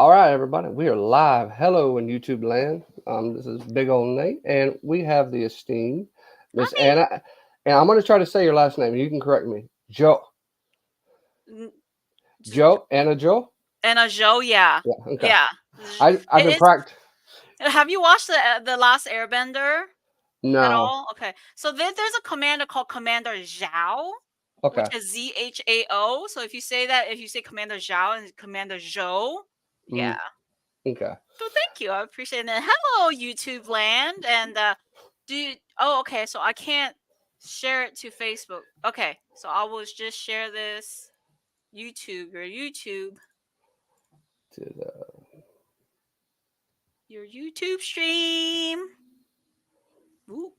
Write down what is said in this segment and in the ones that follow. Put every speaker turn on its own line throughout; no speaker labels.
All right, everybody, we are live. Hello in YouTube land. This is Big Old Nate, and we have the esteemed Miss
Hi.
Anna. And I'm going to try to say your last name. You can correct me. Joe.
N- j-
Joe. Anna Joe.
And a Zhuo, yeah.
Yeah. Okay.
Yeah.
I've been
It's
practicing.
have you watched the last Airbender at
No.
all? Okay. So there's a commander called Commander Zhao, which
Okay.
is ZHAO. So if you say Commander Zhao and Commander Zhou, yeah.
Mm, okay.
So thank you. I appreciate it. Hello, YouTube land. And okay, so I can't share it to Facebook. Okay, so I will just share this your
To the,
YouTube stream. Ooh,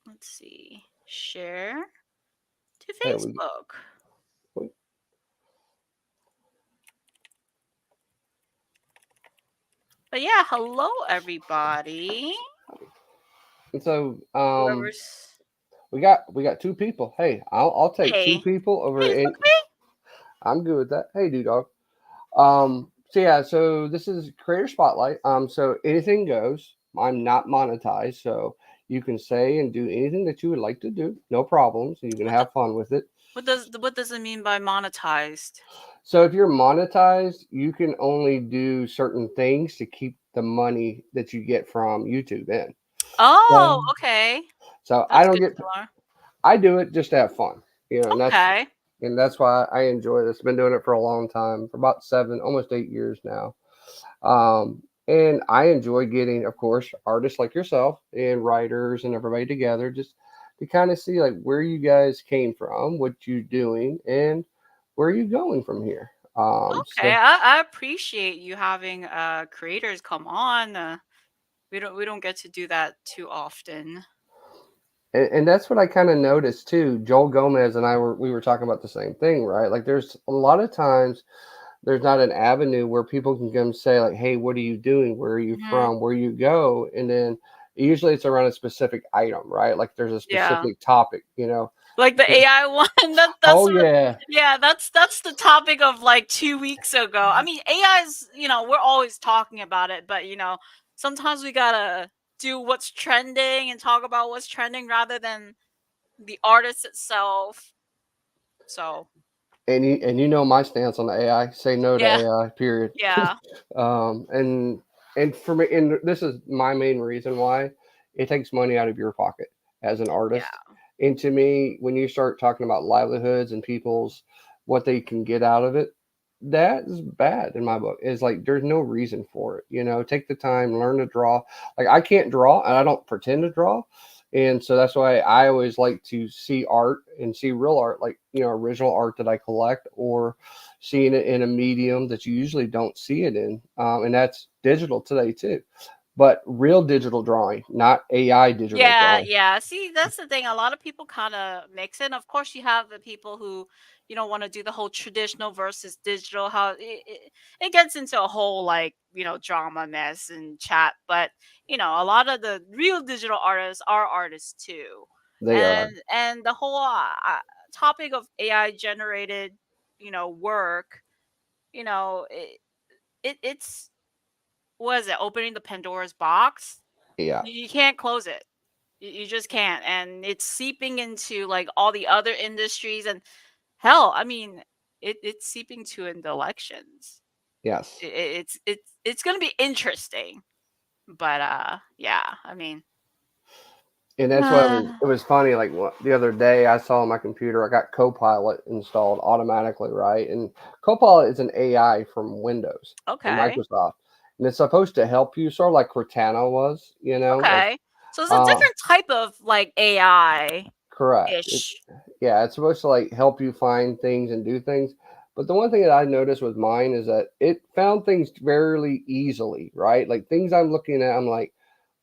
let's see. Share to
there we
Facebook.
go.
But yeah, hello everybody.
And so
Whoever's
we got two people. Hey, I'll take two
hey.
people
Hey,
over.
it's
In,
okay.
I'm good with that. Hey, dude, dog. So yeah, so this is Creator Spotlight. So anything goes. I'm not monetized, so you can say and do anything that you would like to do, no problems, and you can
What the,
have fun with it.
what does it mean by monetized?
So if you're monetized, you can only do certain things to keep the money that you get from YouTube in.
Oh,
So,
okay.
so I
That's
don't
good
get,
to learn.
I do it just to have fun,
Okay.
and that's why I enjoy this. Been doing it for a long time, for about 7, almost 8 years now. And I enjoy getting, of course, artists like yourself and writers and everybody together just to kind of see like where you guys came from, what you're doing, and where you going from here.
Okay.
So
I appreciate you having creators come on. We don't get to do that too often.
and that's what I kind of noticed too. Joel Gomez and we were talking about the same thing, right? Like there's a lot of times there's not an avenue where people can come say like, "Hey, what are you doing? Where are you
Mhm.
from? Where you go?" And then usually it's around a specific item, right? Like there's a
Yeah.
specific topic.
Like the AI one. That's
Oh
what
yeah,
yeah, that's the topic of like 2 weeks ago. I mean, AI is, we're always talking about it, but sometimes we gotta do what's trending and talk about what's trending rather than the artist itself. So
and you know my stance on the AI. Say no to
yeah,
AI. Period.
yeah,
um, and and for me, and this is my main reason why it takes money out of your pocket as an artist.
yeah.
And to me, when you start talking about livelihoods and people's what they can get out of it, that is bad in my book. Is like there's no reason for it. Take the time, learn to draw. Like I can't draw, and I don't pretend to draw. And so that's why I always like to see art and see real art, like original art that I collect, or seeing it in a medium that you usually don't see it in, and that's digital today too. But real digital drawing, not AI digital
Yeah,
drawing.
yeah. See, that's the thing. A lot of people kind of mix it. Of course, you have the people who, want to do the whole traditional versus digital. How it gets into a whole like, drama mess and chat. But, a lot of the real digital artists are artists too.
They are.
And the whole topic of AI generated, work, it's what is it? Opening the Pandora's box.
Yeah.
You can't close it. You just can't, and it's seeping into like all the other industries, and hell, I mean, it's seeping to in the elections.
Yes.
It's gonna be interesting, but yeah, I mean,
And that's why it was funny. Like the other day, I saw on my computer, I got Copilot installed automatically, right? And Copilot is an AI from Windows, from
okay,
Microsoft, and it's supposed to help you, sort of like Cortana was, like
okay. So it's a
uh,
different type of like AI
correct.
ish.
Yeah, it's supposed to like help you find things and do things. But the one thing that I noticed with mine is that it found things fairly easily, right? Like things I'm looking at, I'm like,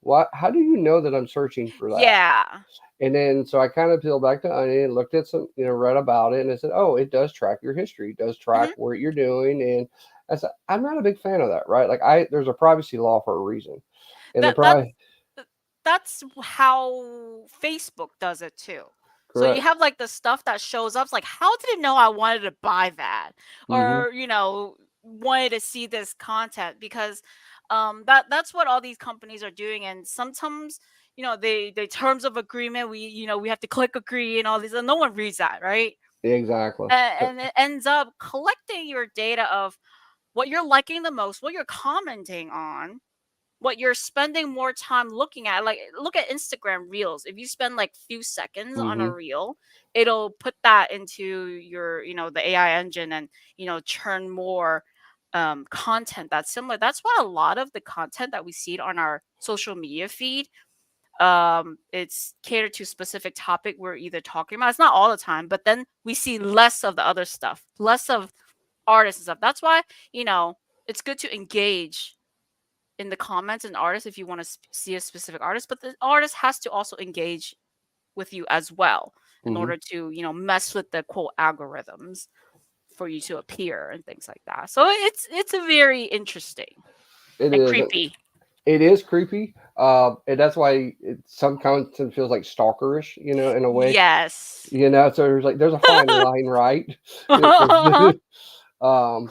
what? How do you know that I'm searching for that?
Yeah.
And then so I kind of peeled back the onion and looked at some, read about it, and I said, oh, it does track your history, it does track
Hmm.
what you're doing. And I said, I'm not a big fan of that, right? Like there's a privacy law for a reason. And the
That that's
privacy,
that's how Facebook does it too. So you
correct.
have like the stuff that shows up. It's like, how did it know I wanted to buy that?
Hmm.
Or, wanted to see this content because that's what all these companies are doing. And sometimes, they terms of agreement, we have to click agree and all these, and no one reads that, right?
Exactly.
And it ends up collecting your data of what you're liking the most, what you're commenting on, what you're spending more time looking at. Like, look at Instagram Reels. If you spend like few seconds on a
Hmm.
reel, it'll put that into your, the AI engine, and churn more content that's similar. That's why a lot of the content that we see on our social media feed, it's catered to a specific topic we're either talking about. It's not all the time, but then we see less of the other stuff, less of artists and stuff. That's why, you know it's good to engage in the comments and artists if you want to see a specific artist, but the artist has to also engage with you as well in
Hmm.
order to, mess with the quote algorithms for you to appear and things like that. So it's a very interesting
It
and
is.
creepy.
It is creepy. And that's why some content feels like stalkerish, in a way.
Yes.
So there's a fine line, right?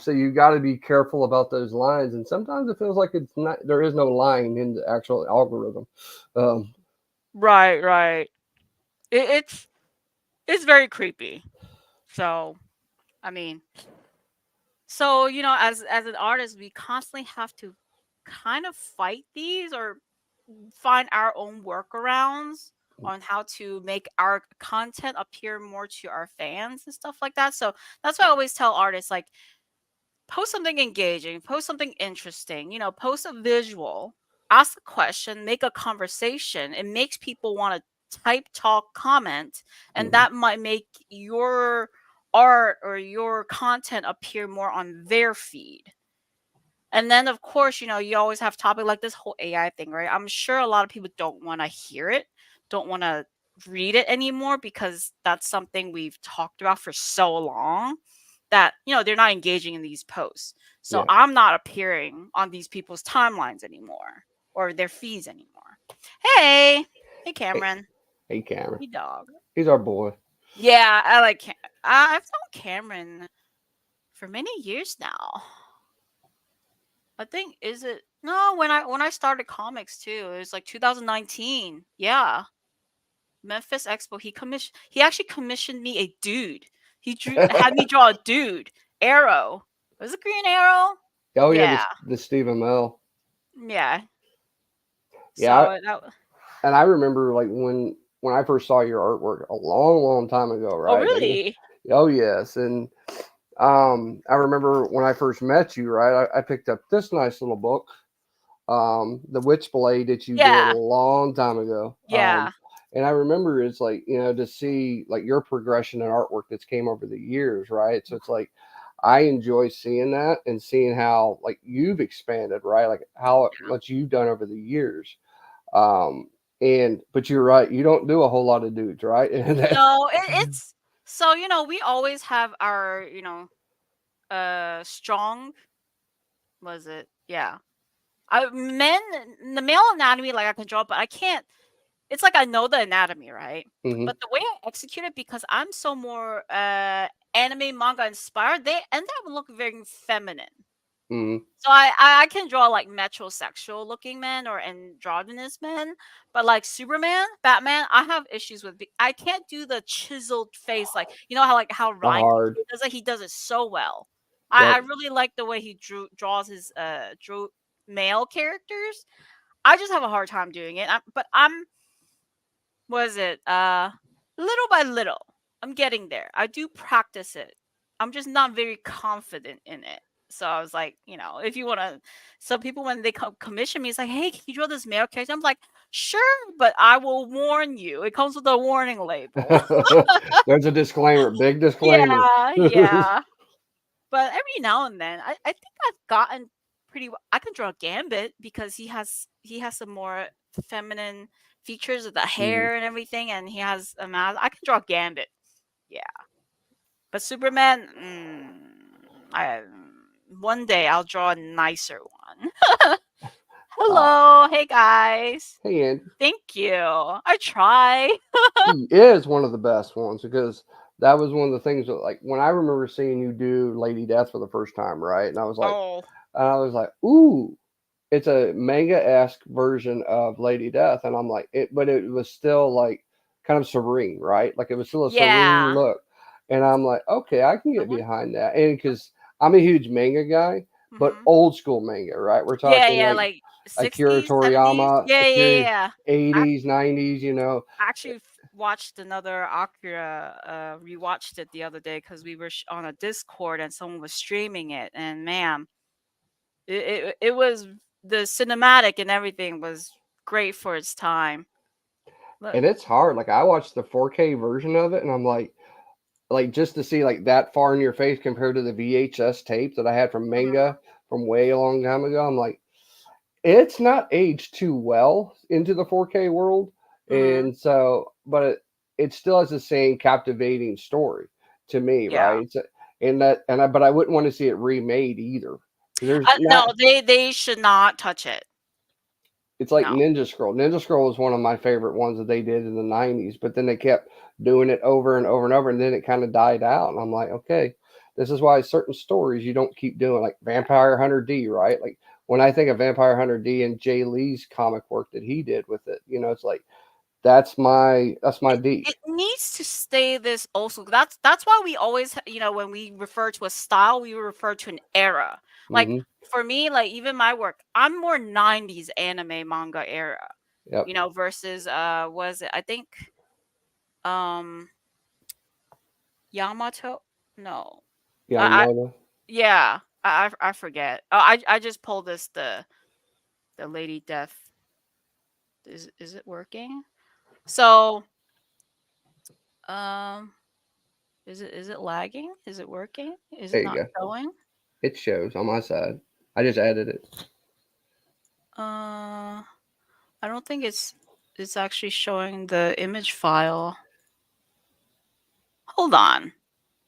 So you got to be careful about those lines, and sometimes it feels like it's not. There is no line in the actual algorithm. Um,
Right, right. It's very creepy. So, I mean, as an artist, we constantly have to kind of fight these, or find our own workarounds on how to make our content appear more to our fans and stuff like that. So that's why I always tell artists, like, post something engaging, post something interesting, post a visual, ask a question, make a conversation. It makes people want to type, talk, comment, and
mhm.
that might make your art or your content appear more on their feed. And then, of course, you always have topic like this whole AI thing, right? I'm sure a lot of people don't want to hear it, don't want to read it anymore, because that's something we've talked about for so long that, they're not engaging in these posts. So
Yeah.
I'm not appearing on these people's timelines anymore, or their feeds anymore. Hey, hey,
Hey,
Cameron,
hey, Cameron.
hey, dog.
He's our boy.
Yeah, I like I've known Cameron for many years now. I think, is it no, when I started comics too. It was like 2019. Yeah. Memphis Expo. He actually commissioned me a dude. He had me draw a dude. Arrow. Was it Green Arrow?
Oh yeah,
Yeah.
the Stephen Mel.
Yeah.
Yeah,
So that
and I remember like when I first saw your artwork a long, long time ago,
Oh,
right? Like,
really?
oh yes, and I remember when I first met you, right? I picked up this nice little book, the Witchblade that you did a
Yeah.
long time ago.
Yeah.
And I remember it's like, to see like your progression in artwork that's came over the years, right? So it's like I enjoy seeing that and seeing how like you've expanded, right? Like how much you've done over the years. Um, and but you're right, you don't do a whole lot of dudes, right? And that,
No, it's so, we always have our, strong, was it? Yeah. The male anatomy, like, I can draw, but I can't. It's like I know the anatomy, right?
hmm
But the way I execute it, because I'm so more anime manga inspired, they end up looking very feminine.
hmm
So I can draw like metrosexual looking men or androgynous men, but like Superman, Batman, I have issues with. I can't do the chiseled face, like, how
the
Ryan
hard,
Coogler does it. He does it so well. I
yep.
really like the way he draws his drew male characters. I just have a hard time doing it. But I'm was it little by little, I'm getting there. I do practice it. I'm just not very confident in it. So I was like, if you want to, some people, when they commission me, it's like, hey, can you draw this male character? I'm like, sure, but I will warn you. It comes with a warning label.
There's a disclaimer, big disclaimer.
Yeah, yeah. But every now and then, I think I've gotten I can draw Gambit because he has some more feminine features of the
Mhm.
hair and everything, and he has a mask. I can draw Gambit, yeah. But Superman, I one day I'll draw a nicer one.
Uh,
Hello, hey guys.
hey, Andy.
Thank you. I try.
He is one of the best ones because that was one of the things that, like, when I remember seeing you do Lady Death for the first time, right?
Oh,
And I was like, ooh, it's a manga esque version of Lady Death, and I'm like, but it was still like kind of serene, right? Like it was still a serene
yeah.
look, and I'm like, okay, I can
I
get
want.
behind that, and because I'm a huge manga guy, but
Mhm.
old school manga, right? We're
Yeah,
talking
yeah,
like
like
Akira
60s, 70s.
Toriyama,
Yeah, yeah,
Akira
yeah. I
80s, 90s, you know.
actually watched another Akira, rewatched it the other day because we were on a Discord and someone was streaming it, and man, it was the cinematic and everything was great for its time. But
And it's hard. Like I watched the 4K version of it, and I'm like just to see like that far in your face compared to the VHS tape that I had from
mhm,
manga from way a long time ago. I'm like, it's not aged too well into the 4K world,
mhm,
and so, but it still has the same captivating story to me,
yeah.
right? And that, but I wouldn't want to see it remade either because there's
No,
not.
they should not touch it.
It's like
No.
Ninja Scroll. Ninja Scroll was one of my favorite ones that they did in the 90s, but then they kept doing it over and over and over, and then it kind of died out. And I'm like, okay, this is why certain stories you don't keep doing, like Vampire Hunter D, right? Like when I think of Vampire Hunter D and Jay Lee's comic work that he did with it, it's like that's my D.
It needs to stay this also. That's why we always, when we refer to a style, we refer to an era. Like
Hmm.
for me, like even my work, I'm more 90s anime manga era,
Yep.
versus was it I think um Yamato? No. I
Yamamoto.
yeah, I forget. Oh, I just pulled this the Lady Death. Is it working? So, um is it lagging? Is it working? Is it
There you
not
go.
showing?
It shows on my side. I just added it.
Uh, I don't think it's actually showing the image file. Hold on.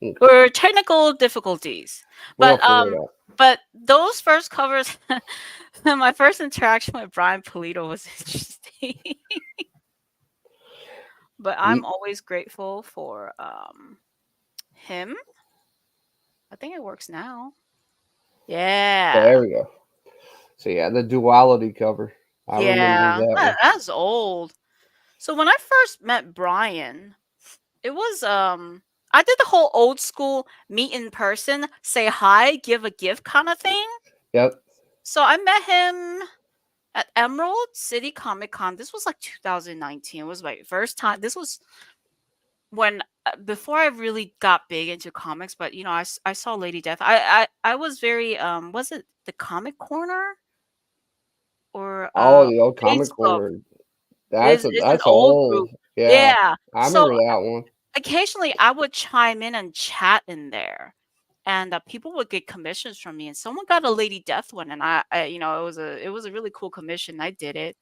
Okay.
Or technical difficulties.
We'll
But
figure it out.
those first covers my first interaction with Brian Polito was interesting. But I'm
Ye-
always grateful for him. I think it works now.
There
Yeah.
we go. So yeah, the duality cover. I remember
Yeah.
that one.
That's old. So when I first met Brian, it was I did the whole old school meet in person, say hi, give a gift kind of thing.
Yep.
So I met him at Emerald City Comic Con. This was like 2019. It was my first time. This was when before I really got big into comics, but I saw Lady Death. I was very was it the Comic Corner or
Oh, the old comic
Facebook?
corner. That's
Is
a
it's an
that's
old
old.
group.
Yeah,
Yeah.
I
So
remember that one.
occasionally I would chime in and chat in there, and people would get commissions from me. And someone got a Lady Death one, and it was a really cool commission. I did it.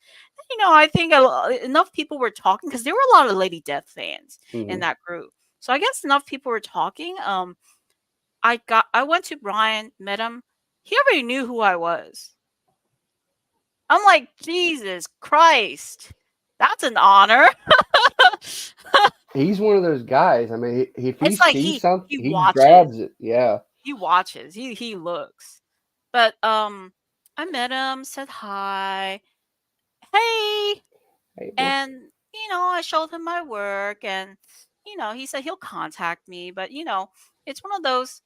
I think enough people were talking because there were a lot of Lady Death fans in
Hmm.
that group. So I guess enough people were talking. I went to Brian, met him. He already knew who I was. I'm like, Jesus Christ, that's an honor.
He's one of those guys. I mean, if he
It's like
sees
he
something,
he
he
watches.
grabs it. Yeah.
He watches. He looks. But I met him, said hi. Hey.
Hey, man.
And I showed him my work, and he said he'll contact me, but it's one of those,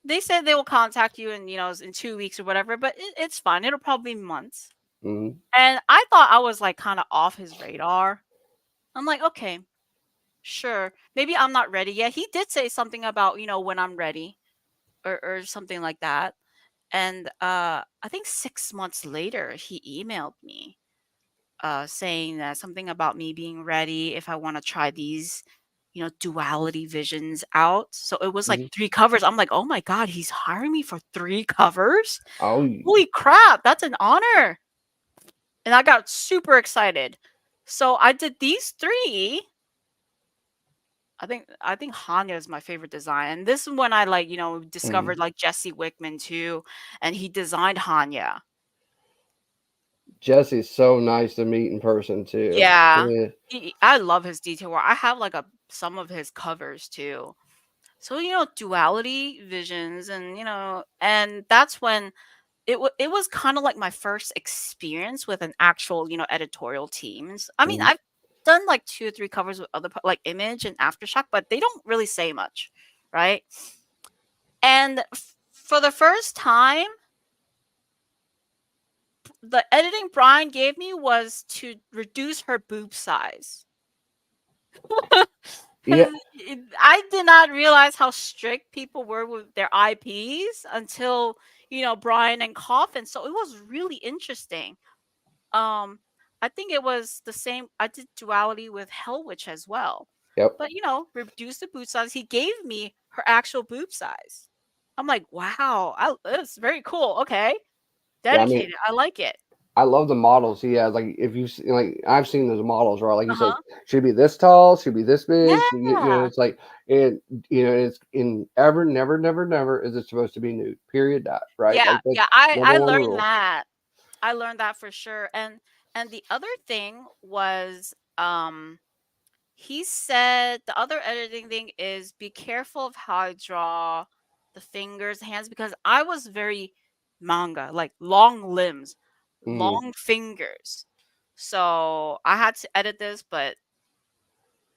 they said they will contact you in 2 weeks or whatever, but it's fine. It'll probably be months.
Hmm.
And I thought I was like kind of off his radar. I'm like, okay, sure. Maybe I'm not ready yet. He did say something about, when I'm ready or something like that. And I think 6 months later, he emailed me saying that something about me being ready if I want to try these, duality visions out. So it was like
Hmm.
3 covers. I'm like, oh my God, he's hiring me for 3 covers?
Oh,
Holy crap, that's an honor. And I got super excited. So I did these three. I think Hanya is my favorite design. And this is when I like,
mm.
discovered like Jesse Wickman too. And he designed Hanya.
Jesse's so nice to meet in person too.
Yeah.
Yeah.
I love his detail work. I have like a some of his covers too. So, duality visions, and and that's when it was kind of like my first experience with an actual, editorial teams. I mean,
Mhm.
I've done like 2 or 3 covers with other like Image and Aftershock, but they don't really say much, right? And for the first time, the editing Brian gave me was to reduce her boob size.
Yeah,
'Cause I did not realize how strict people were with their IPs until, Brian and Coffin. So it was really interesting. Um, I think it was the same. I did duality with Hell Witch as well.
yep.
But reduce the boot size. He gave me her actual boob size. I'm like, wow, that's very cool. Okay,
Yeah, I mean,
dedicated. I like it.
I love the models he has. Like, if you see, like, I've seen those models, right? Like he
Uh
says,
huh.
should be this tall, should be this big.
Yeah.
It's like, and it's in ever, never, never, never is it supposed to be nude. Period. Dot. Right.
Yeah.
Like that's
Yeah. I
number
I
one
learned
rule.
that. I learned that for sure. And the other thing was, he said the other editing thing is be careful of how I draw the fingers, hands, because I was very manga, like long limbs,
Mm,
long fingers. So I had to edit this, but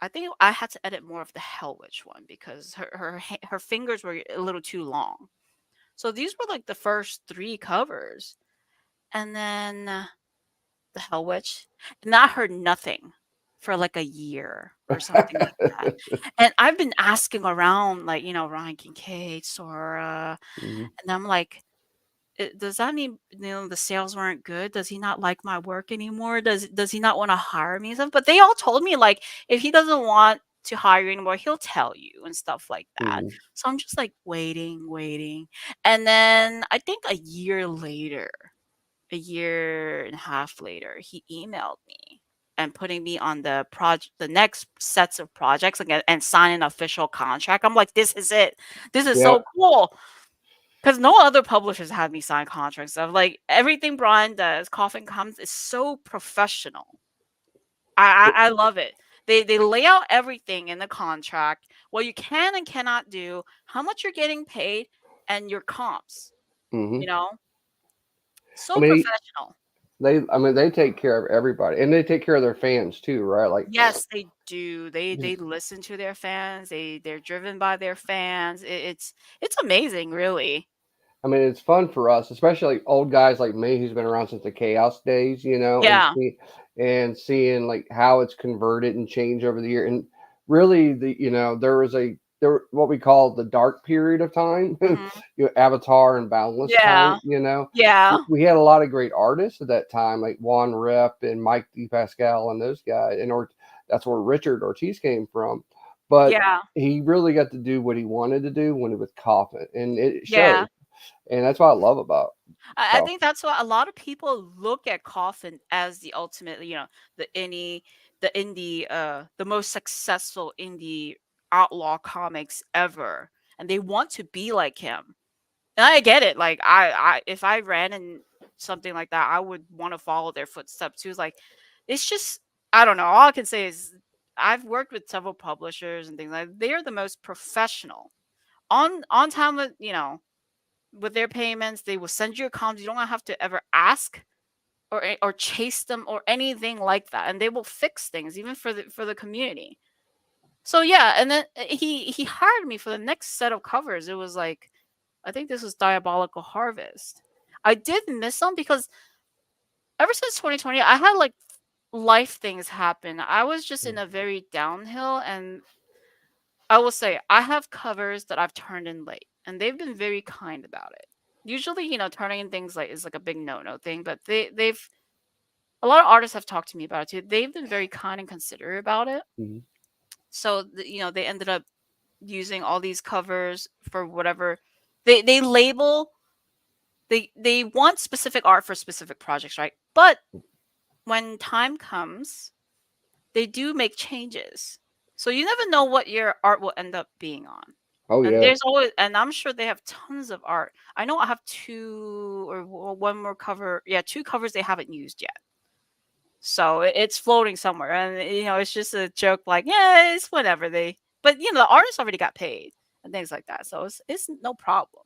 I think I had to edit more of the Hell Witch one because her fingers were a little too long. So these were like the first 3 covers. And then the Hell Witch, and I heard nothing for like a year or something like that. And I've been asking around, like, Ryan Kincaid, Sora,
mhm.
and I'm like, does that mean the sales weren't good? Does he not like my work anymore? Does he not want to hire me and stuff? But they all told me like if he doesn't want to hire you anymore, he'll tell you and stuff like that.
Mhm.
So I'm just like waiting, waiting. And then I think a year and a half later, he emailed me and putting me on the next sets of projects again and sign an official contract. I'm like, this is it. This is
Yeah.
so cool. Because no other publishers have me sign contracts. Of like everything Brian does, Coffin Comes is so professional. I love it. They lay out everything in the contract, what you can and cannot do, how much you're getting paid, and your comps.
Hmm.
You know,
I
so
mean,
professional.
I mean, they take care of everybody, and they take care of their fans too, right? Like,
Yes, they do. They listen to their fans. They're driven by their fans. It's amazing, really.
I mean, it's fun for us, especially like old guys like me who's been around since the chaos days,
Yeah.
and seeing like how it's converted and changed over the year. And really, there was what we call the dark period of time,
Mhm.
Avatar and Boundless time.
Yeah. Yeah.
We had a lot of great artists at that time, like Juan Rep and Mike DePascal and those guys, that's where Richard Ortiz came from. But
Yeah.
he really got to do what he wanted to do when he was Coffin, and it
Yeah.
showed. And that's what I love about
I
Coffin.
think that's why a lot of people look at Coffin as the ultimate, the the most successful indie outlaw comics ever, and they want to be like him. And I get it. Like if I ran in something like that, I would want to follow their footsteps too. It's like it's just I don't know. All I can say is I've worked with several publishers and things like they are the most professional on time with their payments. They will send you a comms. You don't have to ever ask or chase them or anything like that, and they will fix things even for the community. So yeah, and then he hired me for the next set of covers. It was like I think this was Diabolical Harvest. I did miss them because ever since 2020, I had like life things happen. I was just in a very downhill, and I will say I have covers that I've turned in late, and they've been very kind about it. Usually, turning in things like is like a big no-no thing, but they've a lot of artists have talked to me about it too. They've been very kind and considerate about it.
Mhm.
So, they ended up using all these covers for whatever they label. They want specific art for specific projects, right? But when time comes, they do make changes. So you never know what your art will end up being on.
Oh
And
yeah.
there's always, and I'm sure they have tons of art. I know I have two or one more cover. Yeah, two covers they haven't used yet. So it's floating somewhere, and it's just a joke. Like, yeah, it's whatever but the artist already got paid and things like that, so it's no problem.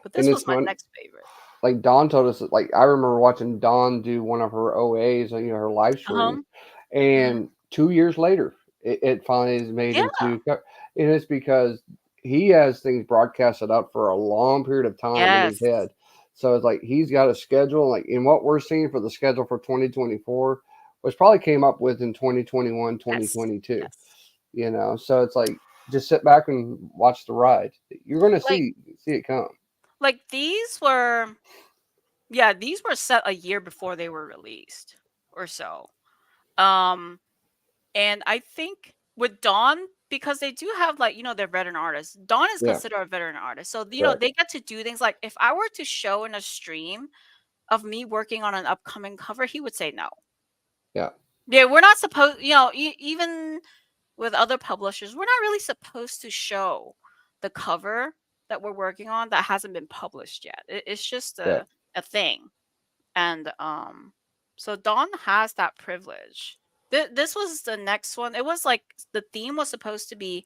But
And
this was
it's
my
fun.
next favorite.
Like Dawn told us, like I remember watching Dawn do one of her OAs, her live
Uh huh.
stream,
Hmm.
and 2 years later, it finally is made
Yeah.
into, and it's because he has things broadcasted up for a long period of time in his
Yes.
head. So it's like he's got a schedule, like in what we're seeing for the schedule for 2024, which probably came up with in 2021, twenty
Yes.
twenty two.
Yes.
So it's like just sit back and watch the ride. You're gonna
Like
see it come.
these were, yeah, these were set a year before they were released or so. Um and I think with Dawn, because they do have, like, they're veteran artists. Dawn is
Yeah,
considered a veteran artist. So,
correct.
they get to do things like, if I were to show in a stream of me working on an upcoming cover, he would say no.
Yeah.
Yeah, we're not supposed, even with other publishers, we're not really supposed to show the cover that we're working on that hasn't been published yet. It's just
Yeah.
a thing. And so Dawn has that privilege. This was the next one. It was like the theme was supposed to be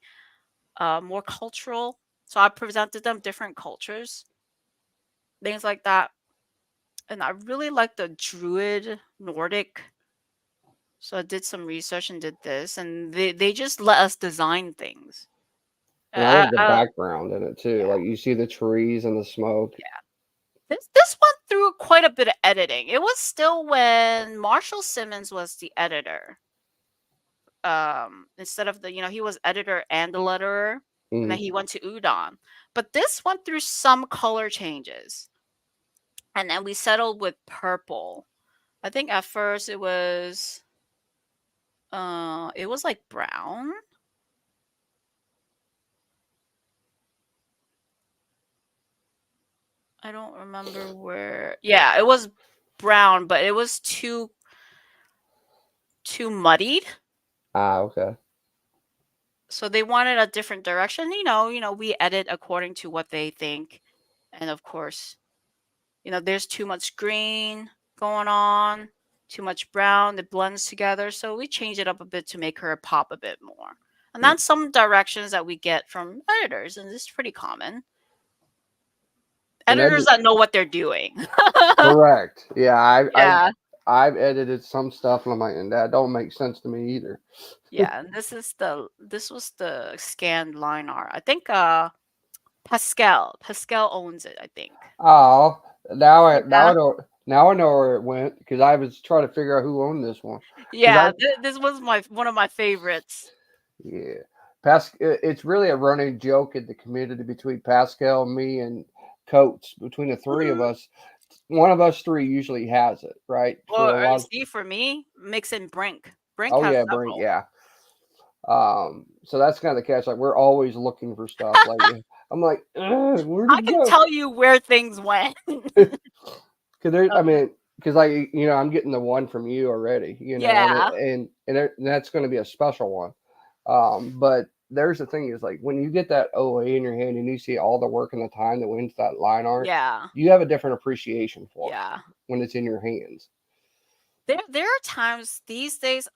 more cultural. So I presented them different cultures, things like that. And I really like the Druid Nordic. So I did some research and did this, and they just let us design things.
And I love the
I
background in it too.
Yeah,
Like you see the trees and the smoke.
yeah. This went through quite a bit of editing. It was still when Marshall Simmons was the editor. Instead of he was editor and the letterer, and then
Mm.
he went to Udon. But this went through some color changes, and then we settled with purple. I think at first it was like brown. I don't remember where. Yeah, it was brown, but it was too muddied.
Ah, okay.
So they wanted a different direction. We edit according to what they think. And of course, there's too much green going on, too much brown, it blends together. So we change it up a bit to make her pop a bit more. And
Mm.
that's some directions that we get from editors, and this is pretty common.
And that
Editors that know what they're doing.
correct. Yeah,
Yeah.
I've edited some stuff and I'm like, and that don't make sense to me either.
Yeah, and this was the scanned line art. I think Pascal owns it, I think.
Oh,
Yeah.
now I know where it went because I was trying to figure out who owned this one. Because I
Yeah, this was my one of my favorites.
Yeah, it's really a running joke in the community between Pascal, me, and Coates. Between the three of
Mhm.
us, one of us three usually has it, right? For a
Or
lot.
see, for me, mix in Brink. Brink
Oh
has
yeah, Brink,
several.
yeah. So that's kind of the catch. Like we're always looking for stuff. Like I'm like, where'd
I
it
can
go?
tell you where things went.
Because there, I
Um,
mean, because like I'm getting the one from you already.
yeah,
And that's going to be a special one. But there's the thing is like when you get that OA in your hand and you see all the work and the time that went into that line art,
yeah,
you have a different appreciation for it
yeah.
when it's in your hands.
There are times these days.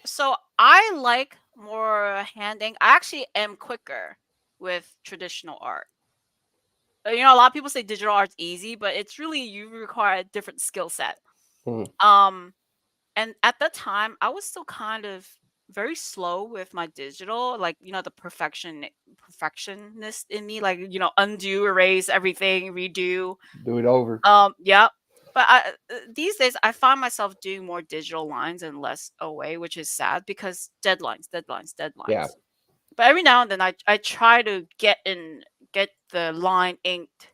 So I like more handing. I actually am quicker with traditional art. A lot of people say digital art's easy, but it's really, you require a different skill set.
Hmm.
Um, and at that time, I was still kind of very slow with my digital, like, the perfectionist in me, like, undo, erase everything, redo.
Do it over.
Yeah. But these days, I find myself doing more digital lines and less OA, which is sad because deadlines, deadlines,
Yeah.
deadlines. But every now and then, I try to get the line inked.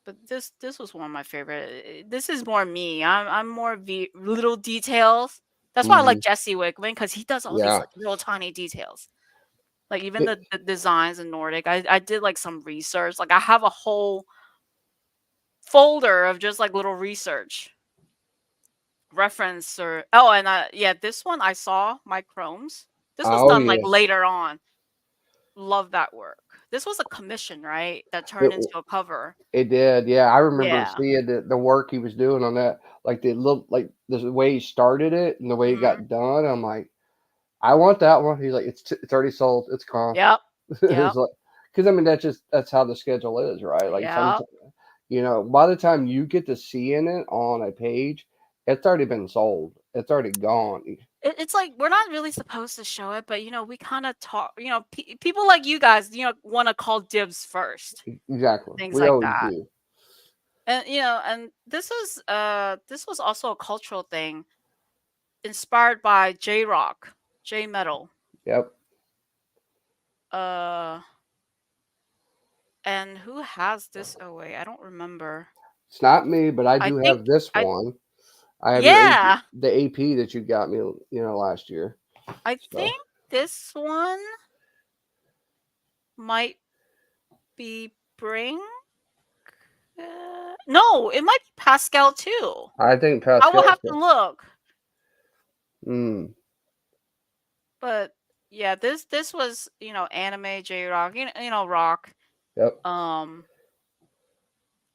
But this was one of my favorite. This is more me. I'm more little details. That's why I like
Hmm.
Jesse Wickman, because he does all these
Yeah.
like little tiny details. Like even
It-
the designs in Nordic. I did like some research. Like I have a whole folder of just like little research reference or and yeah, this one I saw my chromes. This was
oh
done like
yeah.
later on. Love that work. this was a commission, right? That
It
turned into a cover.
it did, yeah. I remember
Yeah.
seeing the work he was doing on that, like the look, like the way he started it and the way it
Mhm.
got done. I'm like, I want that one. He's like, it's already sold. It's gone.
Yep. Yep.
It's like, because I mean that's how the schedule is, right? Like some,
Yep.
by the time you get to seeing it on a page, it's already been sold. It's already gone.
It's like we're not really supposed to show it, but we kind of talk. People like you guys, want to call dibs first,
Exactly.
things
We
like
always
that.
do.
And this was also a cultural thing inspired by J rock, J metal.
Yep.
Uh, and who has this away? I don't remember.
It's not me, but I
I
do
think
have this
I
one. I have your AP,
yeah,
the AP that you got me, last year.
I
So
think this one might be Bring. No, it might be Pascal too.
I think
I will
Pascal's.
have to look.
Mm,
But yeah, this was anime J rock, rock.
yep.
Um,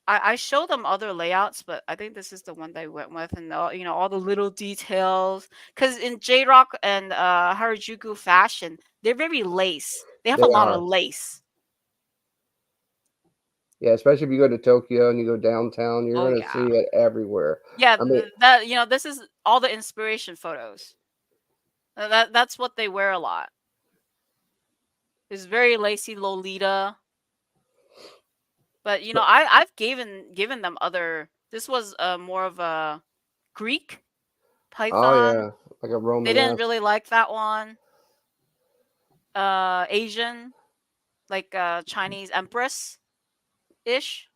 I show them other layouts, but I think this is the one they went with, and all the little details. Because in J rock and Harajuku fashion, they're very lace. They have
They
a lot
are.
of lace.
Yeah, especially if you go to Tokyo and you go downtown, you're
Oh
gonna
yeah,
see it everywhere.
yeah.
I mean,
That this is all the inspiration photos. That's what they wear a lot. It's very lacy Lolita. But
so,
I've given them other. This was more of a Greek
oh
python.
yeah, like a
They didn't
Romanesque.
really like that one. Asian, like Chinese empress ish.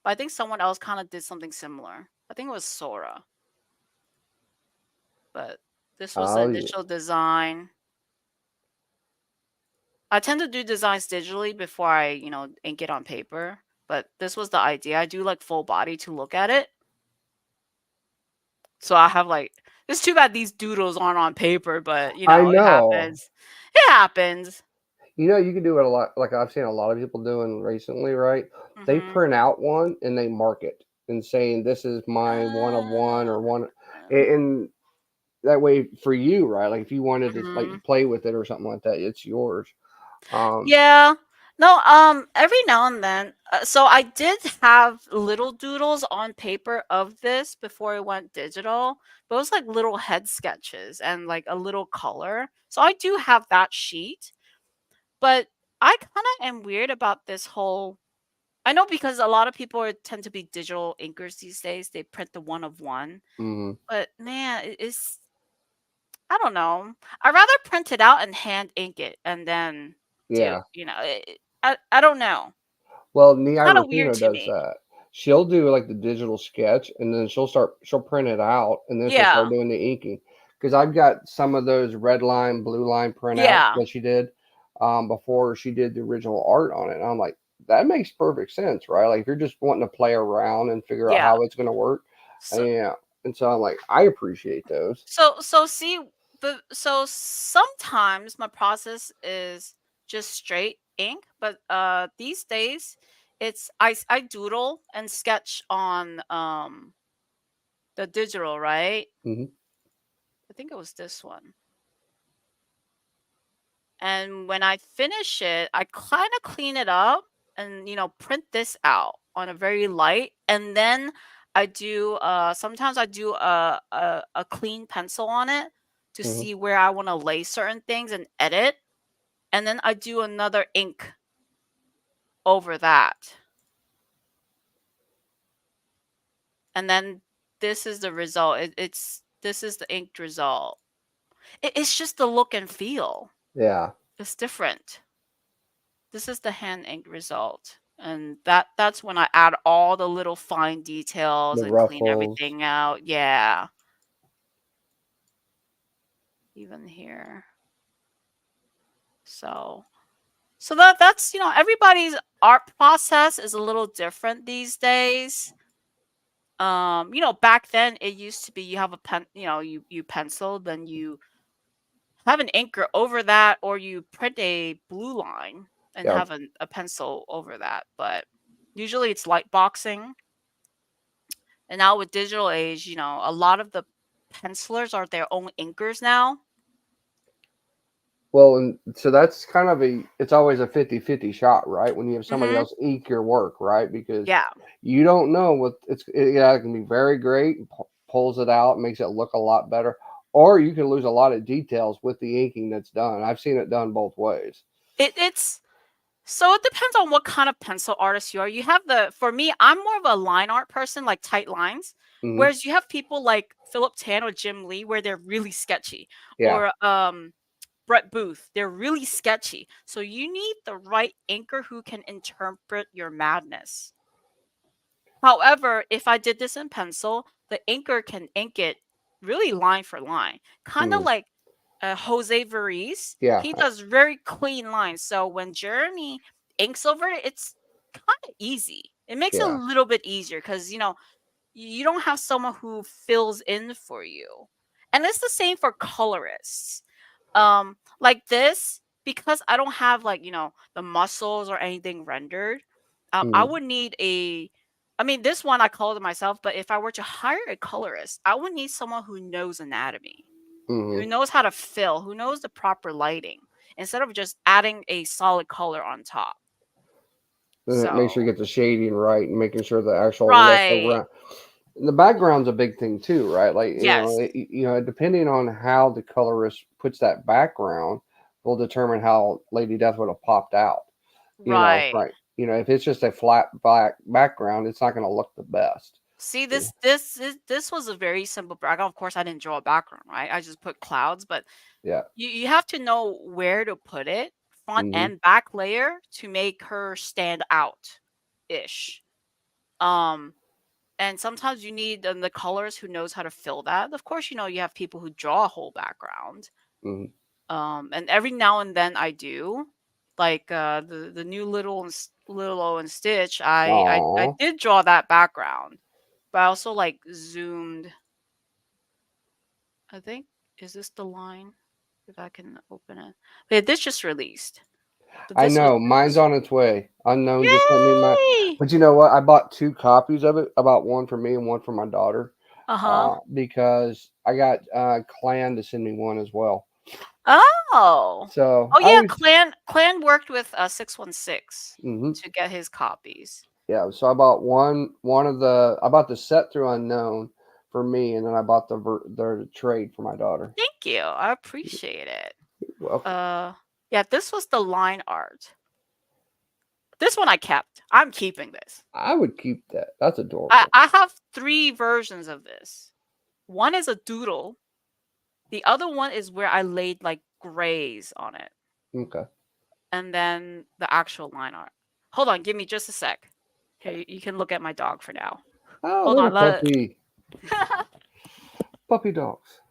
But I think someone else kind of did something similar. I think it was Sora. But this was the
Oh yeah.
initial design. I tend to do designs digitally before I, ink it on paper. But this was the idea. I do like full body to look at it. So I have like it's too bad these doodles aren't on paper, but
I
it
know.
happens. It happens.
You can do it a lot. Like I've seen a lot of people doing recently, right? They
Mhm.
print out one and they mark it and saying this is my one of one
Uh,
or one, and that way for you, right? Like if you wanted to like
mhm.
play with it or something like that, it's yours. Um,
Yeah. No, every now and then. So I did have little doodles on paper of this before it went digital, but it was like little head sketches and like a little color. So I do have that sheet, but I kind of am weird about this whole. I know because a lot of people tend to be digital inkers these days. They print the one of one,
mhm.
but man, it's I don't know. I'd rather print it out and hand ink it and then
Yeah.
I don't know.
Well,
It's
Nii
kind of weird
Rafino
to
does
me.
that. She'll do like the digital sketch, and then she'll print it out, and then she'll start
Yeah.
doing the inking. Because I've got some of those red line, blue line printouts
Yeah.
that she did before she did the original art on it. And I'm like, that makes perfect sense, right? Like if you're just wanting to play around and figure out
Yeah.
how it's going to work,
So
yeah. And so I'm like, I appreciate those.
so see, but so sometimes my process is just straight ink, but these days I doodle and sketch on the digital, right?
Hmm.
I think it was this one. And when I finish it, I kind of clean it up and print this out on a very light. And then I do sometimes I do a clean pencil on it to
Hmm.
see where I want to lay certain things and edit. And then I do another ink over that. And then this is the result. It's this is the inked result. It's just the look and feel.
Yeah,
It's different. This is the hand ink result. And that's when I add all the little fine details
the
and clean
ruffles.
everything out. Yeah. Even here. So that's everybody's art process is a little different these days. Back then it used to be you have a pen, you pencil, then you have an inker over that or you print a blue line. and
Yeah.
have a pencil over that. But usually it's light boxing. And now with digital age, a lot of the pencilers are their own inkers now.
Well, and so that's kind of it's always a 50-50 shot, right? When you have somebody
Mhm.
else ink your work, right? Because
Yeah.
you don't know it can be very great, and pulls it out, makes it look a lot better, or you can lose a lot of details with the inking that's done. I've seen it done both ways.
It's so it depends on what kind of pencil artist you are. You have for me, I'm more of a line art person, like tight lines.
Hmm.
Whereas you have people like Philip Tan or Jim Lee where they're really sketchy.
Yeah.
Or Brett Booth, they're really sketchy. So you need the right inker who can interpret your madness. However, if I did this in pencil, the inker can ink it really line for line, kind of
Hmm.
like Jose Veriz.
Yeah.
He does very clean lines. So when Jeremy inks over it, it's kind of easy. It makes it a
Yeah.
little bit easier because you don't have someone who fills in for you, and it's the same for colorists. Like this, because I don't have like the muscles or anything rendered. I
Hmm.
would need I mean, this one I colored it myself, but if I were to hire a colorist, I would need someone who knows anatomy,
Hmm.
who knows how to fill, who knows the proper lighting, instead of just adding a solid color on top.
Then make sure
So,
you get the shading right and making sure the actual look
right.
around. The background's a big thing too, right? Like
Yes.
depending on how the colorist puts that background, will determine how Lady Death would have popped out.
Right.
Right? If it's just a flat black background, it's not going to look the best.
See,
Yeah.
this was a very simple background. Of course, I didn't draw a background, right? I just put clouds, but
Yeah.
you have to know where to put it, front
Hmm.
and back layer, to make her stand out ish. Um, and sometimes you need the colorist who knows how to fill that. Of course, you have people who draw a whole background.
Hmm.
And every now and then I do, like the new Little and Stitch. I
Aw.
did draw that background, but I also like zoomed. I think, is this the line? If I can open it. Yeah, this just released. But
I
this was
know mine's on its way. Unknown just sent me my.
Yay!
But you know what? I bought two copies of it. I bought one for me and one for my daughter.
Uh-huh.
Because I got Clan to send me one as well.
Oh.
So
Oh
I
yeah,
was.
Clan worked with 616
Hmm.
to get his copies.
Yeah, so I bought I bought the set through Unknown for me, and then I bought the trade for my daughter.
Thank you. I appreciate it.
Welcome.
Uh yeah, this was the line art. This one I kept. I'm keeping this.
I would keep that. That's
I,
adorable.
I have three versions of this. One is a doodle. The other one is where I laid like grays on it.
Okay.
And then the actual line art. Hold on, give me just a sec. Here, you can look at my dog for now.
Oh,
Hold
little
on.
puppy, puppy dogs.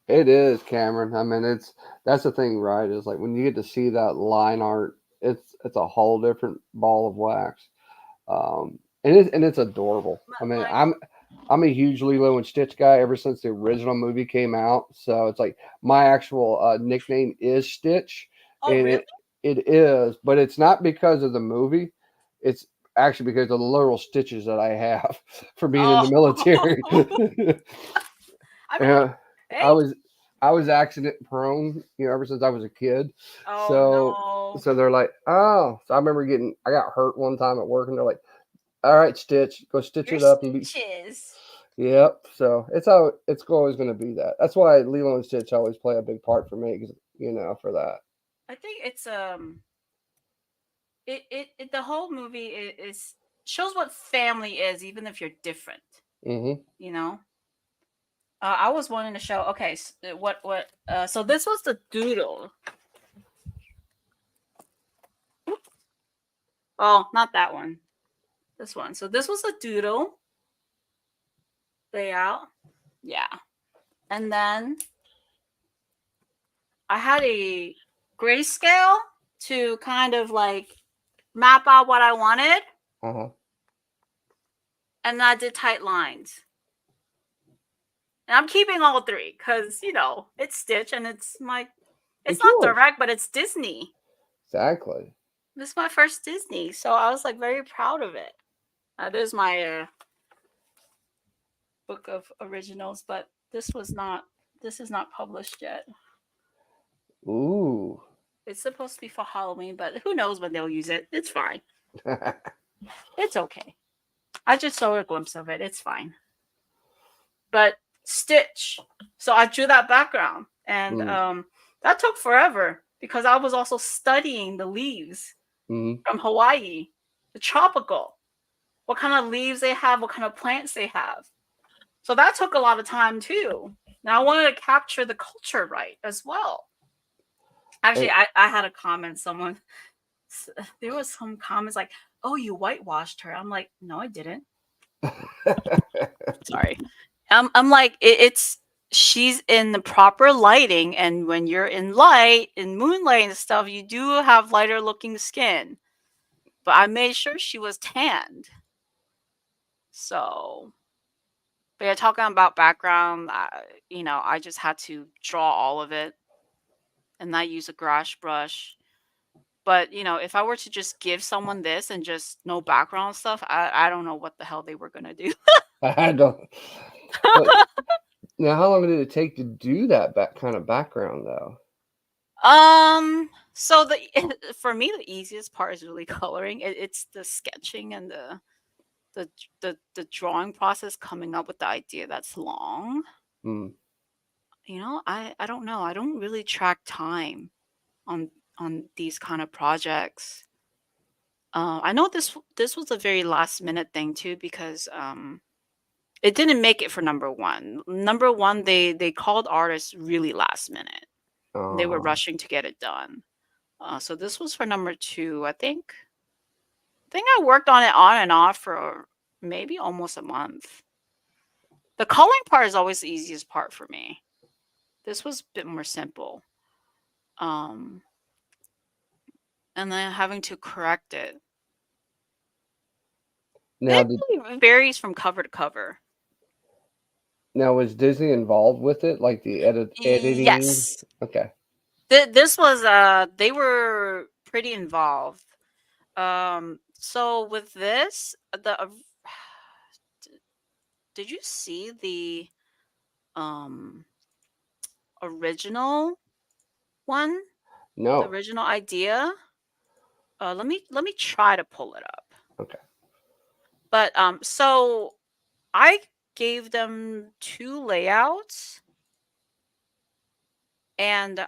It is, Cameron. I mean, that's the thing, right? Is like when you get to see that line art, it's a whole different ball of wax. And it's adorable. I mean,
My,
I'm a huge Lilo and Stitch guy ever since the original movie came out. So it's like my actual nickname is Stitch,
oh,
and
really?
it is, but it's not because of the movie. It's actually because of the literal stitches that I have for being in
Oh,
the military.
I mean,
Yeah, I
hey.
was I was accident prone, ever since I was a kid.
Oh
So
no.
so they're like, oh, so I got hurt one time at work, and they're like, all right, Stitch, go stitch
Your
it up and be.
stitches.
Yep. So it's always going to be that. That's why Lilo and Stitch always play a big part for me, 'cause, for that.
I think it's it the whole movie is shows what family is, even if you're different.
Hmm.
You know. I was wanting to show. Okay, what? So this was the doodle. Oh, not that one. This one. So this was a doodle layout. Yeah. And then I had a grayscale to kind of like map out what I wanted.
Uh huh.
And I did tight lines. And I'm keeping all three because it's Stitch and it's not
yours.
direct, but it's Disney.
Exactly.
This is my first Disney, so I was like very proud of it. There's my book of originals, but this is not published yet.
Ooh.
It's supposed to be for Halloween, but who knows when they'll use it. It's fine. It's okay. I just saw a glimpse of it. It's fine. But Stitch. So I drew that background, and
Mm.
that took forever because I was also studying the leaves
Mm.
from Hawaii, the tropical, what kind of leaves they have, what kind of plants they have. So that took a lot of time too. Now I wanted to capture the culture right as well. Actually,
And
I had a comment. There was some comments like, "Oh, you whitewashed her." I'm like, "No, I didn't." Sorry. I'm like, it's she's in the proper lighting, and when you're in light, in moonlight and stuff, you do have lighter looking skin. But I made sure she was tanned. So, but yeah, talking about background, I just had to draw all of it and not use a gouache brush. But if I were to just give someone this and just no background stuff, I don't know what the hell they were gonna do.
I don't. But now, how long did it take to do that kind of background, though?
So the for me the easiest part is really coloring. It's the sketching and the the drawing process coming up with the idea that's long.
Mm.
I don't know. I don't really track time on these kind of projects. I know this was a very last minute thing too because it didn't make it for number one. Number one, they called artists really last minute. They were
Uh,
rushing to get it done. So this was for number two, I think. I think I worked on it on and off for maybe almost a month. The coloring part is always the easiest part for me. This was a bit more simple. Um, and then having to correct it.
now,
It really varies from cover to cover.
was Disney involved with it, like the editing?
Yes.
Okay.
This was they were pretty involved. So with this, did you see the um original one? The
No.
original idea? Let me try to pull it up.
Okay.
But so I gave them two layouts, and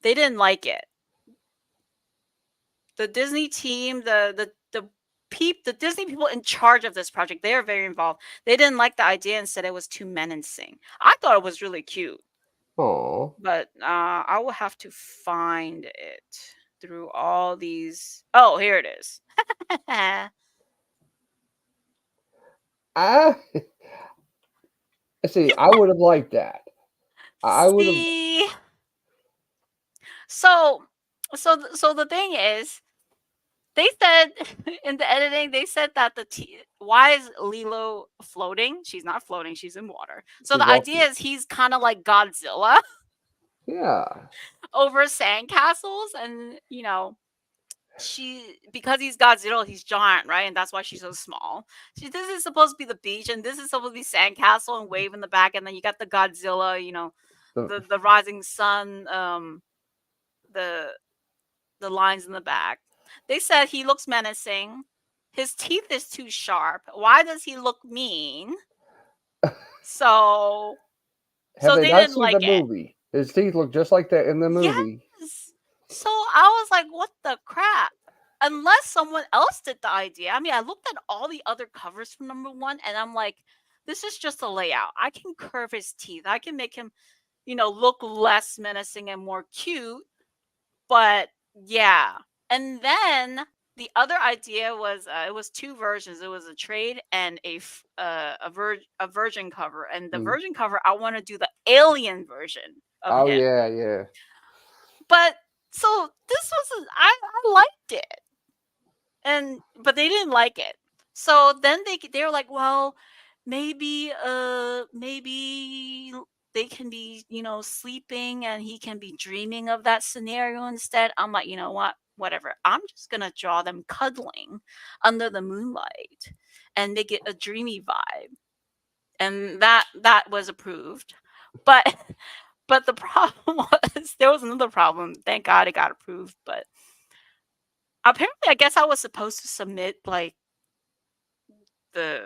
they didn't like it. The Disney team, the Disney people in charge of this project, they are very involved. They didn't like the idea and said it was too menacing. I thought it was really cute,
Oh.
but I will have to find it through all these. Oh, here it is.
I see. I would have liked that. I would have.
See, so so the thing is, they said in the editing, they said that why is Lilo floating? She's not floating, she's in water. So
She's
the idea
walking.
is he's kind of like Godzilla
Yeah.
over sandcastles, and because he's Godzilla, he's giant, right? And that's why she's so small. This is supposed to be the beach, and this is supposed to be sandcastle and wave in the back, and then you got the Godzilla,
The,
the rising sun, the lines in the back. They said he looks menacing. His teeth is too sharp. Why does he look mean? So
have they
they
not
didn't
seen the
like it.
movie? His teeth look just like that in the movie.
Yes. So I was like, what the crap? Unless someone else did the idea. I mean, I looked at all the other covers from number one, and I'm like, this is just a layout. I can curve his teeth. I can make him, look less menacing and more cute. But yeah. And then the other idea was it was two versions. It was a trade and a virgin cover. And the
Mm.
virgin cover, I want to do the alien version of
Oh
him.
yeah, yeah.
But so this was I liked it. But they didn't like it. So then they were like, well, maybe they can be, sleeping and he can be dreaming of that scenario instead. I'm like, you know what? Whatever. I'm just gonna draw them cuddling under the moonlight and make it a dreamy vibe. And that was approved. But but the problem was there was another problem. Thank God it got approved, but apparently I guess I was supposed to submit like the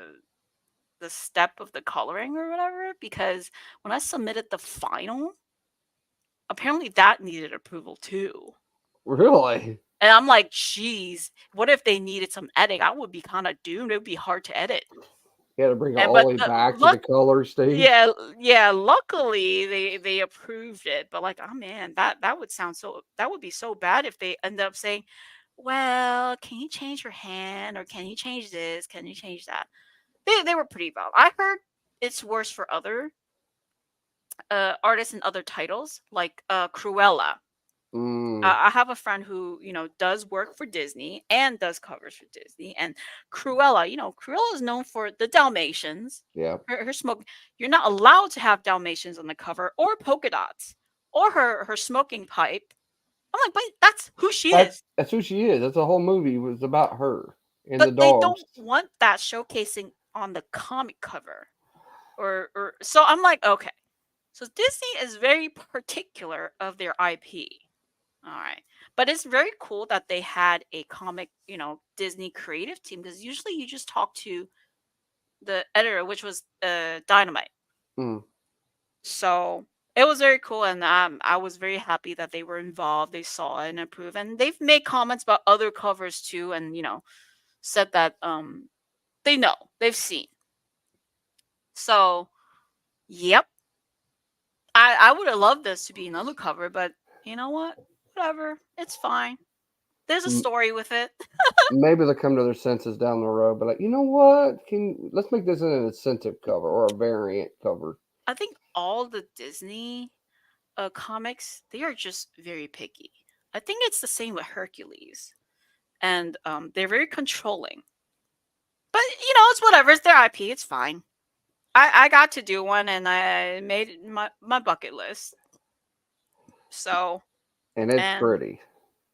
the step of the coloring or whatever, because when I submitted the final, apparently that needed approval too.
Really?
And I'm like, geez, what if they needed some editing? I would be kind of doomed. It would be hard to edit.
You had to bring it
And
all the
but
way
the
back to
luck,
the color stage?
yeah, yeah. Luckily, they approved it. But like, oh man, that would be so bad if they end up saying, "Well, can you change your hand, or can you change this? Can you change that?" They were pretty valid. I heard it's worse for other artists and other titles like Cruella.
Mm,
I have a friend who does work for Disney and does covers for Disney. And Cruella, Cruella is known for the Dalmatians.
yeah.
Her smoke. You're not allowed to have Dalmatians on the cover or polka dots or her smoking pipe. I'm like, but that's who she is.
That's who she is. That's the whole movie was about her and the
But they
dogs.
don't want that showcasing on the comic cover. Or so I'm like, okay. So Disney is very particular of their IP. All right. But it's very cool that they had a comic, Disney creative team, because usually you just talk to the editor, which was Dynamite.
Mm.
So it was very cool, and I was very happy that they were involved. They saw it and approved, and they've made comments about other covers too, and said that they know, they've seen. So yep, I would have loved this to be another cover, but you know what? Whatever, it's fine. There's a
M-
story with it.
Maybe they'll come to their senses down the road, but like, you know what? Can let's make this an incentive cover or a variant cover.
I think all the Disney comics, they are just very picky. I think it's the same with Hercules, and they're very controlling. But it's whatever. It's their IP. It's fine. I got to do one, and I made it my bucket list. So,
And it's
and
pretty.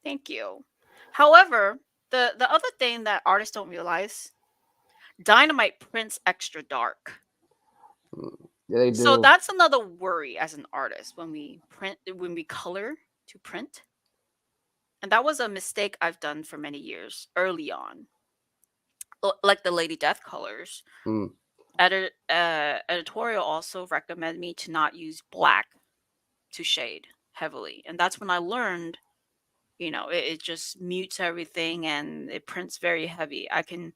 thank you. However, the other thing that artists don't realize, Dynamite prints extra dark.
Mm. Yeah, they
So
do.
that's another worry as an artist when we color to print. And that was a mistake I've done for many years early on. Like the Lady Death colors.
Mm.
Editorial also recommended me to not use black to shade heavily. And that's when I learned, it just mutes everything and it prints very heavy. I can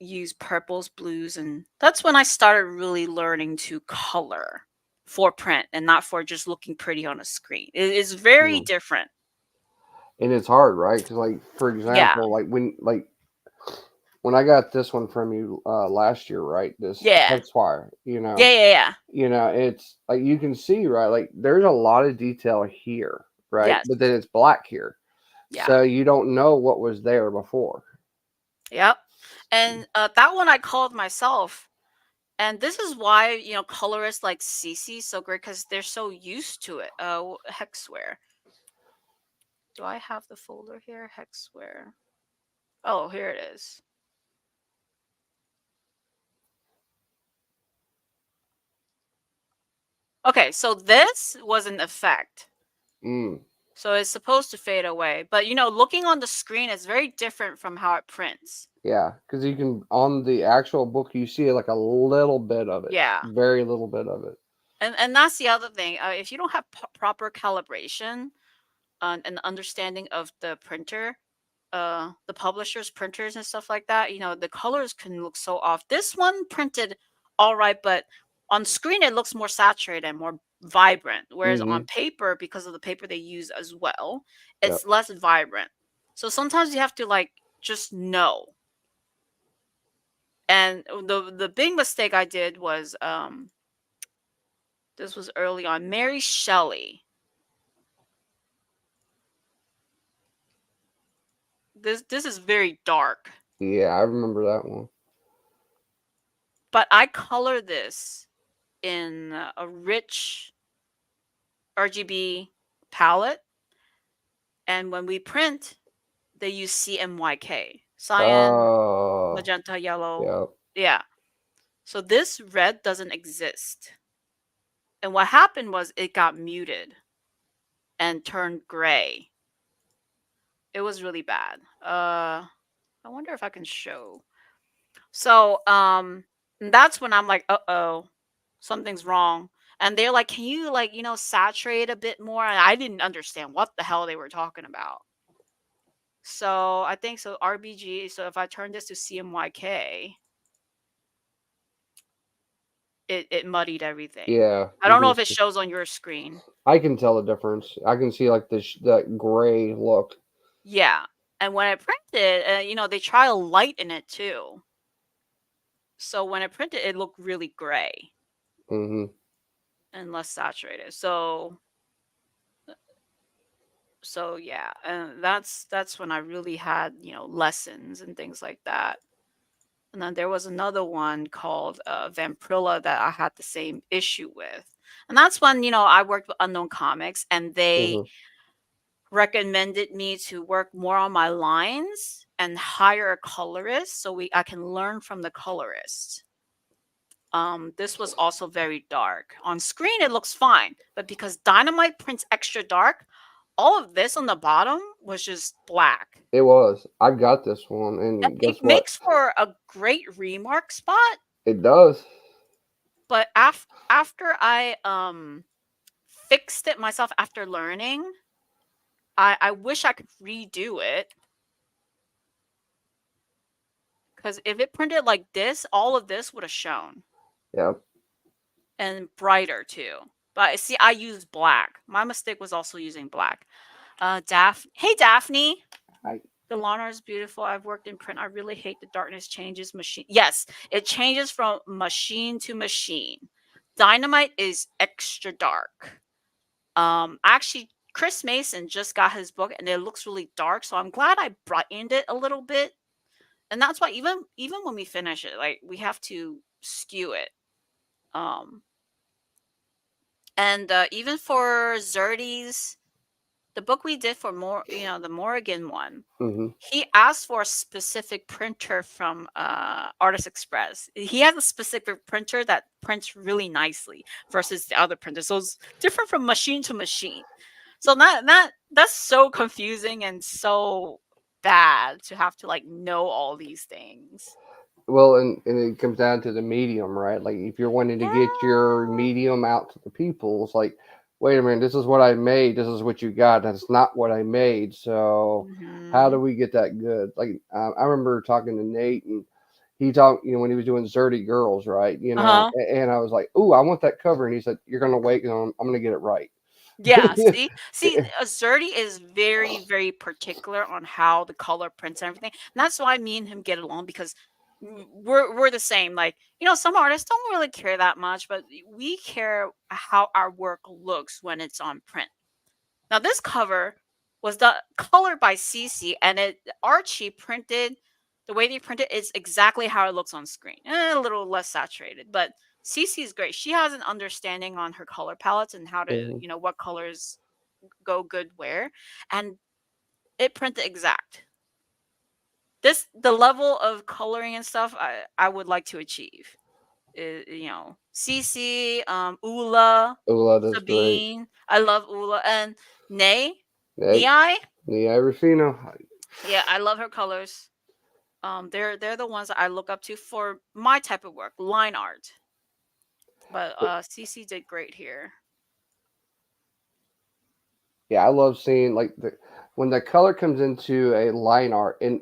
use purples, blues, and that's when I started really learning to color for print and not for just looking pretty on a screen. It is very
Mm.
different.
And it's hard, right? Because like for
Yeah.
example, when I got this one from you last year, right? This
Yeah.
hex wire,
Yeah, yeah, yeah.
it's like you can see, right? Like there's a lot of detail here, right?
Yes.
But then it's black here,
Yeah.
so you don't know what was there before.
Yep. And that one I called myself. And this is why, colorists like Cece so great, because they're so used to it. Hexware. Do I have the folder here? Hexware. Oh, here it is. Okay, so this was an effect.
Mm,
So it's supposed to fade away. But looking on the screen is very different from how it prints.
yeah, because you can on the actual book you see like a little bit of it,
Yeah.
very little bit of it.
And that's the other thing. If you don't have proper calibration and understanding of the printer, the publishers, printers, and stuff like that, the colors can look so off. This one printed all right, but on screen it looks more saturated and more vibrant. Whereas on
Hmm.
paper, because of the paper they use as well,
Yep.
it's less vibrant. So sometimes you have to like just know. And the big mistake I did was this was early on. Mary Shelley. This is very dark.
Yeah, I remember that one.
but I color this in a rich RGB palette, and when we print, they use CMYK, cyan,
Oh,
magenta, yellow.
yeah,
Yeah. So this red doesn't exist. And what happened was it got muted and turned gray. It was really bad. I wonder if I can show. So, that's when I'm like, "Uh-oh, something's wrong." And they're like, "Can you, like, saturate a bit more?" And I didn't understand what the hell they were talking about. So, I think so RBG, so if I turn this to CMYK, it muddied everything.
yeah.
I
You
don't know
can
if it
see,
shows on your screen.
I can tell the difference. I can see like this that gray look.
Yeah, and when I printed, they try to lighten it too. So when I printed, it looked really gray
Hmm.
and less saturated. So yeah, and that's when I really had, lessons and things like that. And then there was another one called Vampirilla that I had the same issue with. And that's when, I worked with Unknown Comics and they
Hmm.
recommended me to work more on my lines and hire a colorist so we I can learn from the colorist. This was also very dark. On screen it looks fine, but because Dynamite prints extra dark, all of this on the bottom was just black.
It was. I got this one,
And
and
it
guess what?
makes for a great remark spot,
It does.
but after I fixed it myself after learning, I wish I could redo it because if it printed like this, all of this would have shown
Yeah.
and brighter too. But see, I used black. My mistake was also using black. Hey Daphne.
I,
The lawn art is beautiful. I've worked in print. I really hate the darkness changes machine. Yes, it changes from machine to machine. Dynamite is extra dark. Actually, Chris Mason just got his book and it looks really dark, so I'm glad I brightened it a little bit. And that's why even when we finish it, like we have to skew it. Um, and even for Zerdy's, the book we did for the Morrigan one,
hmm.
he asked for a specific printer from Artist Express. He has a specific printer that prints really nicely versus the other printers. So it's different from machine to machine. So that's so confusing and so bad to have to like know all these things.
Well, and it comes down to the medium, right? Like if you're wanting to get your
Yeah.
medium out to the people, it's like, wait a minute, this is what I made. This is what you got. That's not what I made. So how do
Mhm.
we get that good? Like I remember talking to Nate, and he talked, when he was doing Zerty Girls, right?
Uh-huh.
And I was like, "Ooh, I want that cover," and he said, "You're gonna wait, and I'm gonna get it right."
Yeah, see, Azerty is very, very particular on how the color prints and everything. And that's why me and him get along because we're the same. Like, some artists don't really care that much, but we care how our work looks when it's on print. Now, this cover was colored by Cece, and Archie printed the way they print it is exactly how it looks on screen, a little less saturated. But Cece is great. She has an understanding on her color palettes and how to,
Mhm.
what colors go good where, and it printed exact. The level of coloring and stuff I would like to achieve. Cece, Ula,
Ula does great.
Sabine. I love Ula and Nay,
Hey,
Nei.
yeah, Rufino.
Yeah, I love her colors. They're the ones that I look up to for my type of work, line art. But Cece did great here.
Yeah, I love seeing like when the color comes into a line art and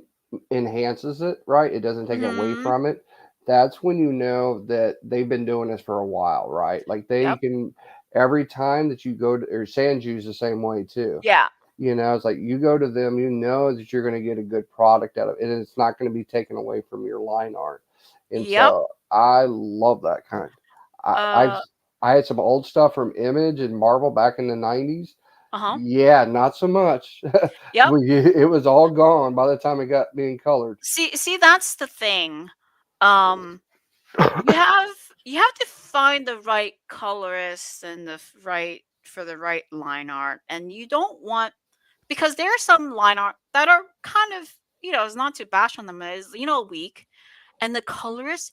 enhances it, right? It doesn't take away
Mhm.
from it. That's when you know that they've been doing this for a while, right? Like they
Yep.
can every time that you go to or Sanju's the same way too.
Yeah.
It's like you go to them, you know that you're going to get a good product out of it, and it's not going to be taken away from your line art. And
Yep.
so I love that kind. I, I've
Uh.
I had some old stuff from Image and Marvel back in the '90s.
Uh huh.
Yeah, not so much.
Yep.
It was all gone by the time it got being colored.
See, that's the thing. Um, You have you have to find the right colorist and right for the right line art, and you don't want because there are some line art that are kind of it's not to bash on them, is weak, and the colorist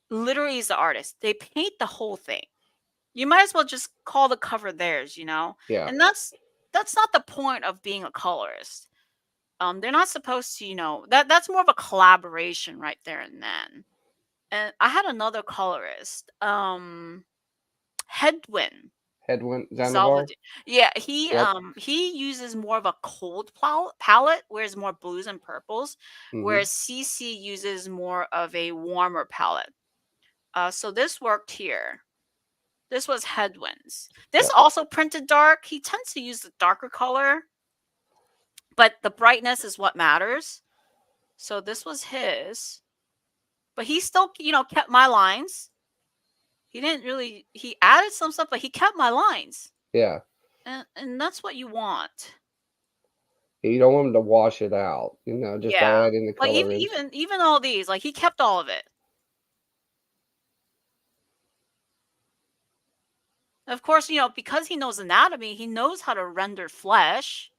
literally is the artist. They paint the whole thing. You might as well just call the cover theirs,
Yeah,
and that's not the point of being a colorist. They're not supposed to, that's more of a collaboration right there and then. And I had another colorist, Hedwin
Headwind Zanzibar.
Salvador. Yeah, he
Yep.
he uses more of a cold palette, whereas more blues and purples,
Hmm.
whereas CC uses more of a warmer palette. So this worked here. This was Hedwin's. This
Yeah,
also printed dark. He tends to use the darker color, but the brightness is what matters. So this was his, but he still, kept my lines. He didn't really. He added some stuff, but he kept my lines,
yeah.
and that's what you want.
You don't want them to wash it out, just by
Yeah,
adding the
like even
colorings.
even even all these, like he kept all of it. Of course, because he knows anatomy, he knows how to render flesh.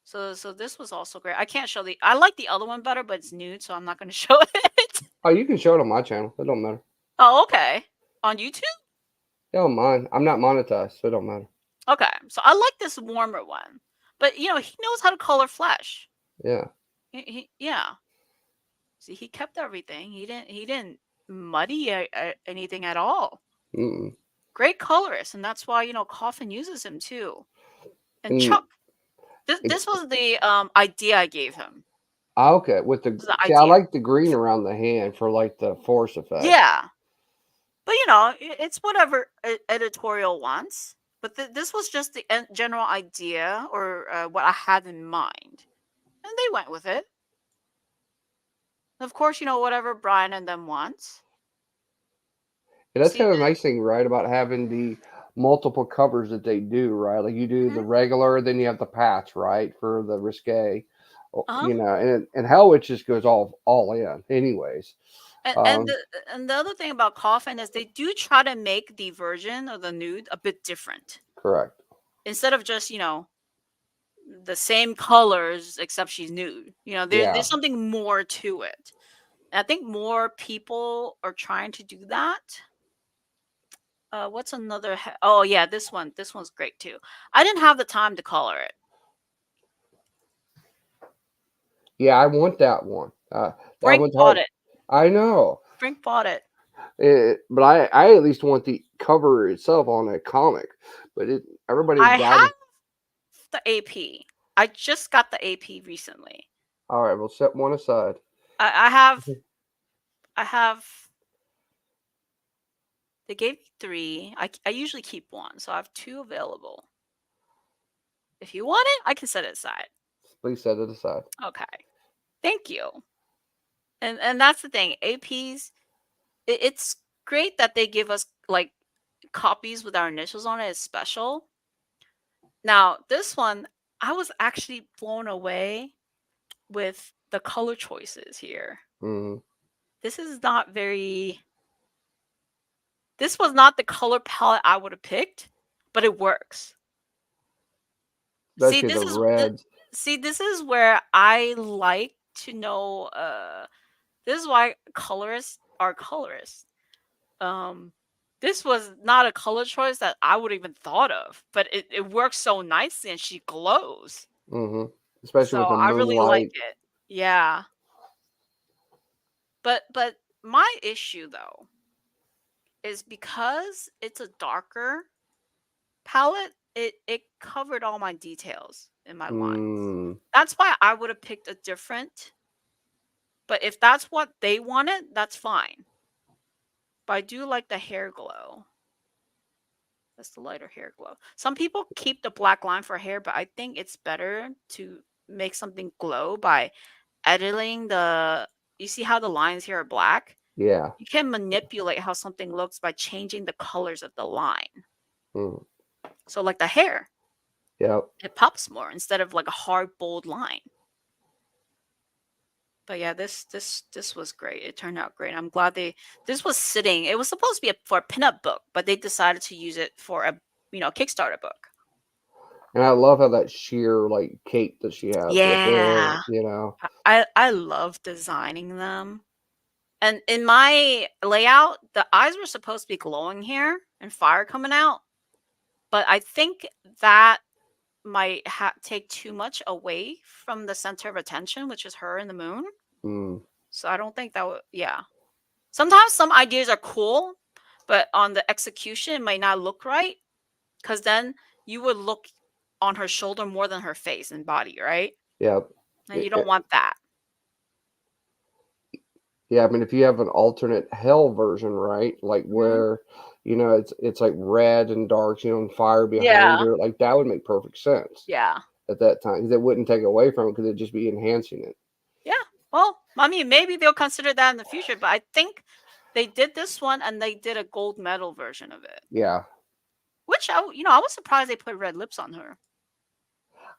So this was also great. I can't show the. I like the other one better, but it's nude, so I'm not going to show it.
Oh, you can show it on my channel. It don't matter.
Oh, okay. On YouTube.
It don't mind. I'm not monetized, so it don't matter.
Okay, so I like this warmer one, but he knows how to color flesh.
Yeah.
Yeah. See, he kept everything. He didn't muddy anything at all.
Mm-mm.
Great colorist, and that's why Coffin uses him too. And
And
Chuck, this
it,
this was the idea I gave him.
okay, with the
This is the
see, I
idea.
like the green around the hand for like the force effect.
Yeah, but it's whatever editorial wants. But this was just the general idea or what I had in mind, and they went with it. Of course, whatever Brian and them wants.
And that's
See
kind of a
the
nice thing, right, about having the multiple covers that they do, right? Like you do the
mhm,
regular, then you have the patch, right, for the risque,
uh-huh.
and hell, it just goes all in, anyways.
And and
Um,
the and the other thing about Coffin is they do try to make the version of the nude a bit different.
correct.
Instead of just, the same colors except she's nude. There's
Yeah,
something more to it. And I think more people are trying to do that. What's another oh yeah, this one. This one's great too. I didn't have the time to color it.
yeah, I want that one. That
Frank
one's
bought
hard.
it.
I know,
Frank bought it.
but I at least want the cover itself on a comic. But everybody's
I
got it.
have the AP. I just got the AP recently.
All right, we'll set one aside.
I have they gave me three. I usually keep one, so I have two available. If you want it, I can set it aside.
Please set it aside.
Okay. Thank you. And that's the thing. APs, it's great that they give us like copies with our initials on it is special. Now, this one, I was actually blown away with the color choices here.
Mm,
This is not very this was not the color palette I would have picked, but it works. See,
especially the
th-
reds.
this is where I like to know this is why colorists are colorists. Um, this was not a color choice that I would even thought of, but it works so nicely and she glows.
Hmm. Especially
So
with the
I really like
moonlight.
it. Yeah. But my issue though is because it's a darker palette, it covered all my details in my lines.
Mm,
That's why I would have picked a different, but if that's what they wanted, that's fine. But I do like the hair glow. That's the lighter hair glow. Some people keep the black line for hair, but I think it's better to make something glow by editing the. You see how the lines here are black?
yeah.
You can manipulate how something looks by changing the colors of the line.
Mm,
So, like the hair,
yep.
it pops more instead of like a hard, bold line. But yeah, this was great. It turned out great. I'm glad they this was sitting. It was supposed to be for a pinup book, but they decided to use it for a Kickstarter book.
And I love how that sheer like cape that she has with it,
Yeah.
you know.
I love designing them. And in my layout, the eyes were supposed to be glowing here and fire coming out, but I think that might take too much away from the center of attention, which is her and the moon.
Mm,
So I don't think that would, yeah. Sometimes some ideas are cool, but on the execution, it might not look right because then you would look on her shoulder more than her face and body, right?
yeah.
And you don't want that.
Yeah, I mean, if you have an alternate hell version, right? Like
Mhm.
where, it's like red and dark, and fire behind
Yeah.
her, like that would make perfect sense
Yeah.
at that time because it wouldn't take away from it because it'd just be enhancing it.
Yeah. Well, I mean, maybe they'll consider that in the future, but I think they did this one and they did a gold medal version of it,
Yeah,
which I was surprised they put red lips on her.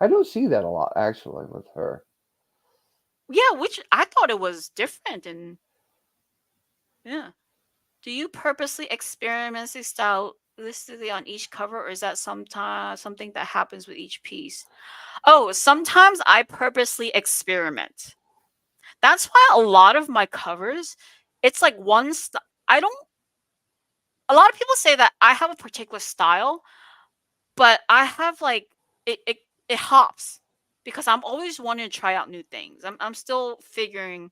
I don't see that a lot actually with her.
Yeah, which I thought it was different and yeah. Do you purposely experiment this style listed on each cover, or is that sometimes something that happens with each piece? Oh, sometimes I purposely experiment. That's why a lot of my covers, it's like I don't. A lot of people say that I have a particular style, but I have like it hops because I'm always wanting to try out new things. I'm still figuring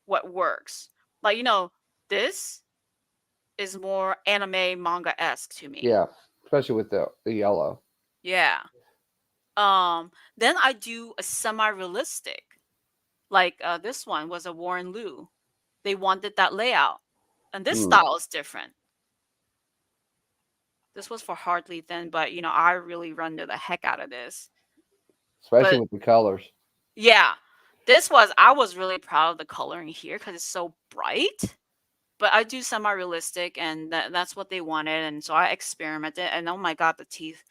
what works. Like this is more anime manga esque to me.
Yeah, especially with the yellow.
Yeah. Then I do a semi-realistic. Like this one was a Warren Liu. They wanted that layout. And this
Mm,
style is different. This was for Hardly Thin, but I really run to the heck out of this.
especially
But
with the colors.
yeah, I was really proud of the coloring here because it's so bright. But I do semi-realistic and that's what they wanted. And so I experimented and oh my god, the teeth.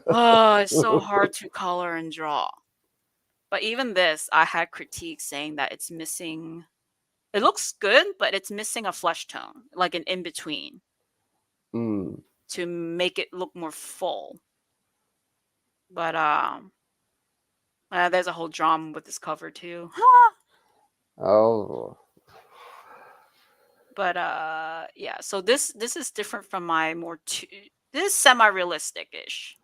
Oh, it's so hard to color and draw. But even this, I had critiques saying that it's missing. It looks good, but it's missing a flesh tone, like an in between,
Mm.
to make it look more full. But there's a whole drama with this cover too.
Oh,
But yeah. So this is different from my this is semi-realistic ish.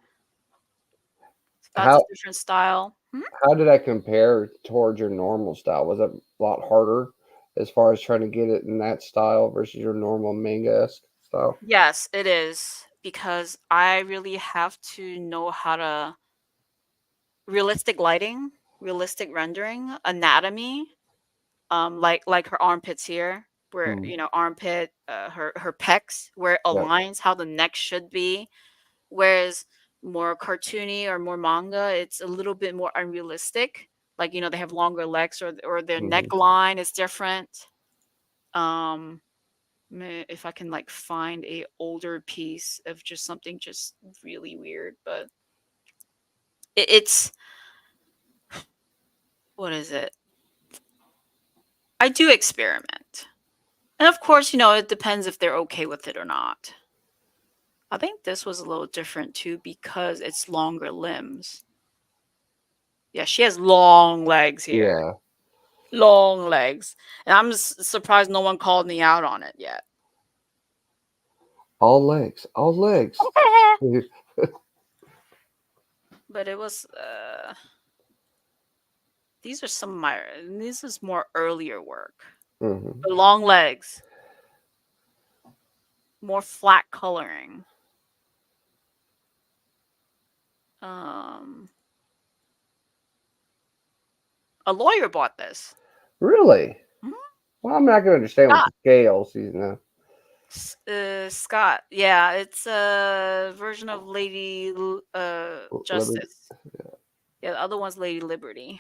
That's a
how
different style. Hmm?
how did that compare towards your normal style? Was it a lot harder as far as trying to get it in that style versus your normal manga-esque style?
Yes, it is because I really have to know how to realistic lighting, realistic rendering, anatomy, like her armpits here, where
Mm,
armpit, her pecs, where it
yeah.
aligns how the neck should be. Whereas more cartoony or more manga, it's a little bit more unrealistic. Like they have longer legs or their
Mhm.
neckline is different. Um, if I can like find a older piece of just something just really weird, but it's what is it? I do experiment. And of course, it depends if they're okay with it or not. I think this was a little different too because it's longer limbs. Yeah, she has long legs here.
Yeah.
Long legs. And I'm surprised no one called me out on it yet.
All legs. All legs.
But it was this is more earlier work.
Mhm.
The long legs, more flat coloring. Um a lawyer bought this.
Really?
Mhm.
Well, I'm not gonna understand with
Scott.
the scales.
Scott. Yeah, it's a version of Lady
Let me.
Justice. Yeah, the other one's Lady Liberty.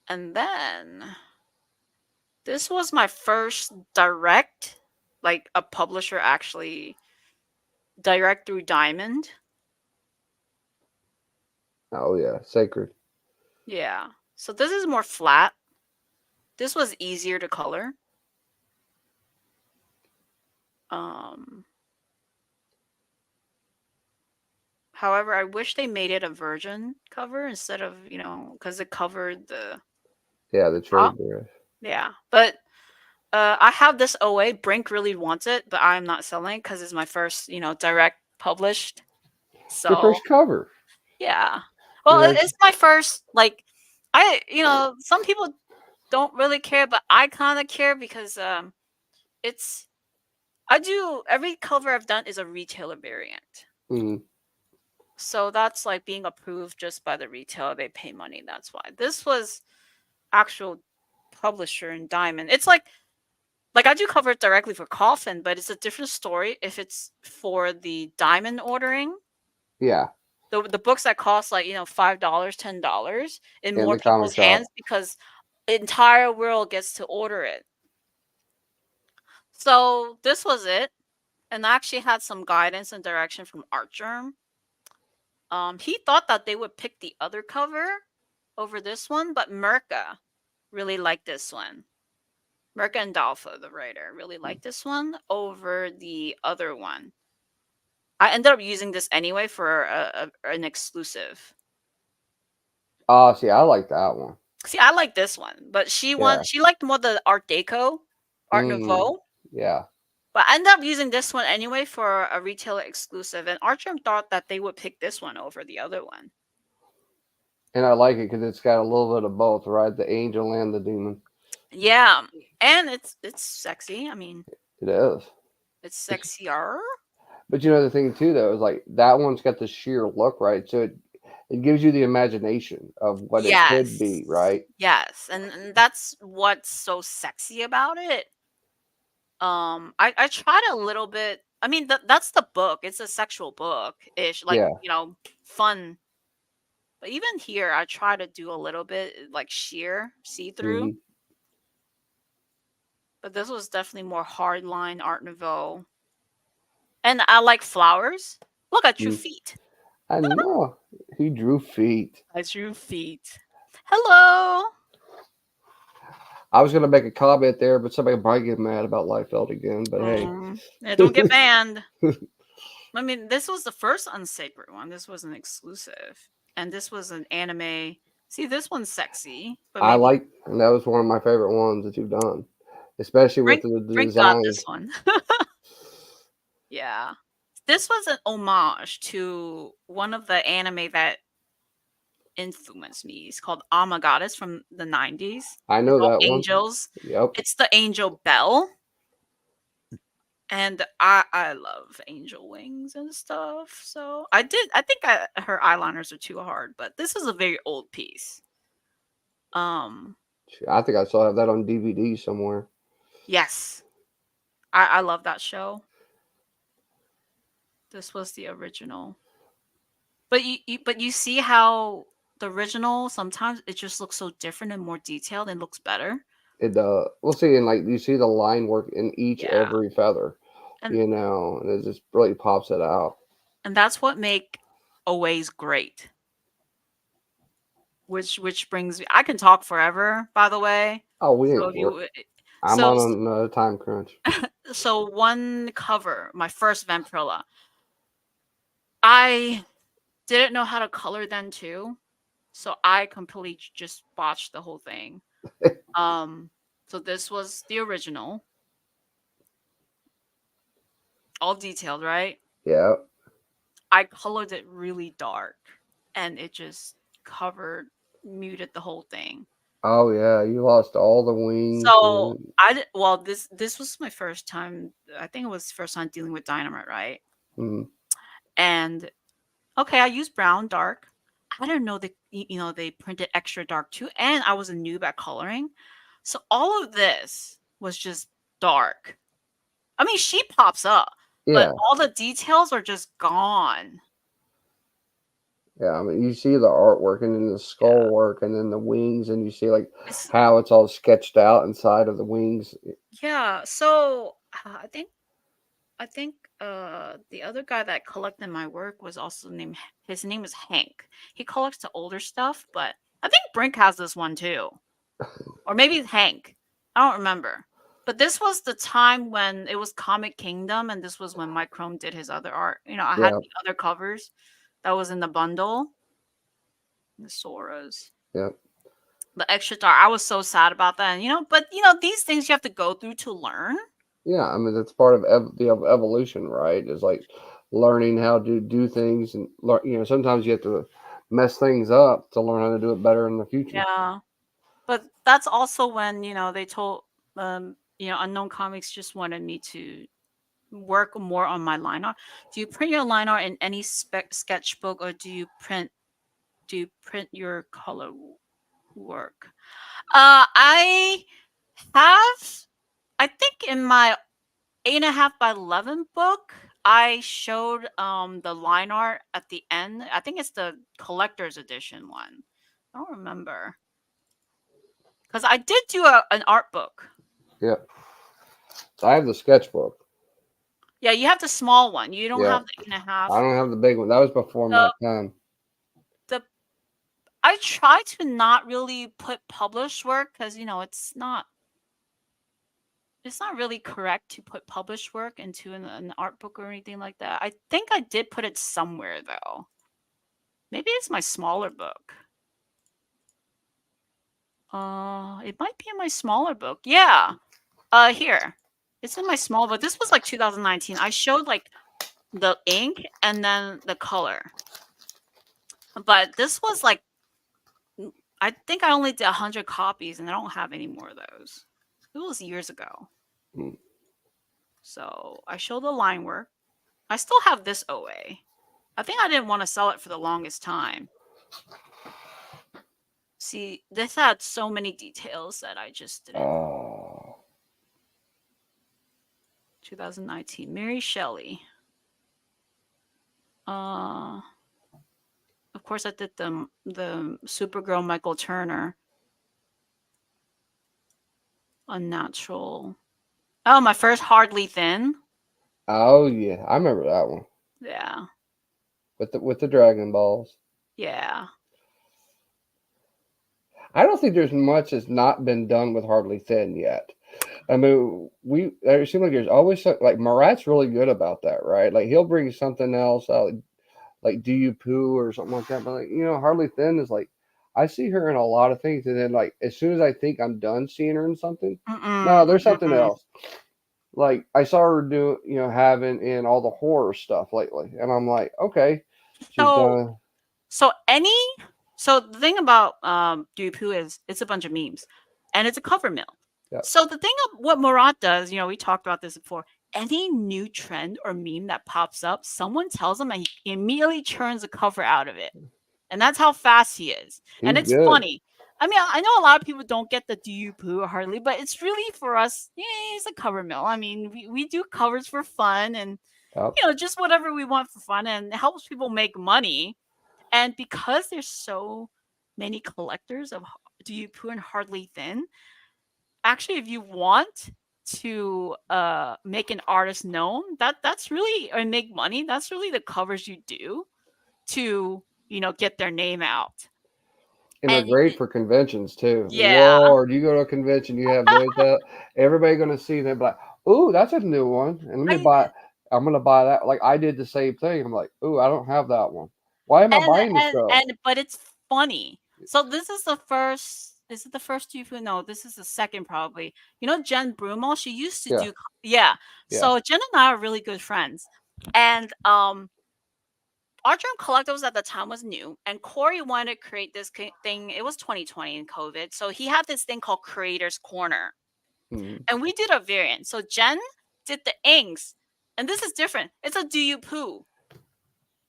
And then this was my first direct, like a publisher actually direct through Diamond.
Oh yeah, sacred.
Yeah. So this is more flat. This was easier to color. Um, However, I wish they made it a virgin cover instead of, because it covered the
Yeah, the
top.
trade there.
Yeah. But I have this OA. Brink really wants it, but I'm not selling because it's my first, direct published.
Your
So
first cover.
yeah.
You
Well,
know,
it's my first, like, some people don't really care, but I kind of care because it's I do every cover I've done is a retailer variant.
mm,
So that's like being approved just by the retailer. They pay money. That's why. This was actual publisher in Diamond. It's like I do cover it directly for Coffin, but it's a different story if it's for the Diamond ordering.
yeah,
The books that cost like, $5, $10 in
in
more
the comic
people's hands
shop.
because the entire world gets to order it. So this was it. And I actually had some guidance and direction from Artgerm. He thought that they would pick the other cover over this one, but Merca really liked this one. Merca and Dalfa, the writer, really liked this one over the other one. I ended up using this anyway for an exclusive.
Oh, see, I like that one.
See, I like this one, but
Yeah.
she liked more the Art Deco, Art
Mm,
Nouveau.
yeah.
But I ended up using this one anyway for a retailer exclusive, and Artgerm thought that they would pick this one over the other one.
And I like it because it's got a little bit of both, right? The angel and the demon.
Yeah, and it's sexy. I mean,
It is.
it's sexier.
But you know the thing too, though, is like that one's got the sheer look, right? So it gives you the imagination of what it could be,
Yes.
right?
Yes, and that's what's so sexy about it. I tried a little bit. I mean, that's the book. It's a sexual book ish, like,
Yeah.
fun. But even here, I try to do a little bit like sheer see through.
Hmm.
But this was definitely more hardline Art Nouveau. And I like flowers. Look, I drew feet.
I know. He drew feet.
I drew feet. Hello.
I was gonna make a comment there, but somebody might get mad about Liefeld again. But hey,
Yeah, don't get banned. I mean, this was the first unsacred one. This was an exclusive, and this was an anime. See, this one's sexy, but
I
maybe
like, and that was one of my favorite ones that you've done, especially with
Brink
the
Brink got
design.
this one. Yeah, this was an homage to one of the anime that influenced me. It's called Goddess from the 90s.
I
It's
know
all
that one.
angels.
Yep.
It's the angel Belle, and I love angel wings and stuff. So I think her eyeliners are too hard, but this is a very old piece. Um,
I think I still have that on DVD somewhere.
yes, I love that show. This was the original. But you see how the original sometimes it just looks so different and more detailed and looks better.
It we'll see, and like you see the line work in each
Yeah.
every feather,
And
and it just really pops it out.
that's what make Oways great. Which brings me I can talk forever, by the way.
Oh,
So if you
I'm
so
on a time crunch.
so one cover, my first Vampirilla. I didn't know how to color then too. So I completely just botched the whole thing. Um, so this was the original, all detailed, right?
Yeah.
I colored it really dark, and it just covered, muted the whole thing.
Oh yeah, you lost all the wings.
So well, this was my first time. I think it was first time dealing with dynamite, right?
Mm,
And okay, I used brown dark. I didn't know that they printed extra dark too, and I was a noob at coloring. So all of this was just dark. I mean, she pops up, but
yeah,
all the details are just gone.
yeah. I mean, you see the artwork and then the skull
Yeah.
work and then the wings, and you see like
It's
how it's all sketched out inside of the wings.
yeah, so I think the other guy that collected my work was also named his name is Hank. He collects the older stuff, but I think Brink has this one too. Or maybe Hank. I don't remember. But this was the time when it was Comic Kingdom, and this was when Mike Crome did his other art. I had
Yeah,
the other covers that was in the bundle. The Soras.
yeah,
The extra dark. I was so sad about that. But these things you have to go through to learn.
yeah. I mean, that's part of evolution, right? Is like learning how to do things, and learn. Sometimes you have to mess things up to learn how to do it better in the future.
Yeah. But that's also when, they told Unknown Comics just wanted me to work more on my line art. Do you print your line art in any sketchbook, or do you print your color work? I have, I think in my 8.5 by 11 book, I showed the line art at the end. I think it's the collector's edition one. I don't remember because I did do an art book.
Yeah. So I have the sketchbook.
Yeah, you have the small one. You don't
Yeah.
have the eight and a
I
half.
don't have the big one. That was before my
The
time.
the I try to not really put published work because it's not really correct to put published work into an art book or anything like that. I think I did put it somewhere though. Maybe it's my smaller book. It might be in my smaller book. Yeah. Here. It's in my small book. This was like 2019. I showed like the ink and then the color. But this was like I think I only did 100 copies and I don't have any more of those. It was years ago.
Mm.
So I showed the line work. I still have this OA. I think I didn't want to sell it for the longest time. See, this had so many details that I just didn't.
Oh.
2019, Mary Shelley. Uh, of course, I did the Supergirl Michael Turner. Unnatural. Oh, my first Hardly Thin.
Oh yeah, I remember that one
Yeah,
with the Dragon Balls.
yeah.
I don't think there's much that's not been done with Hardly Thin yet. I mean, it seems like there's always like Marat's really good about that, right? Like he'll bring something else out, like Do You Poo or something like that. But like Hardly Thin is like I see her in a lot of things, and then like as soon as I think I'm done seeing her in something, no,
Mm-mm,
there's something
mm-mm.
else. Like I saw her do, having in all the horror stuff lately, and I'm like, okay, she's
So,
done.
so any, so the thing about Dupu is it's a bunch of memes, and it's a cover mill.
Yeah,
So the thing of what Murat does, we talked about this before. Any new trend or meme that pops up, someone tells him, and he immediately churns a cover out of it. And that's how fast he is. And
he's
it's
good.
funny. I mean, I know a lot of people don't get the do you poo hardly, but it's really for us, yeah, it's a cover mill. I mean, we do covers for fun and
Yep.
just whatever we want for fun, and it helps people make money. And because there's so many collectors of do you poo and hardly thin, actually if you want to make an artist known, that's really or make money, that's really the covers you do to get their name out.
And they're
And
great for conventions too.
yeah,
Lord, you go to a convention, you have those up, everybody gonna see them, be like, "Ooh, that's a new one," and let me
I
buy. I'm gonna buy that. Like I did the same thing. I'm like, "Ooh, I don't have that one. Why am I
and
buying this stuff?"
but it's funny. So this is the first. Is it the first Jufu? No, this is the second probably. Jen Brumal. She used to
Yeah,
do. Yeah.
yeah.
So Jen and I are really good friends, and Art Germ Collectibles at the time was new, and Corey wanted to create this thing. It was 2020 in COVID, so he had this thing called Creators Corner,
Mhm.
and we did a variant. So Jen did the inks, and this is different. It's a Do You Poo.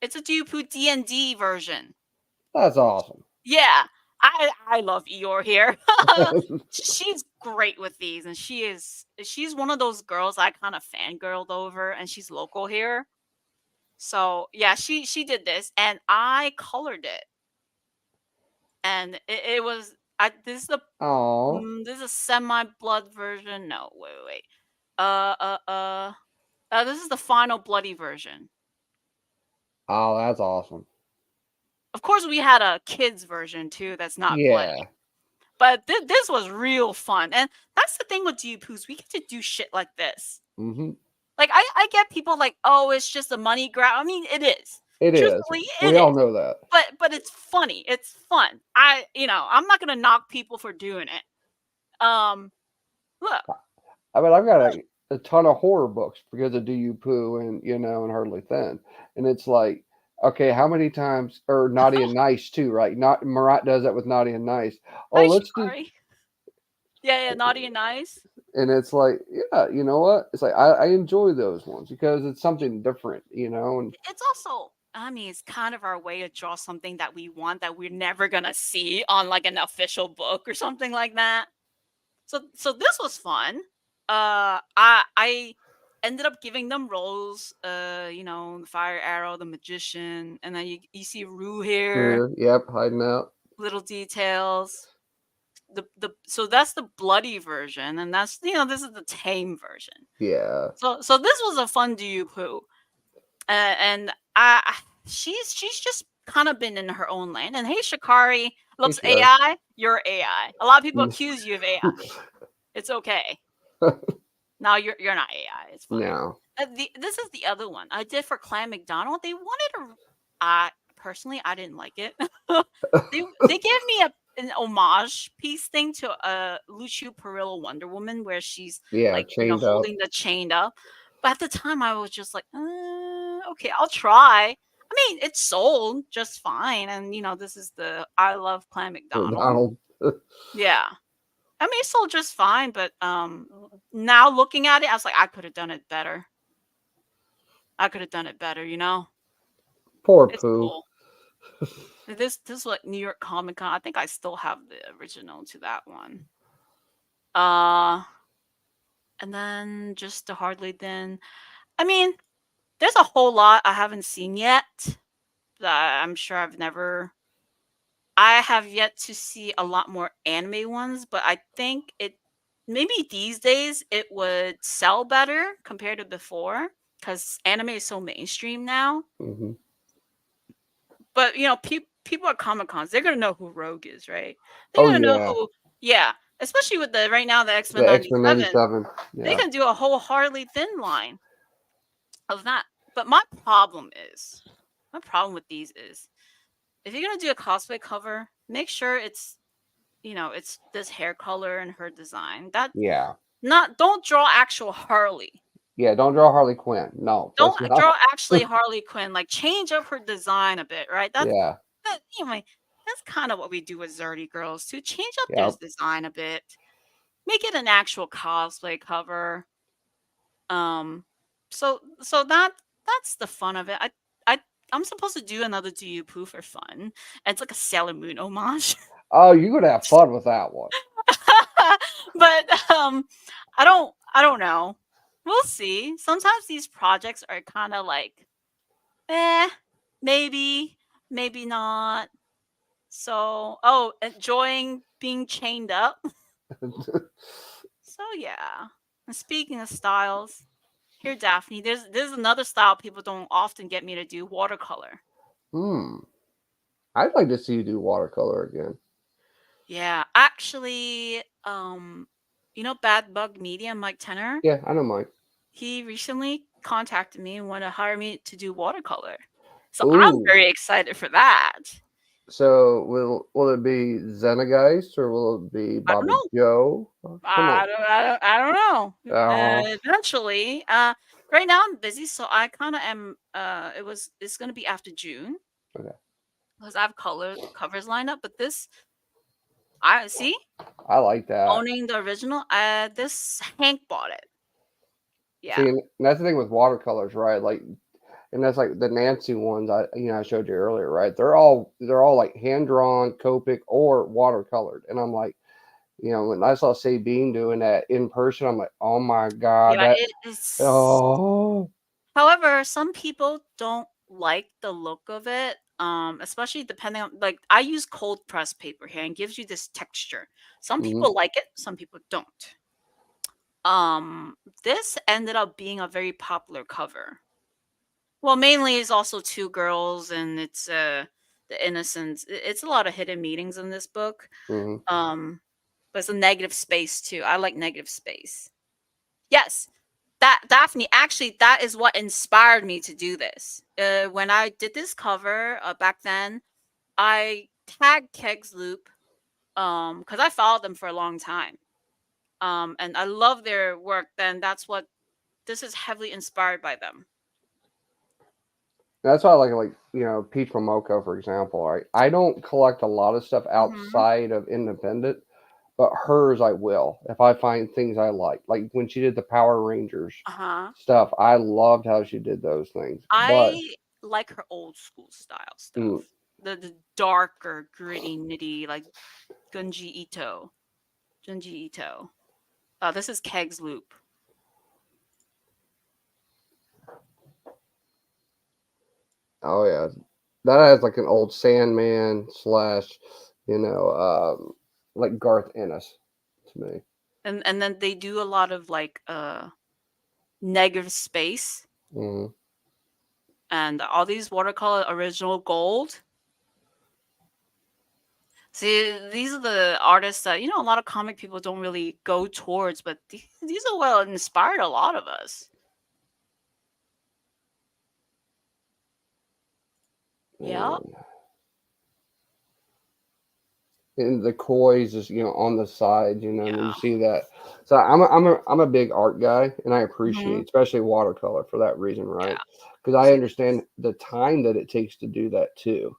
It's a Do You Poo D&D version.
That's awesome.
Yeah, I love Eeyore here. She's great with these, and she's one of those girls I kind of fangirled over, and she's local here. So yeah, she did this, and I colored it, and it was this is the
Oh,
this is a semi blood version. No, wait. Uh, uh, uh, this is the final bloody version.
oh, that's awesome.
Of course, we had a kids version too that's not bloody.
Yeah.
But this was real fun, and that's the thing with Poos. We get to do shit like this.
Hmm.
Like I get people like, oh, it's just a money grab. I mean, it is.
It is.
Truthfully, it
We all
is.
know that.
But it's funny. It's fun. I'm not gonna knock people for doing it. Look,
I mean, I've got a ton of horror books because of Do You Poo and and Hardly Thin, and it's like, okay, how many times or Naughty and Nice too, right? Not Marat does that with Naughty and Nice. Oh,
hi
let's do,
Shikari. Yeah, naughty and nice.
and it's like, yeah, you know what? It's like I enjoy those ones because it's something different, and
It's also, I mean, it's kind of our way to draw something that we want that we're never gonna see on like an official book or something like that. So this was fun. I ended up giving them roles. The fire arrow, the magician, and then you see Rue here,
sure, yep, hiding out,
little details. The so that's the bloody version, and this is the tame version.
yeah.
So this was a fun do you poo, and she's just kind of been in her own lane. And hey, Shikari
Hey,
looks
sure.
AI. You're AI. A lot of people accuse you of AI. It's okay. No, you're not AI. It's fine.
No.
This is the other one I did for Clan McDonald. They wanted a. I personally I didn't like it. They gave me an homage piece thing to Lucio Perillo Wonder Woman where she's
Yeah,
like
chained up.
holding the chained up. But at the time I was just like, okay, I'll try. I mean, it's sold just fine, and this is the I love Clan McDonald.
McDonald.
Yeah. I mean, it's sold just fine, but now looking at it, I was like, I could have done it better. I could have done it better.
Poor
It's
Pooh.
cool. This is like New York Comic Con. I think I still have the original to that one. Uh, and then just the Hardly Then. I mean, there's a whole lot I haven't seen yet that I'm sure I have yet to see a lot more anime ones, but I think it maybe these days it would sell better compared to before because anime is so mainstream now.
Hmm.
But people at Comic Cons, they're gonna know who Rogue is, right? They're
Oh
gonna know
yeah,
who, yeah. Especially with the right now the X Men
the X Men
'97,
'97.
they
Yeah,
can do a whole Harley Thin line of that. But my problem with these is if you're gonna do a cosplay cover, make sure it's this hair color and her design. That
yeah,
not don't draw actual Harley.
yeah. Don't draw Harley Quinn. No,
Don't
that's not.
draw actually Harley Quinn. Like change up her design a bit, right?
Yeah,
That that's kind of what we do with Zerdy girls too. Change up their
yep.
design a bit. Make it an actual cosplay cover. Um so that's the fun of it. I I'm supposed to do another Do You Poo for fun. It's like a Sailor Moon homage.
Oh, you're gonna have fun with that one.
But I don't know. We'll see. Sometimes these projects are kind of like eh, maybe, maybe not. So, enjoying being chained up. So yeah. And speaking of styles, here Daphne, there's another style people don't often get me to do, watercolor.
Hmm. I'd like to see you do watercolor again.
Yeah, actually, Bad Bug Media, Mike Tenner,
Yeah, I don't mind.
he recently contacted me and wanted to hire me to do watercolor. So I'm
Ooh.
very excited for that.
So will it be Xenageist or will it be
I don't
Bobby
know.
Joe? Come on.
I don't know.
Uh,
Eventually, right now I'm busy, so I kind of am. It's gonna be after June
okay.
because I have covers lined up. But this, I see
I like that.
owning the original. This Hank bought it.
See,
Yeah,
and that's the thing with watercolors, right? Like, and that's like the Nancy ones I showed you earlier, right? They're all like hand drawn, Copic or watercolored, and I'm like, when I saw Sabine doing that in person, I'm like, oh my god,
yeah.
that
It is.
oh,
However, some people don't like the look of it. Especially depending on like I use cold press paper here and gives you this texture. Some
mhm.
people like it, some people don't. Um, this ended up being a very popular cover. Well, mainly it's also two girls and it's the innocence. It's a lot of hidden meanings in this book.
Hmm.
Um, but it's a negative space too. I like negative space. Yes, that Daphne, actually, that is what inspired me to do this. When I did this cover back then, I tagged Kegs Loop because I followed them for a long time. And I love their work. Then that's what this is heavily inspired by them.
That's why I like Peach Momoko, for example. Right, I don't collect a lot of stuff
Mm-hmm.
outside of independent, but hers I will if I find things I like. Like when she did the Power Rangers
Uh-huh.
stuff, I loved how she did those things. But
I like her old school style
mm,
stuff. The darker, gritty, nitty, like Gunji Ito. Junji Ito. This is Keg's Loop.
oh yeah, that has like an old Sandman slash, like Garth Ennis to me.
And then they do a lot of like negative space
Hmm.
and all these watercolor original gold. See, these are the artists that a lot of comic people don't really go towards, but these are what inspired a lot of us. Yeah.
And the koi's is on the side, and you
Yeah.
see that. So I'm a big art guy, and I
Hmm.
appreciate especially watercolor for that reason, right?
Yeah.
Because I
See,
understand the time that it takes to do that too.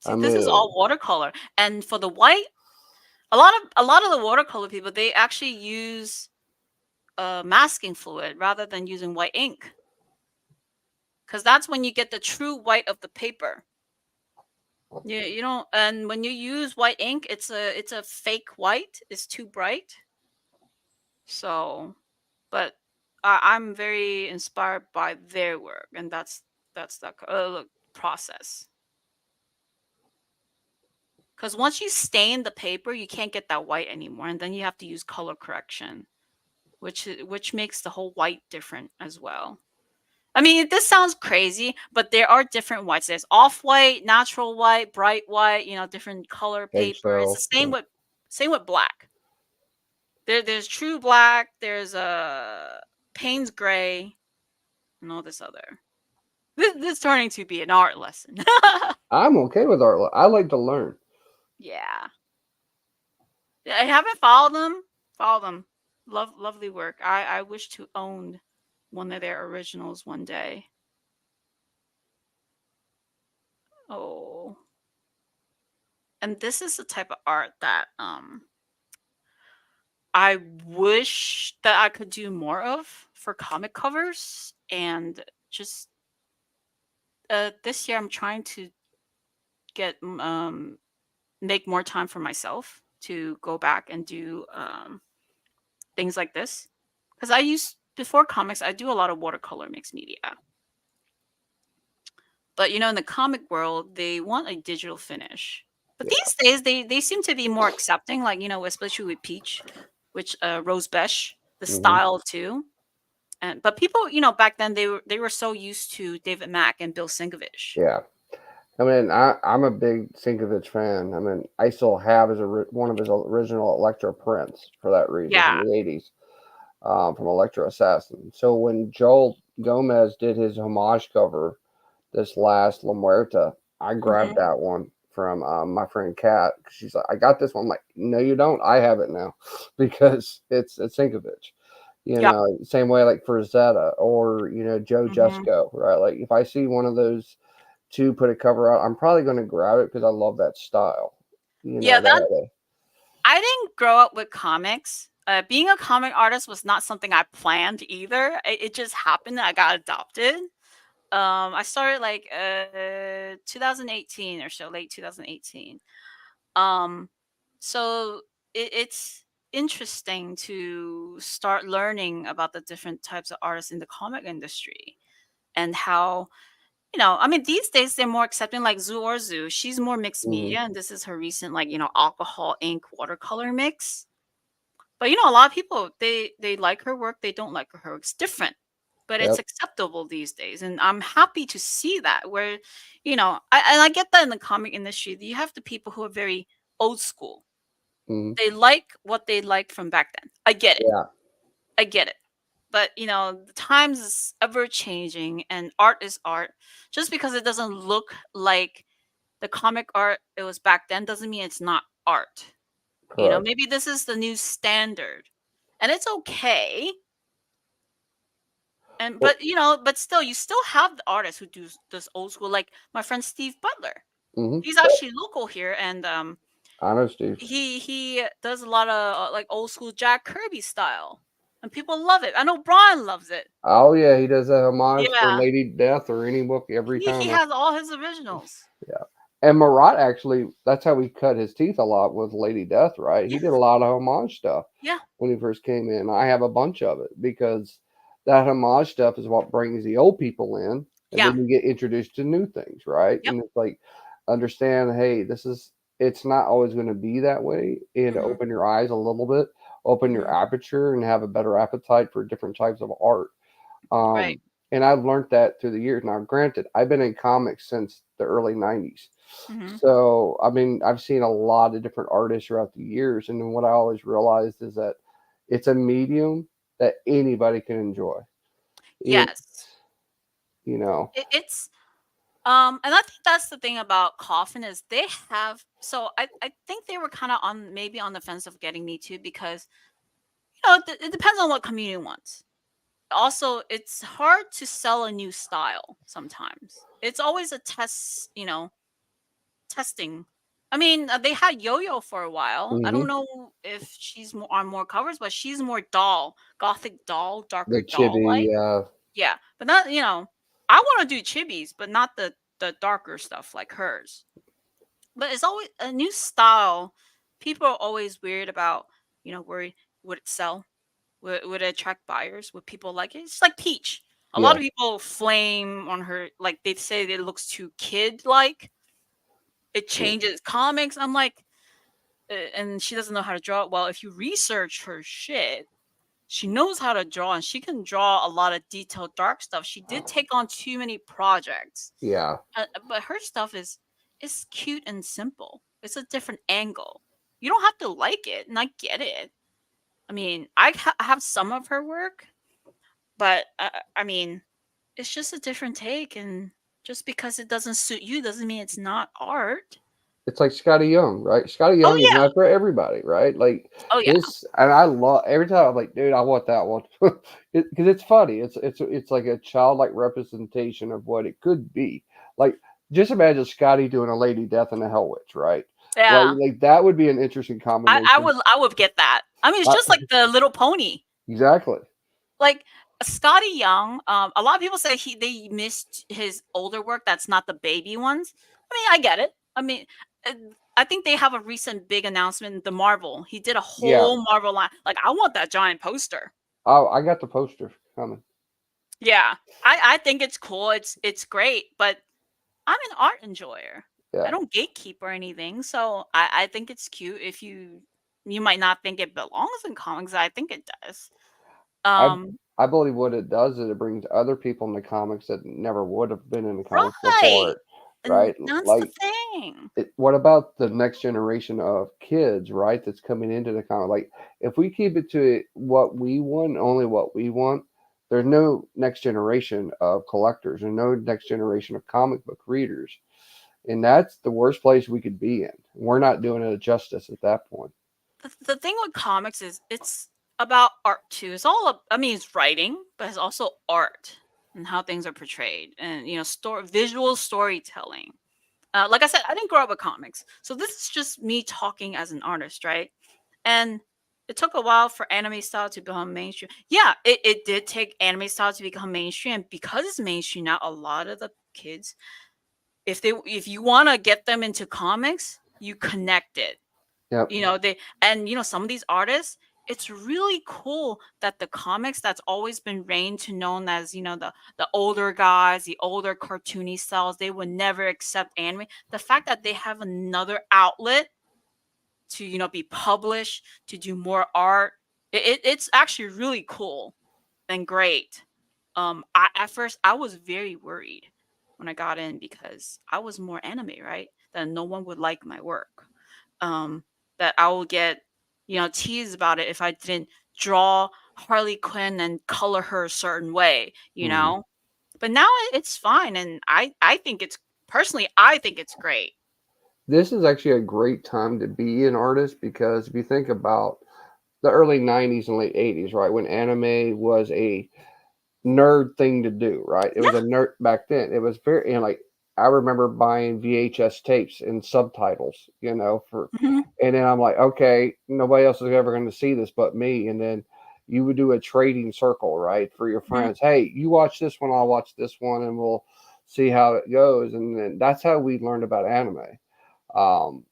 I
this is
mean,
all watercolor, and for the white, a lot of the watercolor people, they actually use masking fluid rather than using white ink, because that's when you get the true white of the paper. You don't, and when you use white ink, it's a fake white. It's too bright. So, but I'm very inspired by their work, and that's the process. Because once you stain the paper, you can't get that white anymore, and then you have to use color correction, which makes the whole white different as well. I mean, this sounds crazy, but there are different whites. There's off white, natural white, bright white. Different color paper. It's the
eggshell.
same
Yeah.
with black. There's true black. There's a Payne's gray, and all this other. This is turning to be an art lesson.
I'm okay with art. I like to learn.
Yeah. I haven't followed them. Follow them. Lovely work. I wish to own one of their originals one day. Oh. And this is the type of art that I wish that I could do more of for comic covers, and just this year I'm trying to get make more time for myself to go back and do things like this, because I used before comics I do a lot of watercolor mixed media, but in the comic world they want a digital finish. But
Yeah.
these days they seem to be more accepting, like especially with Peach, which Rose Besh, the
Hmm.
style too. And but people, back then they were so used to David Mack and Bill Sinkovich.
Yeah. I mean, I'm a big Sinkovich fan. I mean, I still have one of his original Electro prints for that reason
Yeah.
from the '80s, from Electro Assassin. So when Joel Gomez did his homage cover this last La Muerta, I grabbed
Hmm.
that one from my friend Kat. She's like, I got this one. I'm like, no, you don't. I have it now because it's Sinkovich.
Yep.
Same way like for Zeta or Joe
Hmm.
Jesco, right? Like if I see one of those two put a cover out, I'm probably going to grab it because I love that style.
Yeah, that
That
I didn't grow up with comics. Being a comic artist was not something I planned either. It just happened that I got adopted. I started like 2018 or so, late 2018. Um, so it's interesting to start learning about the different types of artists in the comic industry, and how I mean, these days they're more accepting, like Zhuo. She's more mixed
mm,
media, and this is her recent, like, alcohol ink watercolor mix. But a lot of people, they like her work, they don't like her work. It's different. but it's
Yep.
acceptable these days, and I'm happy to see that. Where, I get that in the comic industry, you have the people who are very old school.
Hmm.
They like what they liked from back then. I get it.
Yeah.
I get it. But the times is ever changing, and art is art. Just because it doesn't look like the comic art it was back then doesn't mean it's not art.
Correct.
Maybe this is the new standard. And it's okay. And
Well,
but still you still have the artists who do this old school, like my friend Steve Butler.
hmm.
He's actually local here, and
I know, Steve.
he does a lot of like old school Jack Kirby style. And people love it. I know Brian loves it.
Oh yeah, he does a homage for
Yeah.
Lady Death or any book every
He
time.
has all his originals.
Yeah. And Marat actually, that's how he cut his teeth a lot with Lady Death, right? He
Yeah.
did a lot of homage stuff
Yeah.
when he first came in. I have a bunch of it because that homage stuff is what brings the old people in, and
Yeah.
then you get introduced to new things, right?
Yep.
And it's like, understand, hey, it's not always going to be that way, and
Mhm.
open your eyes a little bit, open your
Mhm.
aperture, and have a better appetite for different types of art.
Right.
And I've learned that through the years. Now, granted, I've been in comics since the early 90s.
Mhm.
So, I mean, I've seen a lot of different artists throughout the years. And then what I always realized is that it's a medium that anybody can enjoy. It,
Yes.
you know,
It's and I think that's the thing about Coffin is they have so I think they were kind of on maybe on the fence of getting Me Too because it depends on what community wants. Also, it's hard to sell a new style sometimes. It's always a test, testing. I mean, they had Yo-Yo for a while. I don't
hmm,
know if she's more on more covers, but she's more doll, gothic doll, darker
the
doll like.
chibi,
Yeah, but not, I want to do chibis, but not the darker stuff like hers. But it's always a new style. People are always weird about, worried would it sell? Would it attract buyers? Would people like it? It's like Peach. A lot
yeah,
of people flame on her, like they say it looks too kid like. It
yeah,
changes comics. I'm like, and she doesn't know how to draw. Well, if you research her shit, she knows how to draw and she can draw a lot of detailed dark stuff. She did take on too many projects,
yeah.
but her stuff is cute and simple. It's a different angle. You don't have to like it, and I get it. I mean, I have some of her work, but I mean, it's just a different take, and just because it doesn't suit you doesn't mean it's not art.
It's like Scotty Young, right? Scotty
Oh
Young is
yeah,
not for everybody, right? Like
oh yeah,
his, and I love every time I'm like, dude, I want that one because it's funny. It's like a childlike representation of what it could be. Like just imagine Scotty doing a Lady Death and a Hell Witch, right?
yeah.
Like that would be an interesting combination.
I would get that. I mean, it's
Uh,
just like the Little Pony.
exactly.
Like Scotty Young, a lot of people say they missed his older work. That's not the baby ones. I mean, I get it. I mean, uh, I think they have a recent big announcement. The Marvel, he did a
Yeah.
whole Marvel line. Like, I want that giant poster.
Oh, I got the poster coming.
Yeah, I think it's cool. It's great, but I'm an art enjoyer. I
Yeah.
don't gatekeep or anything, so I think it's cute. If you might not think it belongs in comics, I think it does.
I
Um,
I believe what it does is it brings other people into comics that never would have been in the comics before
right,
it,
and
right?
that's the
Like
thing.
what about the next generation of kids, right? That's coming into the comic. Like, if we keep it to what we want, only what we want, there's no next generation of collectors and no next generation of comic book readers, and that's the worst place we could be in. We're not doing it a justice at that point.
The thing with comics is it's about art too. It's all I mean, it's writing, but it's also art and how things are portrayed, and visual storytelling. Like I said, I didn't grow up with comics, so this is just me talking as an artist, right? And it took a while for anime style to become mainstream. Yeah, it did take anime style to become mainstream, and because it's mainstream now, a lot of the kids, if you want to get them into comics, you connect it.
Yep.
Some of these artists, it's really cool that the comics that's always been reigned to known as the older guys, the older cartoony styles, they would never accept anime. The fact that they have another outlet to be published, to do more art, it's actually really cool and great. At first I was very worried when I got in because I was more anime, right? That no one would like my work. Um, that I will get, teased about it if I didn't draw Harley Quinn and color her a certain way, you
Mhm.
know? But now it's fine, and I think it's personally, I think it's great.
This is actually a great time to be an artist because if you think about the early 90s and late 80s, right, when anime was a nerd thing to do, right? It was
Yeah.
a nerd back then. It was very, like, I remember buying VHS tapes and subtitles,
Mhm.
and then I'm like, okay, nobody else is ever going to see this but me. And then you would do a trading circle, right, for your
Mhm.
friends. Hey, you watch this one, I'll watch this one, and we'll see how it goes. And then that's how we learned about anime. Um,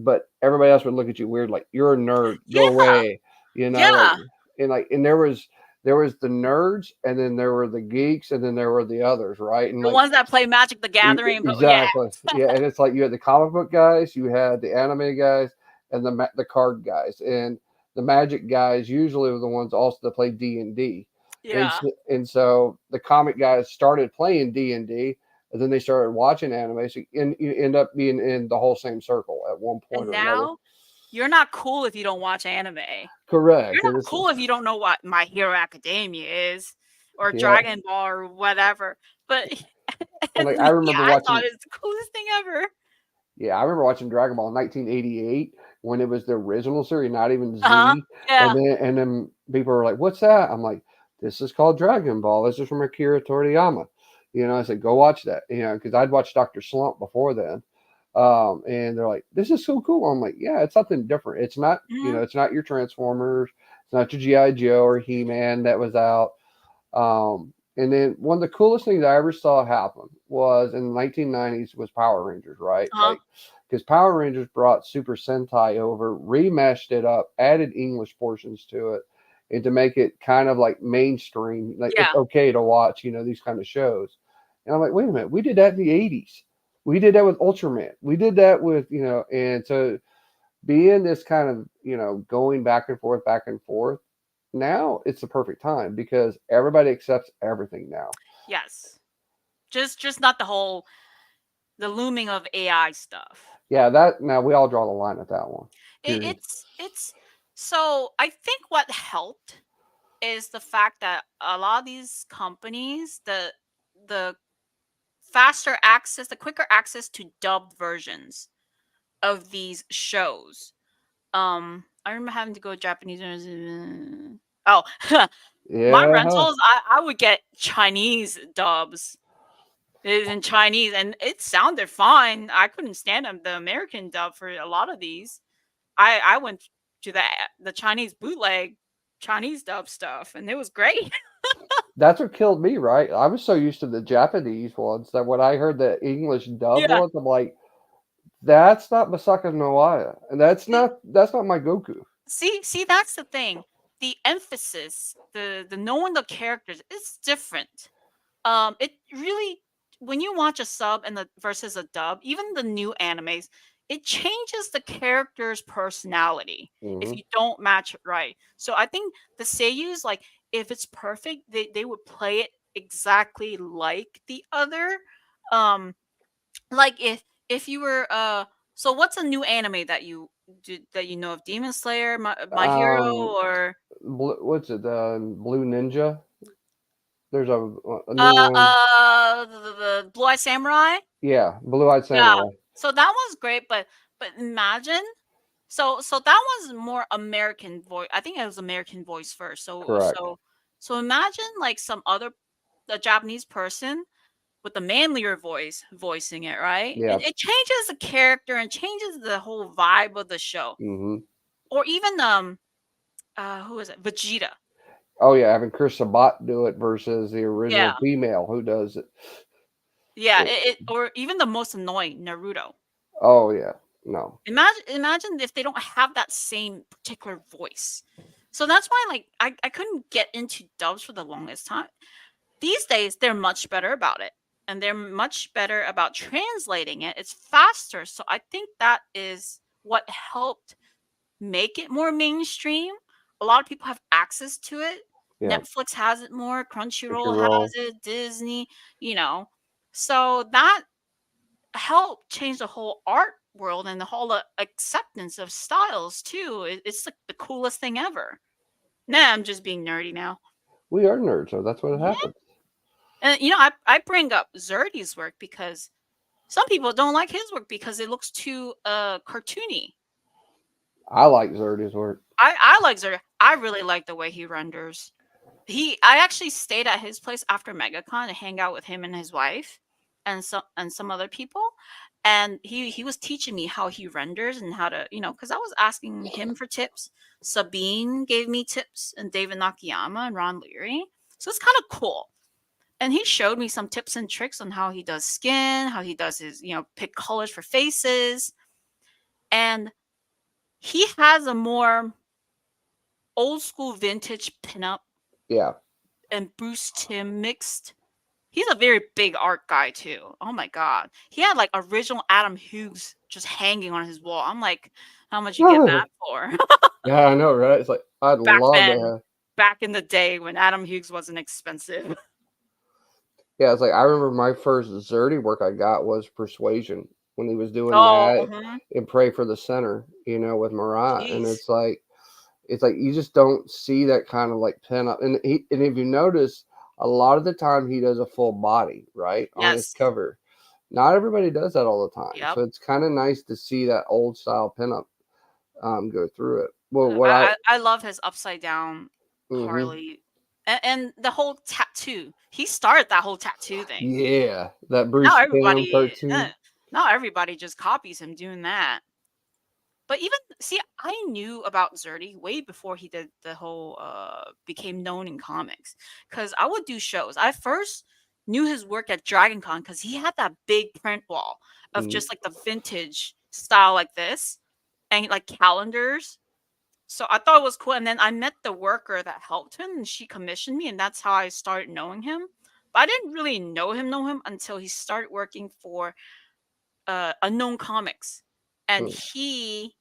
but everybody else would look at you weird, like you're a nerd, go
Yeah.
away, like,
Yeah.
and there was the nerds, and then there were the geeks, and then there were the others, right? And
The
like
ones that play Magic the Gathering, but yeah.
exactly, yeah, and it's like you had the comic book guys, you had the anime guys, and the card guys, and the magic guys usually were the ones also that played D&D.
Yeah.
And so the comic guys started playing D&D, and then they started watching anime. So you end up being in the whole same circle at one point
And
or another.
now you're not cool if you don't watch anime.
Correct.
You're not cool if you don't know what My Hero Academia is or
Yeah,
Dragon Ball or whatever. But
and like
me, I thought it's the coolest thing ever.
I remember watching Dragon Ball in 1988 when it was the original series, not even
Uh-huh.
Z. And
Yeah.
then people were like, "What's that?" I'm like, "This is called Dragon Ball. This is from Akira Toriyama." I said, "Go watch that." Because I'd watched Doctor Slump before then. And they're like, "This is so cool." I'm like, "Yeah, it's something different. It's not,
Mhm.
it's not your Transformers. It's not your GI Joe or He Man that was out." And then one of the coolest things I ever saw happen was in the 1990s was Power Rangers, right?
Uh-huh.
Like, because Power Rangers brought Super Sentai over, remeshed it up, added English portions to it, and to make it kind of like mainstream, like it's
Yeah.
okay to watch, these kind of shows. And I'm like, wait a minute, we did that in the 80s. We did that with Ultraman. We did that with, and so being this kind of, going back and forth, now it's the perfect time because everybody accepts everything now.
Yes. Just not the looming of AI stuff.
Yeah, that now we all draw the line at that one. Period.
It's so I think what helped is the fact that a lot of these companies, the faster access, the quicker access to dubbed versions of these shows. I remember having to go Japanese. Oh, my
Yeah,
rentals, I would get Chinese dubs. It is in Chinese, and it sounded fine. I couldn't stand the American dub for a lot of these. I went to the Chinese bootleg Chinese dub stuff, and it was great.
that's what killed me, right? I was so used to the Japanese ones that when I heard the English dubbed
Yeah.
ones, I'm like, that's not Masaka Noaya, and
See,
that's not my Goku.
see, that's the thing. The emphasis, the knowing the characters, is different. It really, when you watch a sub and the versus a dub, even the new animes, it changes the character's personality if
Hmm.
you don't match it right. So I think the seiyus, like, if it's perfect, they would play it exactly like the other. Um, like if you were so what's a new anime that you know of? Demon Slayer, My Hero,
Um,
or
what's it? Blue Ninja. There's a new one.
the Blue Eye Samurai?
Yeah, Blue Eyed
Yeah.
Samurai.
So that one's great, but imagine, so that was more American voice. I think it was American voice first.
Correct.
So imagine like some other the Japanese person with the manlier voice voicing it, right?
Yeah.
It changes the character and changes the whole vibe of the show.
Hmm.
Or even who is it? Vegeta.
Oh yeah, having Chris Sabat do it versus the
Yeah.
original female who does it.
Yeah,
It-
it or even the most annoying Naruto.
oh yeah, no.
Imagine if they don't have that same particular voice. So that's why like I couldn't get into dubs for the longest time. These days they're much better about it. And they're much better about translating it. It's faster. So I think that is what helped make it more mainstream. A lot of people have access to it.
Yeah.
Netflix has it more, Crunchyroll has
Crunchyroll.
it, Disney, you know. So that helped change the whole art world and the whole acceptance of styles too. It's like the coolest thing ever. Nah, I'm just being nerdy now.
We are nerds, so that's what
Yeah.
happens.
And I bring up Zerdy's work because some people don't like his work because it looks too cartoony.
I like Zerdy's work.
I like Zerdy. I really like the way he renders. I actually stayed at his place after MegaCon to hang out with him and his wife and some other people. And he was teaching me how he renders and how to, because I was asking him for tips. Sabine gave me tips and David Nakayama and Ron Leary. So it's kind of cool. And he showed me some tips and tricks on how he does skin, how he does his, pick colors for faces. And he has a more old school vintage pinup
Yeah.
and Bruce Tim mixed. He's a very big art guy too. Oh my god. He had like original Adam Hughes just hanging on his wall. I'm like, how much you get that for?
Yeah, I know, right? It's like I'd
Back
love to
then,
have.
back in the day when Adam Hughes wasn't expensive.
Yeah, it's like I remember my first Zerdy work I got was Persuasion when he was doing
Oh,
that and Pray for the Center, with Marat, and
jeez.
it's like you just don't see that kind of like pin up. And if you notice, a lot of the time he does a full body right on his
Yes.
cover. Not everybody does that all the time,
Yep.
so it's kind of nice to see that old style pinup go through it. Well,
I
what I
I love his upside down
hmm
Harley and the whole tattoo. He started that whole tattoo thing.
yeah, that
Now
Bruce Tim
everybody,
cartoon.
now everybody just copies him doing that. But even see, I knew about Zerdy way before he did the whole became known in comics. Cause I would do shows. I first knew his work at Dragon Con because he had that big print wall of
Mm,
just like the vintage style like this and like calendars. So I thought it was cool. And then I met the worker that helped him and she commissioned me, and that's how I started knowing him. But I didn't really know him until he started working for Unknown Comics. And
mm,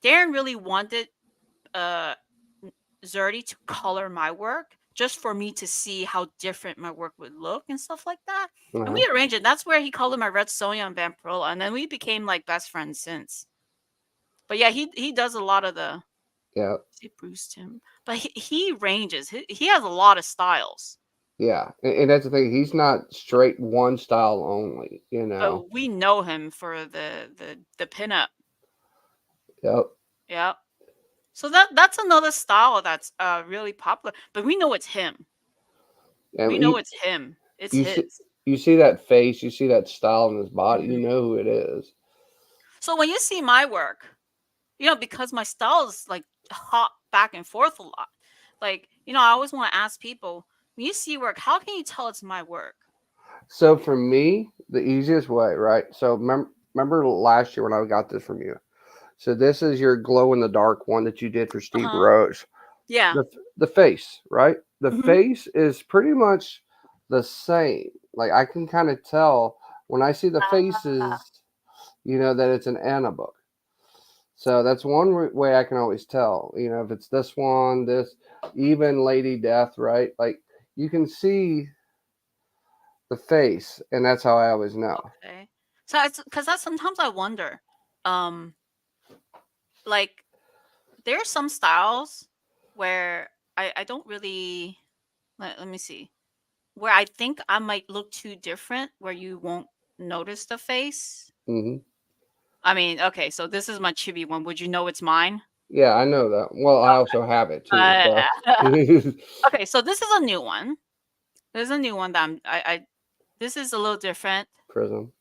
Darren really wanted uh Zerdy to color my work just for me to see how different my work would look and stuff like that. And
uh-huh.
we arranged it. That's where he colored my Red Sonja and Vampirilla, and then we became like best friends since. But yeah, he does a lot of the
Yeah,
see Bruce Tim, but he ranges. He has a lot of styles.
yeah, and that's the thing. He's not straight one style only.
But we know him for the pinup.
Yep.
Yeah. So that's another style that's really popular. But we know it's him. We
And
know it's him. It's
you see
his.
you see that face, you see that style in his body, you
Mhm.
know who it is.
So when you see my work, because my style is like hop back and forth a lot. Like, I always want to ask people, when you see work, how can you tell it's my work?
So for me, the easiest way, right? So remember last year when I got this from you. So this is your glow in the dark one that you did for Steve
Uh-huh.
Rose.
Yeah.
The face, right? The
Hmm.
face is pretty much the same. Like I can kind of tell when I see the
Ah,
faces, that it's an Anna book. So that's one way I can always tell. If it's this one, this, even Lady Death, right? Like you can see the face, and that's how I always know.
okay. So it's because that sometimes I wonder, um, like there are some styles where I don't really let me see, where I think I might look too different where you won't notice the face.
Hmm.
I mean, okay, so this is my chibi one. Would you know it's mine?
Yeah, I know that. Well, I also have it too. So,
Okay, so this is a new one. There's a new one that I this is a little different.
Prism.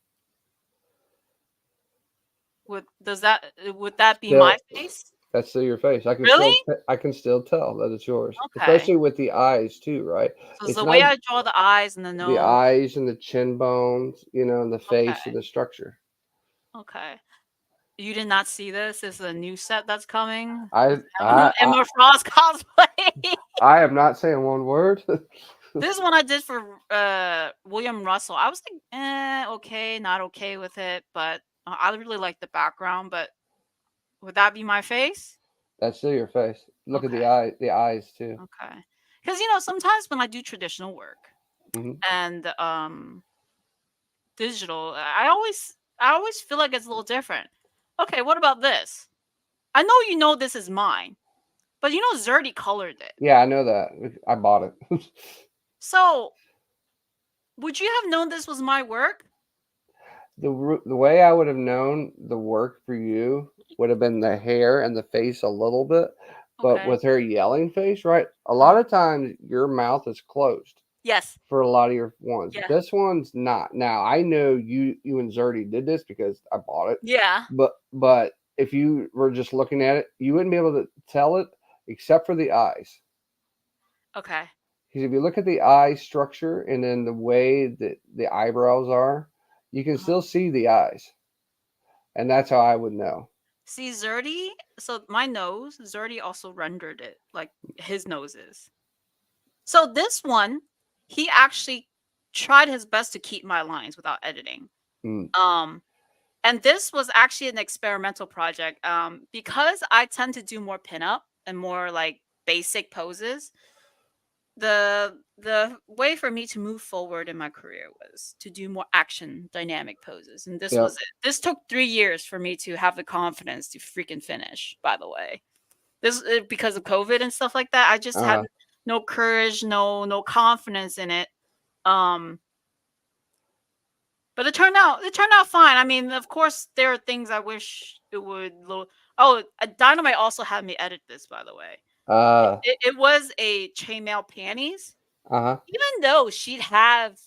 Would that be my
Still,
face?
that's still your face.
Really?
I can still tell that it's yours,
Okay.
especially with the eyes too, right?
So it's
It's
the way
not
I draw the eyes and the
the
nose.
eyes and the chin bones, and the
Okay.
face and the structure.
Okay. You did not see this? This is a new set that's coming.
I
This
I I,
Emma Frost cosplay.
I am not saying one word.
This one I did for William Russell. I was like, okay, not okay with it, but I really like the background. But would that be my face?
That's still your face. Look at
Okay,
the eyes too.
okay. Because sometimes when I do traditional work
Hmm.
and digital, I always feel like it's a little different. Okay, what about this? I know this is mine, but Zerdy colored it.
Yeah, I know that. I bought it.
So would you have known this was my work?
The way I would have known the work for you would have been the hair and the face a little bit, but
Okay.
with her yelling face, right? A lot
Uh-huh.
of times your mouth is closed
Yes.
for a lot of your ones.
Yeah.
This one's not. Now I know you and Zerdy did this because I bought it,
Yeah.
but if you were just looking at it, you wouldn't be able to tell it except for the eyes.
Okay.
Because if you look at the eye structure and then the way that the eyebrows are, you can
Uh-huh.
still see the eyes, and that's how I would know.
See, Zerdy, so my nose, Zerdy also rendered it like his nose is. So this one, he actually tried his best to keep my lines without editing.
Mm,
Um, and this was actually an experimental project. Because I tend to do more pinup and more like basic poses. The way for me to move forward in my career was to do more action dynamic poses, and this was
yep.
it. This took 3 years for me to have the confidence to freaking finish, by the way. This because of COVID and stuff like that. I just had
Uh,
no courage, no confidence in it. Um, but it turned out fine. I mean, of course, there are things I wish it would. Oh, Dynamite also had me edit this, by the way.
uh,
It was a chainmail panties.
uh-huh.
Even though she'd have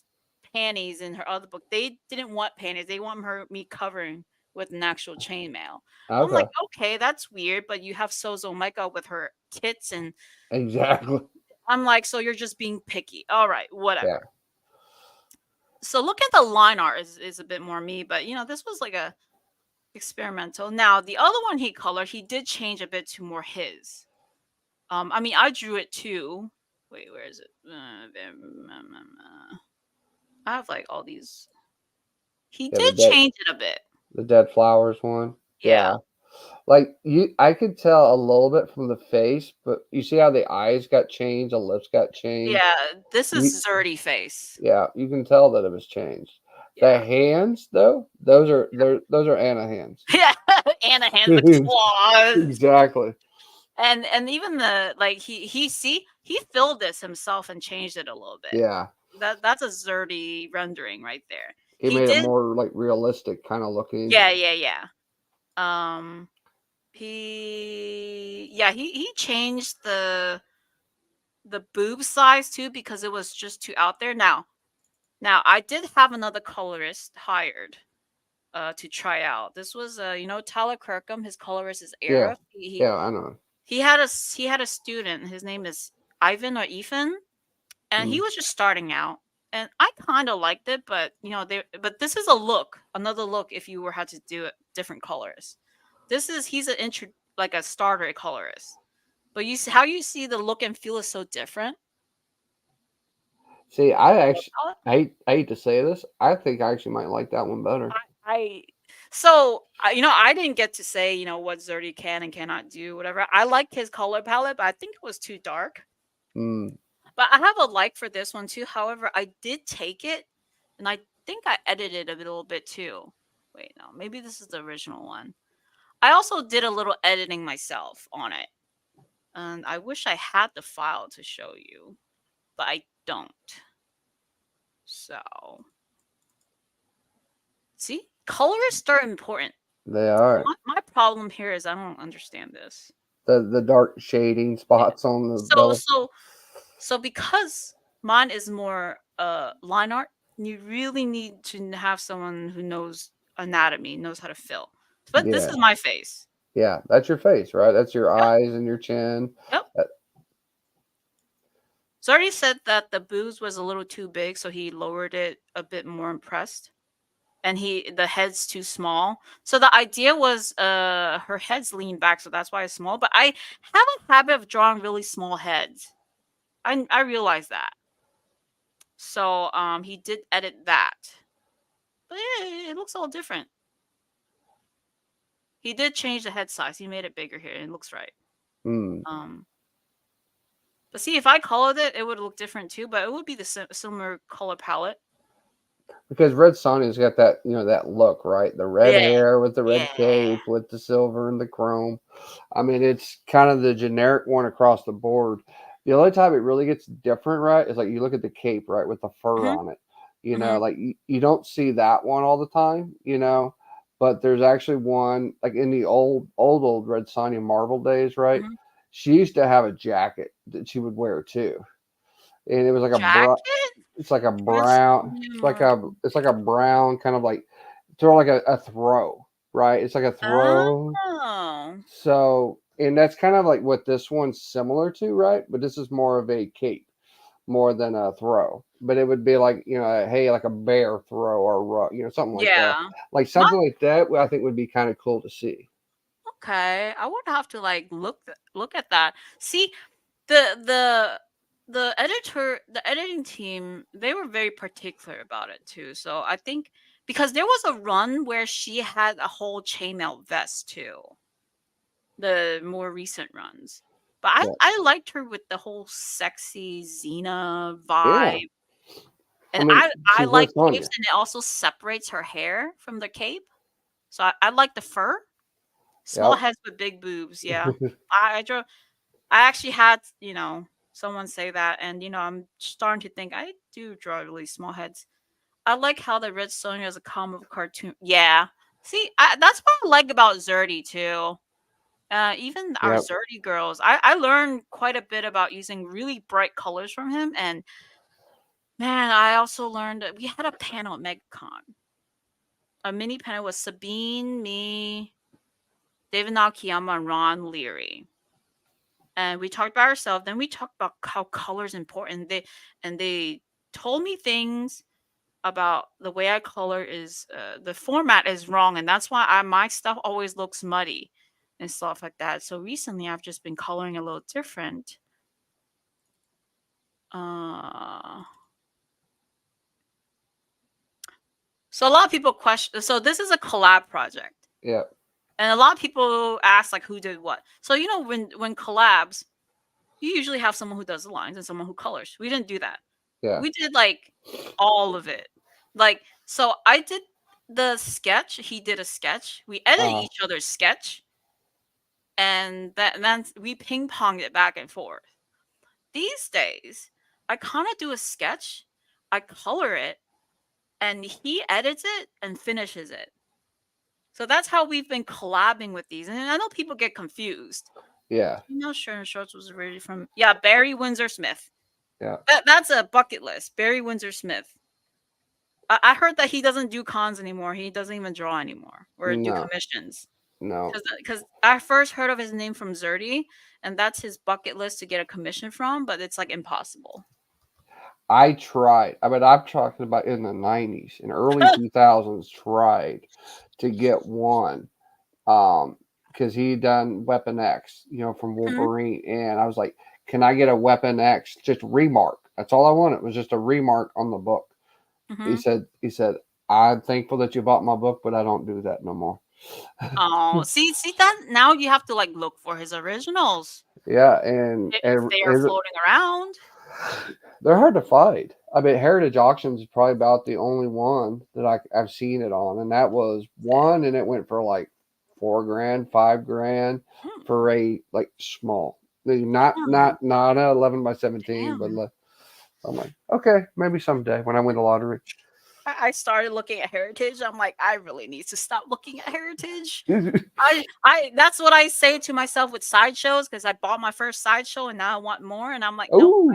panties in her other book, they didn't want panties. They want me covering with an actual chainmail. I'm like,
Okay.
okay, that's weird, but you have Sozo Micah with her tits, and
Exactly.
I'm like, so you're just being picky. All right,
Yeah.
whatever. So look at the line art is a bit more me, but this was like a experimental. Now the other one he colored, he did change a bit to more his. I mean, I drew it too. Wait, where is it? I have like all these. He
Yeah,
did change it a bit.
the dead flowers one.
Yeah.
Yeah. Like I could tell a little bit from the face, but you see how the eyes got changed, the lips got changed.
Yeah, this
You
is Zerdy face.
Yeah, you can tell that it was changed. The
Yeah.
hands though, those are Anna hands.
Yeah. Anna hands the claws.
Exactly.
And even the like he filled this himself and changed it a little bit.
Yeah.
That's a Zerdy rendering right there.
He
He
made it
did.
more like realistic kind of looking.
Yeah, yeah, yeah. Um he changed the boob size too because it was just too out there. Now I did have another colorist hired to try out. This was Tyler Kirkham. His colorist is
Yeah.
Arif. He
Yeah, I know.
he had a student. His name is Ivan or Ethan, and he
Mm.
was just starting out. And I kind of liked it, but this is a look, another look. If you were had to do it, different colors. He's like a starter colorist. But you see how you see the look and feel is so different.
See,
Palette?
I hate to say this. I think I actually might like that one better.
I so I didn't get to say what Zerdy can and cannot do, whatever. I liked his color palette, but I think it was too dark.
Mm.
But I have a like for this one too. However, I did take it, and I think I edited a little bit too. Wait, no, maybe this is the original one. I also did a little editing myself on it, and I wish I had the file to show you, but I don't. So, see, colorists are important.
They are.
My problem here is I don't understand this.
The dark shading
Yeah.
spots on the
So
belly.
so so because mine is more line art, you really need to have someone who knows anatomy, knows how to fill. But this
Yeah.
is my face.
Yeah, that's your face, right? That's your
Yep.
eyes and your chin.
Yep.
Uh,
So I already said that the boobs was a little too big, so he lowered it a bit more impressed. And the head's too small. So the idea was her head's leaned back, so that's why it's small. But I have a habit of drawing really small heads. I realize that. So he did edit that. But yeah, it looks all different. He did change the head size. He made it bigger here. And it looks right.
Mm.
Um, but see, if I colored it, it would look different too. But it would be the similar color palette.
Because Red Sonja's got that, that look, right? The red
Yeah,
hair with the red
yeah.
cape with the silver and the chrome. I mean, it's kind of the generic one across the board. The only time it really gets different, right, is like you look at the cape, right, with the fur
Mhm,
on it.
mhm.
Like you don't see that one all the time, but there's actually one like in the old Red Sonja Marvel days, right?
Mhm.
She used to have a jacket that she would wear too, and it was like
Jacket?
it's like a
Dress
brown,
Marvel.
it's like a brown kind of like throw like a throw, right? It's like a throw.
Oh.
So, and that's kind of like what this one's similar to, right? But this is more of a cape more than a throw. But it would be like, hey, like a bear throw or something like that.
Yeah.
Like
My
something like that, I think would be kind of cool to see.
Okay, I would have to like look at that. See, the the the editing team, they were very particular about it too. So I think because there was a run where she had a whole chainmail vest too. The more recent runs. But
Yeah.
I liked her with the whole sexy Xena
Yeah.
vibe.
I
And
mean,
I
she's
like
Red
capes
Sonja.
and it also separates her hair from the cape. So I like the fur. Small
Yep.
heads with big boobs, yeah. I draw I actually had, someone say that, and I'm starting to think I do draw really small heads. I like how the Red Sonja is a comic cartoon. Yeah. See, that's what I like about Zerdy too. Even our
Yep.
Zerdy girls, I learned quite a bit about using really bright colors from him. And man, I also learned that we had a panel at MegaCon. A mini panel with Sabine, me, David Nakayama, and Ron Leary. And we talked about ourselves. Then we talked about how color is important. They told me things about the way I color is the format is wrong, and that's why my stuff always looks muddy and stuff like that. So recently, I've just been coloring a little different. Uh, so a lot of people question. So this is a collab project,
Yep.
and a lot of people ask like who did what. So when collabs, you usually have someone who does the lines and someone who colors. We didn't do that.
Yeah.
We did like all of it. Like, so I did the sketch, he did a sketch. We edited
Uh,
each other's sketch, and then we ping ponged it back and forth. These days, I kind of do a sketch, I color it, and he edits it and finishes it. So that's how we've been collabing with these. And I know people get confused.
yeah.
Shirt and Shorts was originally from, yeah, Barry Windsor Smith.
Yeah.
That's a bucket list. Barry Windsor Smith. I heard that he doesn't do cons anymore. He doesn't even draw anymore or do
No.
commissions.
No.
Because I first heard of his name from Zerdy, and that's his bucket list to get a commission from, but it's like impossible.
I tried. I mean, I'm talking about in the '90s and early 2000s. Tried to get one, because he done Weapon X, from
Mhm,
Wolverine, and I was like, "Can I get a Weapon X just remark?" That's all I wanted was just a remark on the book.
mhm.
He said, "I'm thankful that you bought my book, but I don't do that no more."
Oh, see that now you have to like look for his originals
Yeah, and
if they are floating around.
they're hard to find. I mean, Heritage Auctions is probably about the only one that I've seen it on, and that was one, and it went for like 4 grand, 5 grand
Hmm,
for a like small, not
damn,
not not a 11 by 17, but
damn.
like, I'm like, okay, maybe someday when I win the lottery.
I started looking at Heritage. I'm like, I really need to stop looking at Heritage. I that's what I say to myself with sideshows because I bought my first sideshow and now I want more and I'm like, nope,
Oh,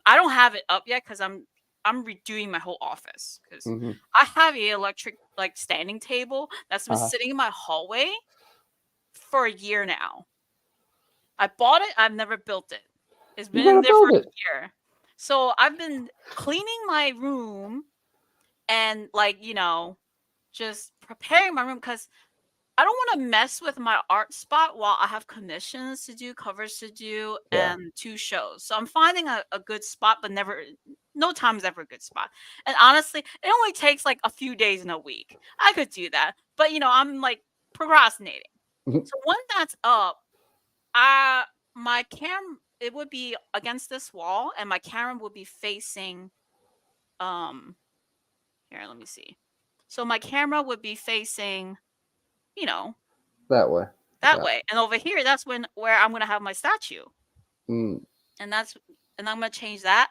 I don't have it up yet because I'm redoing my whole office because
hmm,
I have a electric like standing table that's been
uh,
sitting in my hallway for a year now. I bought it, I've never built it. It's
you
been in
gotta
there for
build
a
it.
year. So I've been cleaning my room and like, just preparing my room because I don't want to mess with my art spot while I have commissions to do, covers to do,
Yeah,
and 2 shows. So I'm finding a good spot, but no time is ever a good spot. And honestly, it only takes like a few days in a week. I could do that, but I'm like procrastinating. So when that's up, Uh my cam it would be against this wall, and my camera would be facing um here, let me see. So my camera would be facing, you know,
That way.
that
Yeah.
way. And over here, that's where I'm gonna have my statue.
Mm,
And that's and I'm gonna change that.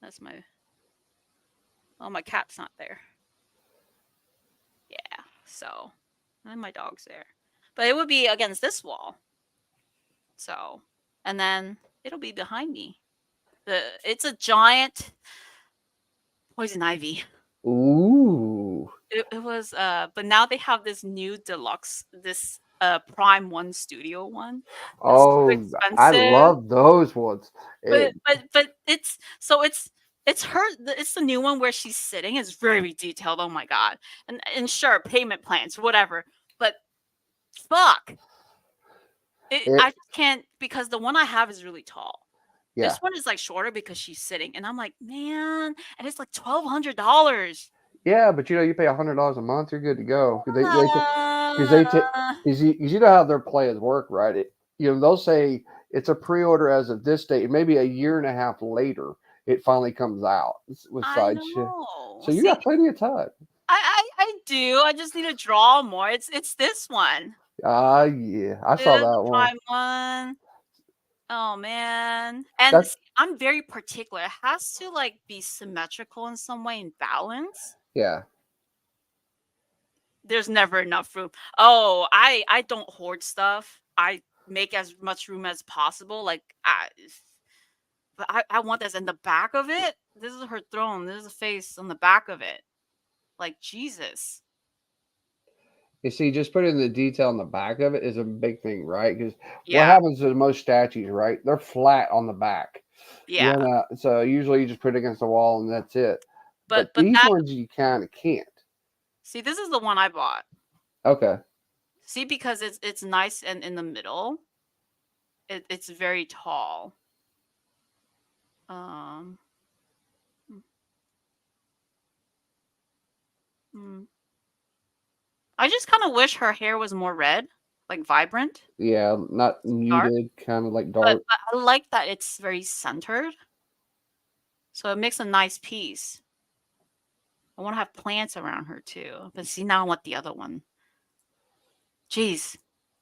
That's my oh, my cat's not there. Yeah. So and my dog's there. But it would be against this wall. So and then it'll be behind me. It's a giant poison ivy.
ooh.
It was but now they have this new deluxe, this Prime One Studio one. It's too
Oh, I
expensive.
love those ones. It,
But it's so it's her it's the new one where she's sitting. It's very detailed. Oh my god. And sure, payment plans, whatever. But fuck. I
it,
just can't because the one I have is really tall. This
yeah.
one is like shorter because she's sitting, and I'm like, man, and it's like $1,200.
Yeah, but you pay $100 a month, you're good to go. Because they take,
Uh,
because you know how their plans work, right? They'll say it's a pre-order as of this date, and maybe a year and a half later, it finally comes out with
I
sideshow.
know.
So you
See,
got plenty of time.
I do. I just need to draw more. It's this one.
Ah, yeah, I saw
It is
that
a
one.
prime one. Oh man. And
That's
see, I'm very particular. It has to like be symmetrical in some way and balance.
yeah,
There's never enough room. Oh, I don't hoard stuff. I make as much room as possible. Like but I want this in the back of it. This is her throne. This is a face on the back of it. Like Jesus.
you see, just putting the detail on the back of it is a big thing, right? Because what
Yeah.
happens to most statues, right? They're flat on the back.
Yeah.
So usually you just put it against the wall and that's it. But
But
these
that
ones you kind of can't.
see, this is the one I bought.
Okay.
See, because it's nice and in the middle. It's very tall. Um, mm, mm. I just kind of wish her hair was more red, like vibrant,
Yeah, not
dark.
muted, kind of like
But
dark.
I like that it's very centered, so it makes a nice piece. I want to have plants around her too. But see, now I want the other one. Jeez,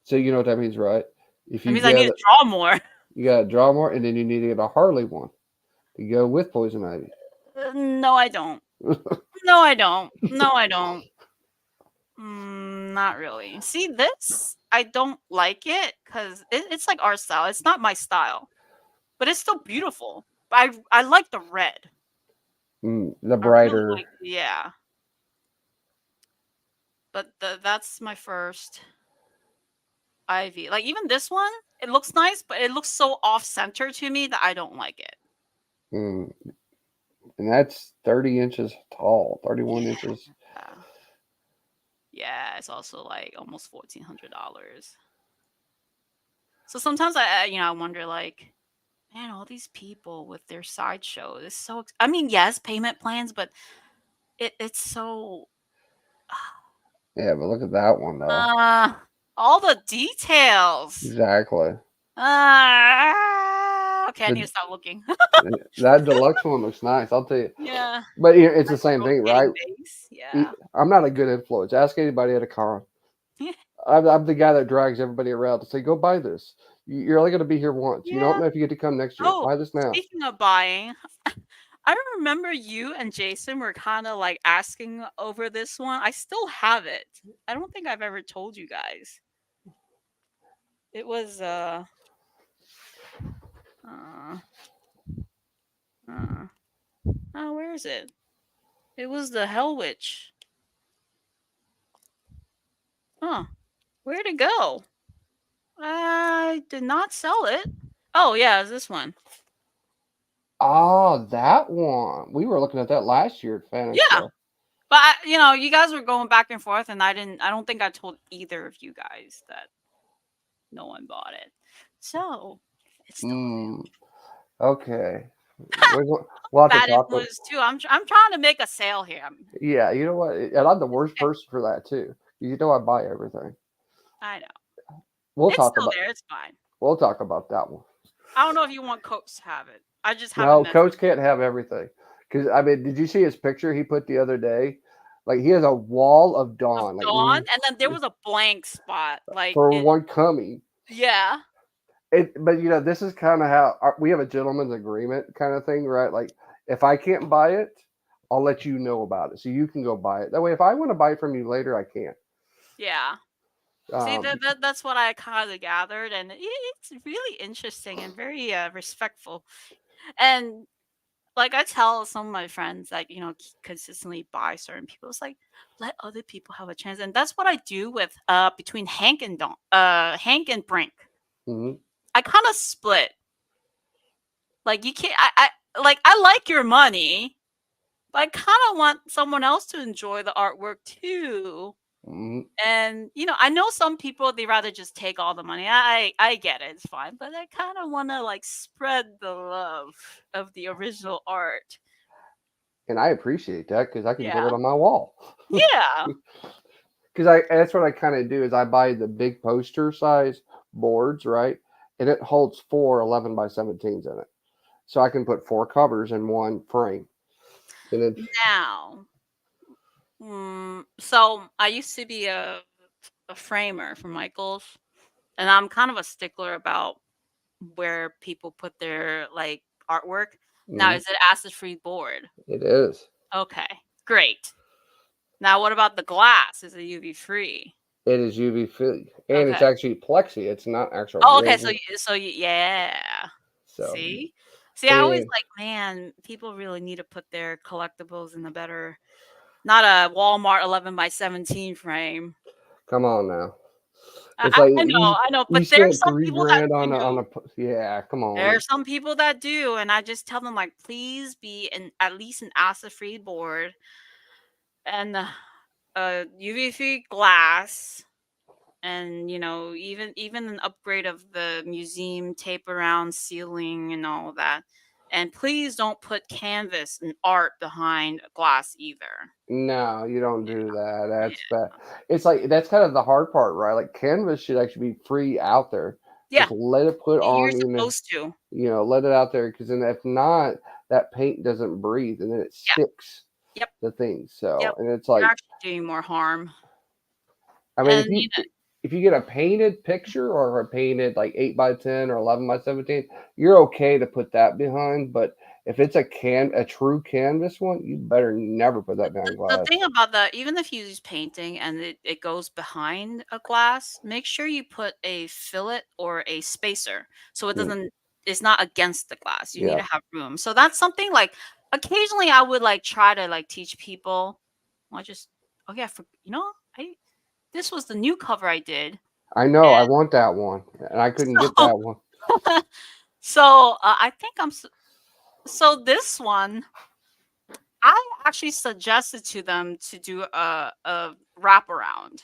So you know what that means, right? If
that
you
means I need
get
to
it,
draw more.
you gotta draw more, and then you need to get a Harley one to go with poison ivy.
No, I don't. No, I don't. No, I don't. Not really. See, this I don't like it because it's like our style. It's not my style, but it's still beautiful. But I like the red.
The
I really
brighter,
like yeah. But that's my first ivy. Like even this one, it looks nice, but it looks so off center to me that I don't like it.
mm, and that's 30 inches tall, 31 inches.
Yeah. Yeah, it's also like almost $1,400. So sometimes I wonder like, man, all these people with their sideshow is so. I mean, yes, payment plans, but it's so.
Yeah, but look at that one though.
Uh, all the details.
Exactly.
Okay, I need
The,
to stop looking.
that deluxe one looks nice. I'll tell you.
Yeah,
But it's the
nice
same thing, right?
rotating base. Yeah.
I'm not a good influence. Ask anybody at a con. I'm the guy that drags everybody around to say, "Go buy this. You're only going to be here once. You don't
Yeah.
know if you get to come next year.
Oh,
Buy this now."
speaking of buying, I remember you and Jason were kind of like asking over this one. I still have it. I don't think I've ever told you guys. It was uh, uh oh, where is it? It was the Hell Witch. Huh. Where'd it go? I did not sell it. Oh yeah, it's this one.
Ah, that one. We were looking at that last year at Fan
Yeah.
Expo.
But you guys were going back and forth, and I don't think I told either of you guys that no one bought it. So it's still
Mm, okay. We'll have to
bad
talk.
influence too. I'm trying to make a sale here.
Yeah, you know what? And I'm the worst person for that too. You know I buy everything.
I know.
we'll
It's
talk
still
about
there. It's fine.
we'll talk about that one.
I don't know if you want Coach to have it. I just haven't
No,
messed with
Coach can't have everything. Because I mean, did you see his picture he put the other day? Like he has a wall of
of
Dawn, like
Dawn, and then there was a blank spot. Like
for
it.
one coming.
Yeah.
But this is kind of how we have a gentleman's agreement kind of thing, right? Like if I can't buy it, I'll let you know about it so you can go buy it. That way, if I want to buy it from you later, I can.
Yeah. See
Um,
that's what I kind of gathered, and it's really interesting and very respectful. And like I tell some of my friends that consistently buy certain people, it's like let other people have a chance, and that's what I do with between Hank and Brink.
mhm.
I kind of split. Like you can't. I like your money, but I kind of want someone else to enjoy the artwork too.
Mhm.
And I know some people they rather just take all the money. I get it, it's fine, but I kind of want to like spread the love of the original art.
And I appreciate that because I can put
Yeah,
it on my wall.
yeah,
Because I that's what I kind of do is I buy the big poster size boards, right? And it holds four 11 by 17s in it, so I can put four covers in one frame. And then,
now. So I used to be a framer for Michaels, and I'm kind of a stickler about where people put their like artwork. Now,
mhm,
is it acid free board?
it is.
Okay, great. Now, what about the glass? Is it UV free?
It is UV free, and it's
Okay.
actually plexi. It's not actual
Oh, okay. So,
resin.
yeah.
So,
See, see, I always
and
like, man, people really need to put their collectibles in a better, not a Walmart 11 by 17 frame.
come on now,
I,
it's
I
like
I know, I know,
you
but there are
spent
some
three
people that
grand on
do.
yeah. Come
There
on,
are some people that do, and I just tell them like, please be at least an acid-free board and UV-free glass, and even an upgrade of the museum tape around ceiling and all that. And please don't put canvas and art behind glass either.
no, you don't do that.
Yeah.
That's bad. It's like that's kind of the hard part, right? Like canvas should actually be free out there.
Yeah,
Just let it put
you're
on,
supposed to.
let it out there because then if not, that paint doesn't breathe and then it
Yeah.
sticks
Yep.
to things.
Yep.
So, and it's
You're
like,
actually doing more harm.
I mean,
And
if you get a painted picture or a painted like 8 by 10 or 11 by 17, you're okay to put that behind. But if it's a true canvas one, you better never put that behind
the
glass.
thing about that, even if you use painting and it goes behind a glass, make sure you put a fillet or a spacer so it
Mm,
doesn't it's not against the glass. You need
yeah,
to have room. So that's something like occasionally I would like try to like teach people. I just oh yeah, I this was the new cover I did.
I know. I want that one, and I couldn't get
So
that one.
I think so this one I actually suggested to them to do a wraparound.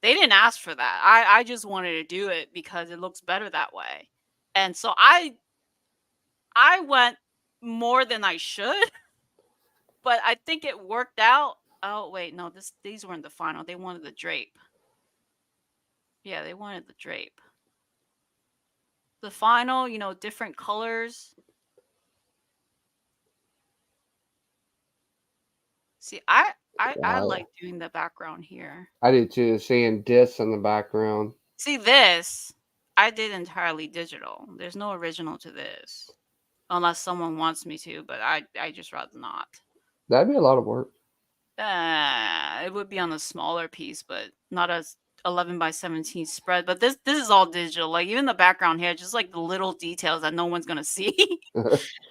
They didn't ask for that. I just wanted to do it because it looks better that way. And so I went more than I should, but I think it worked out. Oh wait, no, these weren't the final. They wanted the drape. Yeah, they wanted the drape. The final, different colors. See, I
I,
like doing the background here.
I did too. Seeing discs in the background.
See this, I did entirely digital. There's no original to this. Unless someone wants me to, but I just rather not.
That'd be a lot of work.
It would be on a smaller piece, but not a 11 by 17 spread. But this is all digital. Like even the background here, just like the little details that no one's gonna see.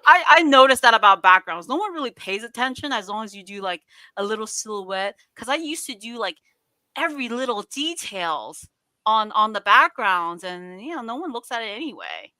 I noticed that about backgrounds. No one really pays attention as long as you do like a little silhouette. Because I used to do like every little details on the backgrounds, and no one looks at it anyway.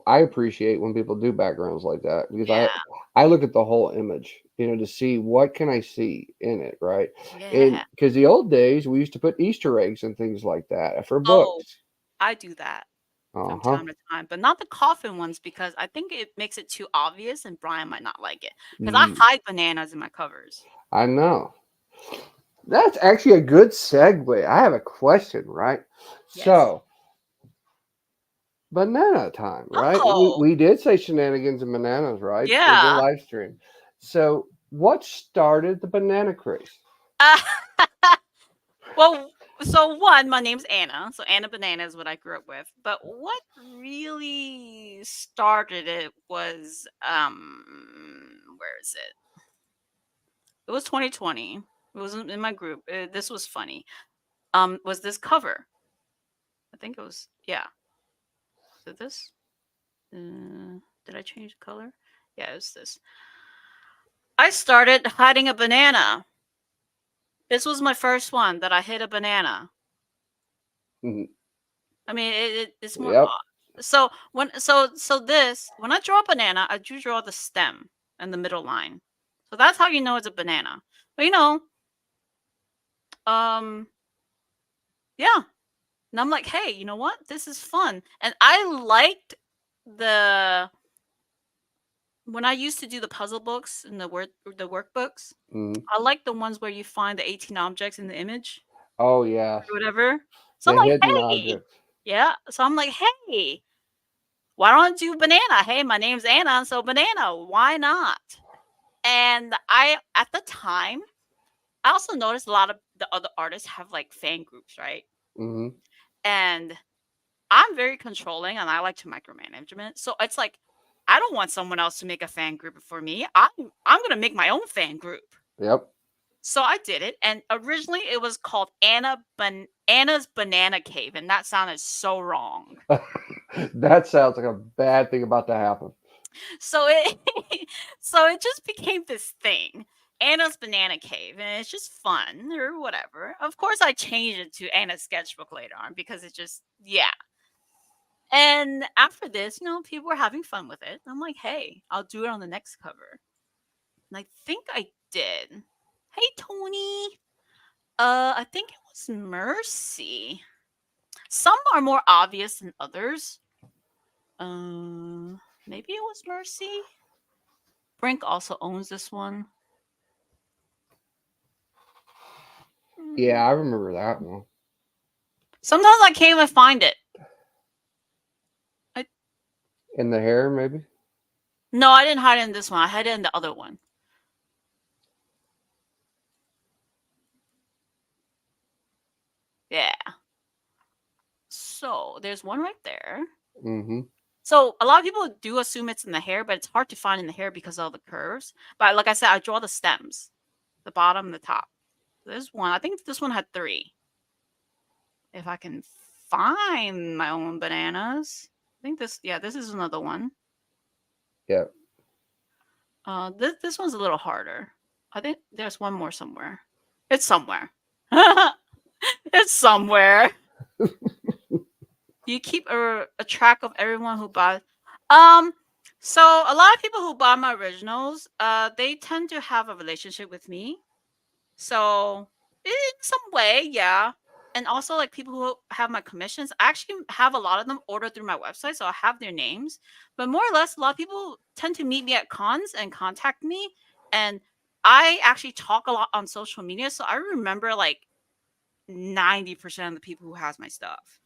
I appreciate when people do backgrounds like that because
Yeah,
I look at the whole image, to see what can I see in it, right? And
yeah.
because the old days we used to put Easter eggs and things like that for
Oh,
books.
I do that
Uh
from
huh.
time to time, but not the coffin ones because I think it makes it too obvious and Brian might not like it. Because I hide bananas in my covers.
I know. That's actually a good segue. I have a question, right?
Yes.
So, banana time, right? We,
Oh,
we did say shenanigans and bananas, right? For the
yeah.
live stream. So, what started the banana craze?
Uh, well, so one, my name's Anna. So Anna Banana is what I grew up with. But what really started it was where is it? It was 2020. It wasn't in my group. This was funny. Was this cover? I think it was, yeah. Is it this? Did I change the color? Yeah, it's this. I started hiding a banana. This was my first one that I hid a banana.
Mhm.
I mean, it's more
Yep.
so this when I draw a banana, I do draw the stem and the middle line. So that's how you know it's a banana. But um, yeah. And I'm like, hey, you know what? This is fun. And I liked the when I used to do the puzzle books and the workbooks.
Mhm.
I like the ones where you find the 18 objects in the image
Oh yeah,
or whatever. So I'm
the
like,
hidden
hey,
objects.
yeah. So I'm like, hey, why don't I do banana? Hey, my name's Anna, so banana. Why not? And I at the time, I also noticed a lot of the other artists have like fan groups, right?
Hmm.
And I'm very controlling and I like to micromanagement. So it's like I don't want someone else to make a fan group for me. I'm gonna make my own fan group.
Yep.
So I did it, and originally it was called Anna's Banana Cave, and that sounded so wrong.
That sounds like a bad thing about to happen.
So it so it just became this thing, Anna's Banana Cave, and it's just fun or whatever. Of course, I changed it to Anna's Sketchbook later on because it just yeah. And after this, people were having fun with it. I'm like, hey, I'll do it on the next cover, and I think I did. Hey, Tony. I think it was Mercy. Some are more obvious than others. Maybe it was Mercy. Brink also owns this one.
Yeah, I
Mm.
remember that one.
Sometimes I can't even find it. I,
In the hair, maybe.
no, I didn't hide it in this one. I hid it in the other one. Yeah. So there's one right there.
Hmm.
So a lot of people do assume it's in the hair, but it's hard to find in the hair because of the curves. But like I said, I draw the stems, the bottom, and the top. There's one. I think this one had three. If I can find my own bananas. I think this is another one.
Yep.
This one's a little harder. I think there's one more somewhere. It's somewhere. It's somewhere. You keep a track of everyone who buys. Um, so a lot of people who buy my originals, they tend to have a relationship with me. So in some way, yeah. And also like people who have my commissions, I actually have a lot of them ordered through my website, so I have their names. But more or less, a lot of people tend to meet me at cons and contact me. And I actually talk a lot on social media, so I remember like 90% of the people who has my stuff.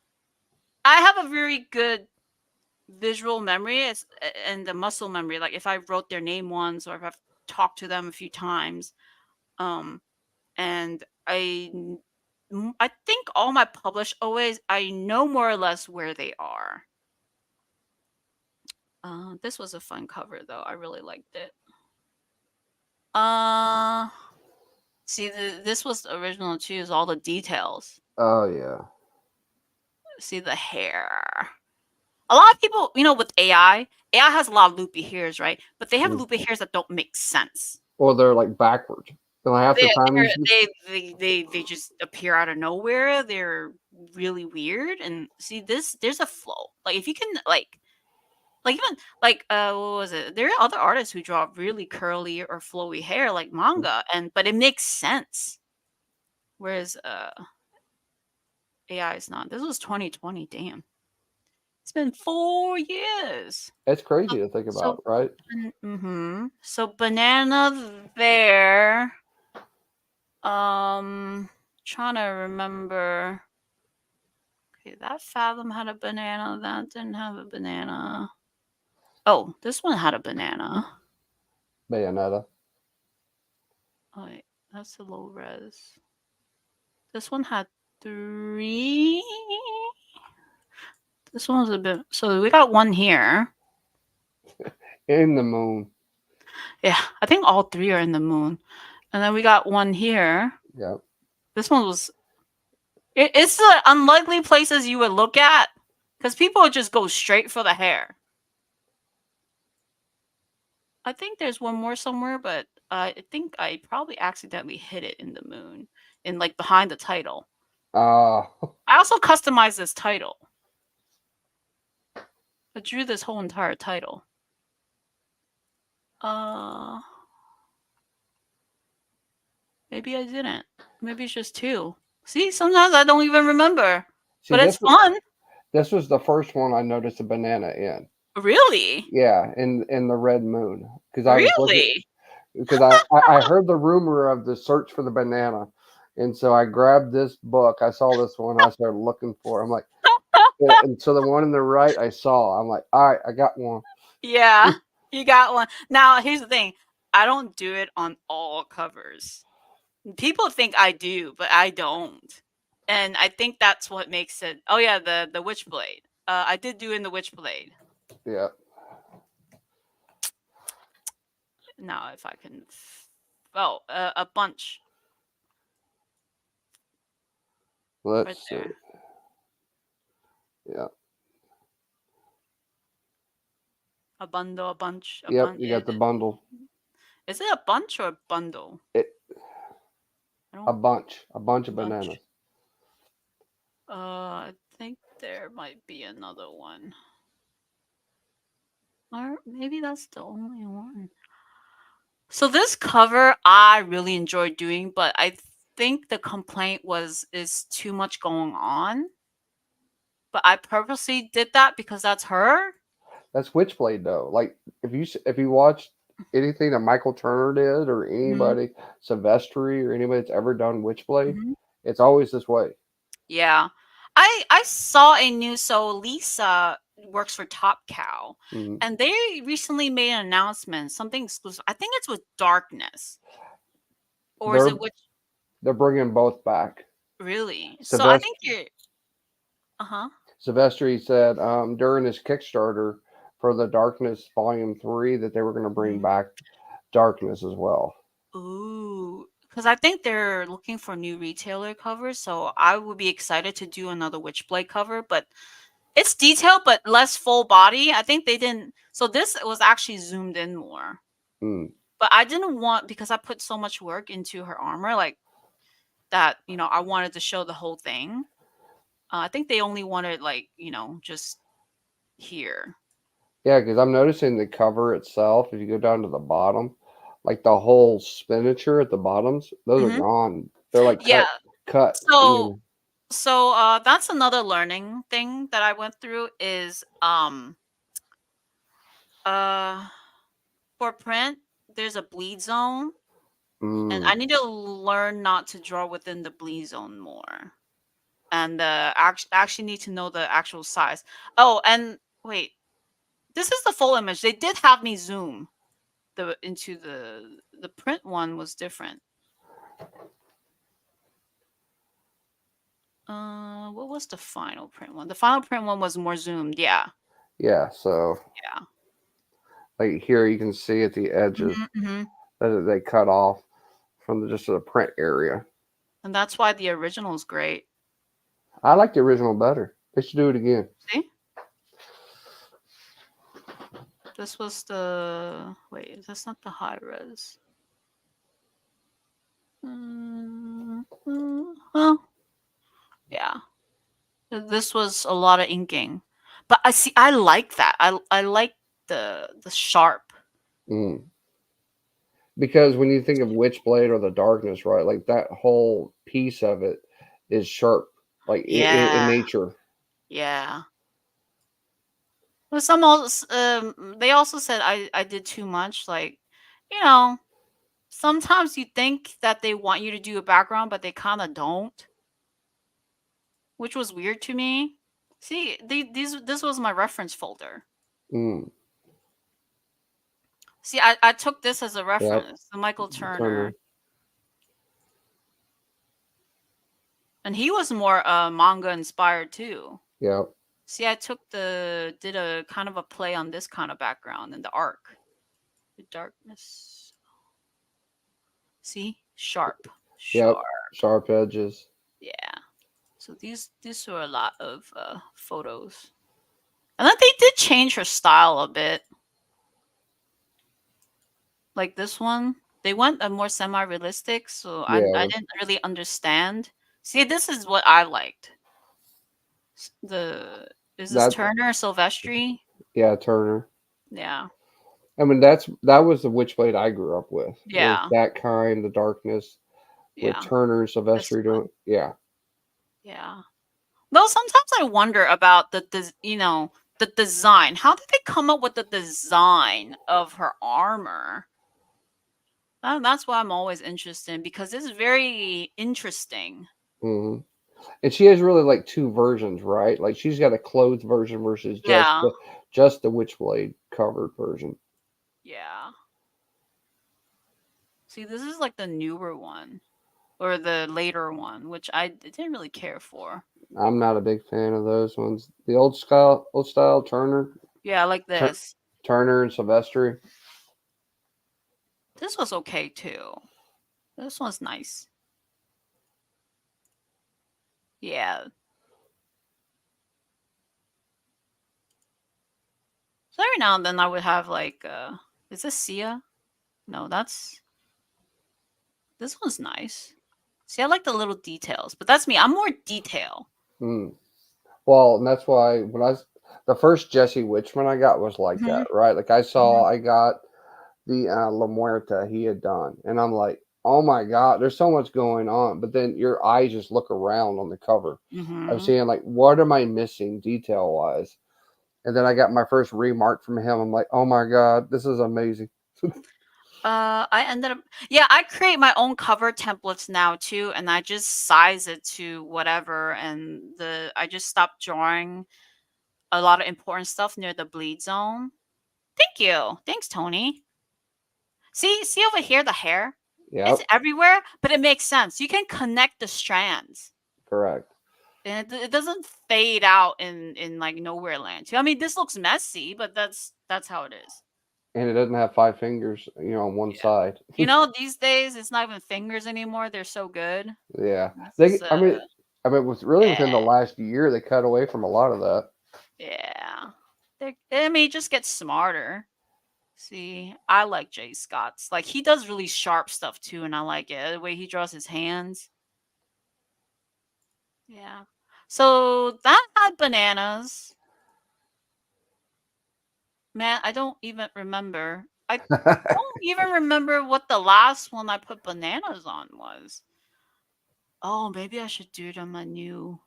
I have a very good visual memory and the muscle memory. Like if I wrote their name once or if I've talked to them a few times, um, and I think all my published always I know more or less where they are. This was a fun cover though. I really liked it. Uh, see this was the original too. Is all the details.
Oh yeah.
See the hair. A lot of people, with AI has a lot of loopy hairs, right? But they have
Mm.
loopy hairs that don't make sense.
Well, they're like backwards. So half the
They
time you
they're,
see.
they just appear out of nowhere. They're really weird. And see this, there's a flow. Like if you can like even like what was it? There are other artists who draw really curly or flowy hair like manga, but it makes sense. Whereas AI is not. This was 2020. Damn, it's been 4 years.
It's
So,
crazy to think
so
about, right?
mm-hmm. So banana there. Um, trying to remember. Okay, that Fathom had a banana. That didn't have a banana. Oh, this one had a banana.
Bayonetta.
Oh, wait, that's the low res. This one had 3. This one was a bit. So we got one here.
In the Moon.
Yeah, I think all 3 are in the moon. And then we got one here.
Yep.
This one was. It's the unlikely places you would look at because people would just go straight for the hair. I think there's one more somewhere, but I think I probably accidentally hit it in the moon, in like behind the title.
Uh,
I also customized this title. I drew this whole entire title. Uh, maybe I didn't. Maybe it's just 2. See, sometimes I don't even remember,
see,
but it's fun.
this was the first one I noticed a banana in.
Really,
Yeah, in the Red Moon, because I was looking,
really.
because I heard the rumor of the search for the banana, and so I grabbed this book. I saw this one. I started looking for it. I'm like, yeah, and so the one in the right I saw. I'm like, all right, I got one.
Yeah, you got one. Now, here's the thing. I don't do it on all covers. People think I do, but I don't. And I think that's what makes it. Oh yeah, the Witchblade. I did do in the Witchblade.
Yeah,
Now, if I can. Oh, a bunch right
let's see.
there.
Yeah,
A bundle, a bunch, a
yep,
bunch.
you got the bundle.
Is it a bunch or a bundle?
It
I don't.
a bunch of bananas.
Bunch. I think there might be another one. Or maybe that's the only one. So this cover I really enjoyed doing, but I think the complaint was is too much going on. But I purposely did that because that's her.
That's Witchblade though. Like if you watch anything that Michael Turner did or
Hmm.
anybody, Silvestri or anybody that's ever done Witchblade,
Hmm.
it's always this way.
Yeah. I saw a new so Lisa works for Top Cow
Mm.
and they recently made an announcement, something exclusive. I think it's with Darkness. Or is
They're
it which
they're bringing both back.
really? So I
Silvestri
think you're uh-huh.
Silvestri said during his Kickstarter for the Darkness Volume 3 that they were going to bring back Darkness as well.
Ooh, because I think they're looking for new retailer covers, so I would be excited to do another Witchblade cover, but it's detailed but less full body. I think they didn't. So this was actually zoomed in more,
Mm.
but I didn't want because I put so much work into her armor, like that. I wanted to show the whole thing. I think they only wanted like just here.
Yeah, because I'm noticing the cover itself, if you go down to the bottom, like the whole spinature at the bottoms, those are
Hmm.
gone. They're like
Yeah.
cut,
So so that's another learning thing that I went through is uh for print, there's a bleed zone, and
Mm.
I need to learn not to draw within the bleed zone more. And actually need to know the actual size. Oh, and wait, this is the full image. They did have me zoom the into the print one was different. What was the final print one? The final print one was more zoomed. Yeah,
Yeah, so
yeah.
like here you can see at the edges
Hmm. Hmm.
that they cut off from just the print area.
And that's why the original is great.
I like the original better. They should do it again.
See, this was the wait. That's not the high res. Well, yeah. This was a lot of inking, but I see. I like that. I like the sharp.
Mm. Because when you think of Witchblade or the Darkness, right, like that whole piece of it is sharp, like in
Yeah,
nature.
yeah. But some also, they also said I did too much. Like, you know, sometimes you think that they want you to do a background, but they kind of don't, which was weird to me. See, this was my reference folder.
Mm,
See, I took this as a
yep.
reference, the Michael Turner,
Turner.
and he was more manga inspired too.
Yep.
See, I did a kind of a play on this kind of background in the arc, the darkness. See, sharp,
Yep.
sharp.
Sharp edges.
Yeah. So these were a lot of photos, and then they did change her style a bit. Like this one, they went a more semi-realistic, so I
Yeah.
didn't really understand. See, this is what I liked. The is this
That.
Turner Silvestri?
Yeah. Turner.
Yeah,
I mean, that was the Witchblade I grew up with. Was
yeah,
that kind, the darkness with
yeah.
Turner and
This
Silvestri doing.
one,
Yeah.
yeah. Though sometimes I wonder about the design. How did they come up with the design of her armor? That's why I'm always interested in, because it's very interesting.
Hmm. And she has really like two versions, right? Like she's got a clothed version versus
Yeah,
just the Witchblade covered version.
yeah. See, this is like the newer one or the later one, which I didn't really care for.
I'm not a big fan of those ones. The old style Turner,
Yeah, like
Tur-
this.
Turner and Silvestri.
This was okay too. This one's nice. Yeah. So every now and then I would have like is this Sia? No, this one's nice. See, I like the little details, but that's me. I'm more detail.
Mm. Well, and that's why the first Jesse Witchman I got was like
Hmm.
that, right? Like
Hmm.
I got the La Muerta he had done, and I'm like, oh my god, there's so much going on. But then your eyes just look around on the cover. I'm
Hmm.
seeing like, what am I missing detail wise? And then I got my first remark from him. I'm like, oh my god, this is amazing.
I ended up, yeah, I create my own cover templates now too, and I just size it to whatever, and I just stopped drawing a lot of important stuff near the bleed zone. Thank you. Thanks, Tony. See over here the hair? It's
Yep,
everywhere, but it makes sense. You can connect the strands.
correct.
And it doesn't fade out in like nowhere land too. I mean, this looks messy, but that's how it is.
And it doesn't have five fingers, on one
Yeah.
side.
These days it's not even fingers anymore. They're so good.
Yeah,
This is
I mean, was really within the
yeah,
last year they cut away from a lot of that.
yeah. I mean, it just gets smarter. See, I like Jay Scott's. Like he does really sharp stuff too, and I like it. The way he draws his hands. Yeah. So that had bananas. Man, I don't even remember. I don't even remember what the last one I put bananas on was. Oh, maybe I should do it on my new.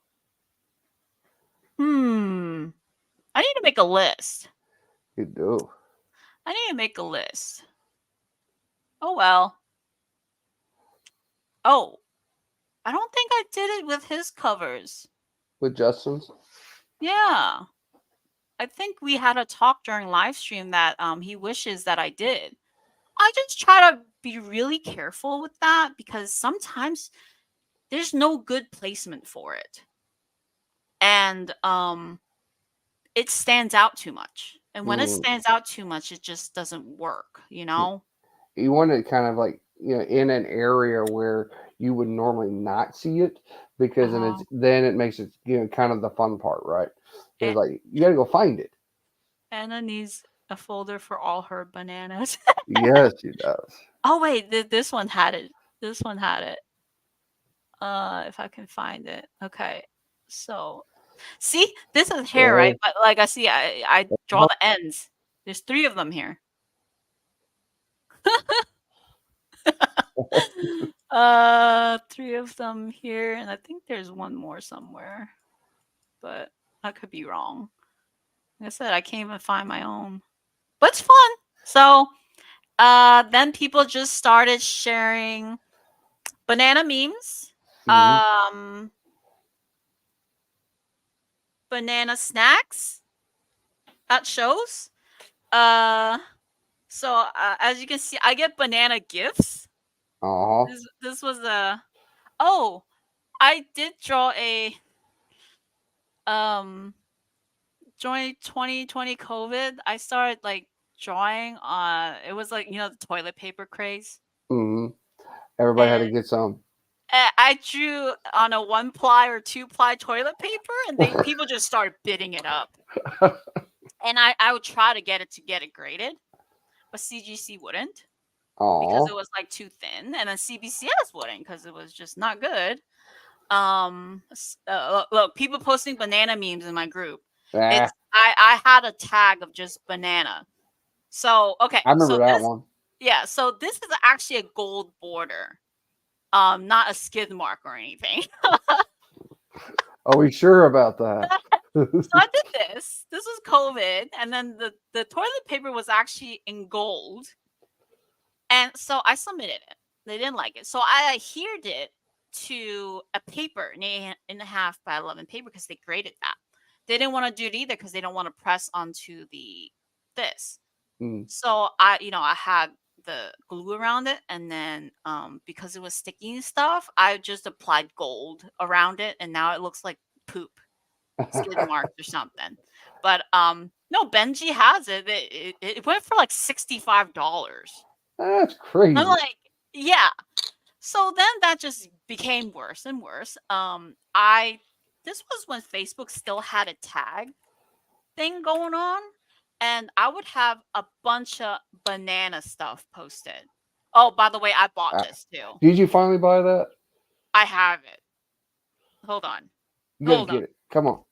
Hmm. I need to make a list.
You do.
I need to make a list. Oh well. Oh, I don't think I did it with his covers.
With Justin's.
Yeah. I think we had a talk during live stream that he wishes that I did. I just try to be really careful with that because sometimes there's no good placement for it. And it stands out too much. And when it
Mm.
stands out too much, it just doesn't work, you know?
You want it kind of like in an area where you would normally not see it, because
Uh,
then it makes it kind of the fun part, right? It's
A-
like you got to go find it.
Anna needs a folder for all her bananas.
Yes, he does.
Oh wait, this one had it. This one had it. If I can find it. Okay. So, see, this is hair, right?
There.
But like I see, I draw the ends. There's three of them here. Three of them here, and I think there's one more somewhere, but I could be wrong. Like I said, I can't even find my own, but it's fun. So Then people just started sharing banana memes,
Hmm.
um, banana snacks at shows. Uh, as you can see, I get banana gifts.
Uh-huh.
This was a oh, I did draw a um during 2020 COVID. I started like drawing on it was like the toilet paper craze,
Hmm. Everybody had
and
to get some.
I drew on a 1 ply or 2 ply toilet paper, and they people just started bidding it up. And I would try to get it graded, but CGC wouldn't because it
Oh.
was like too thin, and then CBCS wouldn't because it was just not good. Look, people posting banana memes in my group.
Ah,
I had a tag of just banana. So okay,
I remember that one.
so this is actually a gold border, not a skid mark or anything.
Are we sure about that?
So I did this. This was COVID, and then the toilet paper was actually in gold, and so I submitted it. They didn't like it, so I adhered it to a paper, an 8.5 by 11 paper, because they graded that. They didn't want to do it either because they don't want to press onto the this.
Mm.
So I had the glue around it, and then because it was sticky and stuff, I just applied gold around it, and now it looks like poop, skid marks or something. But no, Benji has it. It went for like $65.
That's
I'm
crazy.
like, yeah. So then that just became worse and worse. I This was when Facebook still had a tag thing going on, and I would have a bunch of banana stuff posted. Oh, by the way, I bought
Uh,
this too.
did you finally buy that?
I have it. Hold on.
You got to
Hold on.
get it. Come on.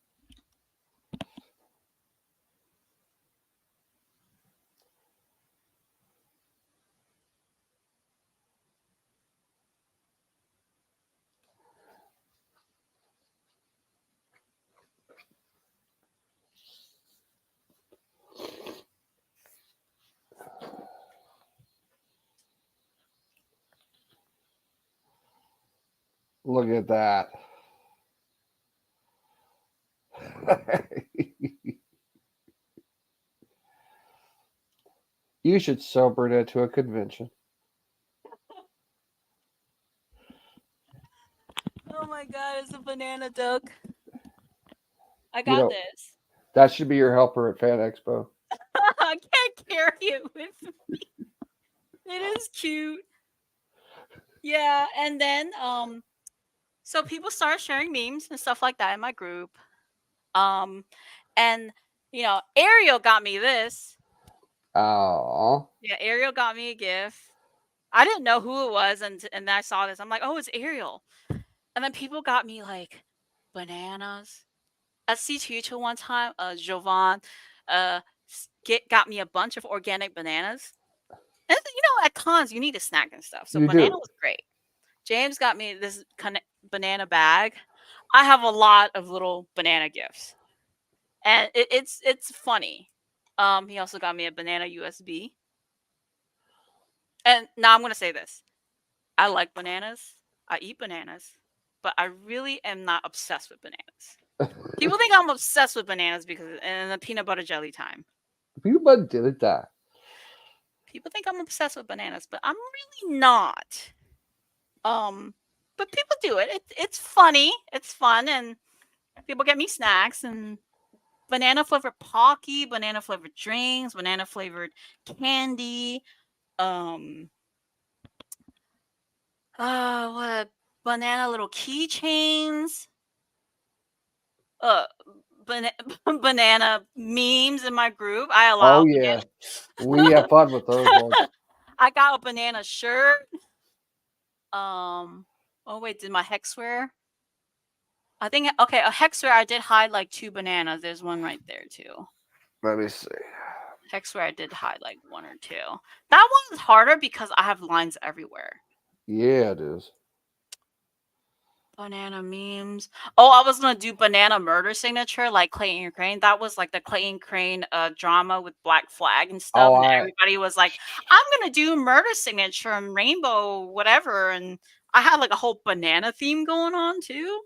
Look at that. You should celebrate it to a convention.
Oh my god, it's a banana duck. I
You
got
know,
this.
that should be your helper at Fan Expo.
I can't carry it with me. It is cute. Yeah, and then so people started sharing memes and stuff like that in my group. Um and Ariel got me this.
Oh.
Yeah, Ariel got me a gift. I didn't know who it was, and then I saw this. I'm like, "Oh, it's Ariel." And then people got me like bananas. At C2 one time, Jovan got me a bunch of organic bananas. And at cons you need a snack and stuff. So
You
banana
do.
was great. James got me this banana bag. I have a lot of little banana gifts, and it's funny. He also got me a banana USB. And now I'm gonna say this: I like bananas. I eat bananas, but I really am not obsessed with bananas. People think I'm obsessed with bananas because in the peanut butter jelly time.
People did that.
People think I'm obsessed with bananas, but I'm really not. Um, but people do it. It's funny. It's fun, and people get me snacks and banana flavored Pocky, banana flavored drinks, banana flavored candy. Um, what banana little keychains. Uh, bana- banana memes in my group. I
Oh
allow
yeah, we have fun with those
banana.
ones.
I got a banana shirt. Oh wait, did my hexware? I think okay, a hexware. I did hide like 2 bananas. There's one right there too.
Let me see.
Hexware, I did hide like 1 or 2. That one's harder because I have lines everywhere.
Yeah, it is.
Banana memes. Oh, I was gonna do banana murder signature like Clayton Crane. That was like the Clayton Crane drama with Black Flag and stuff,
Oh,
and
I
everybody was like, "I'm gonna do murder signature and rainbow whatever," and I had like a whole banana theme going on too.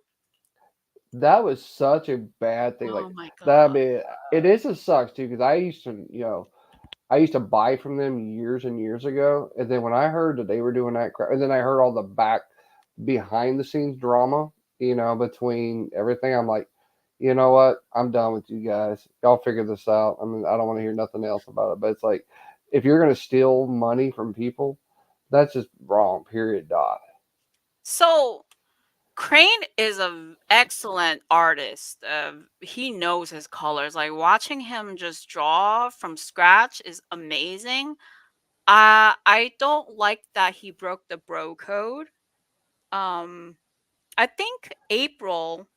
that was such a bad thing. Like
Oh my
that, I
god.
mean, it is a sucks too because I used to, I used to buy from them years and years ago, and then when I heard that they were doing that crap, and then I heard all the behind the scenes drama, between everything, I'm like, you know what? I'm done with you guys. Y'all figure this out. I mean, I don't want to hear nothing else about it. But it's like, if you're gonna steal money from people, that's just wrong. Period. Dot.
So Crane is a excellent artist. He knows his colors. Like watching him just draw from scratch is amazing. I don't like that he broke the bro code. Um, I think April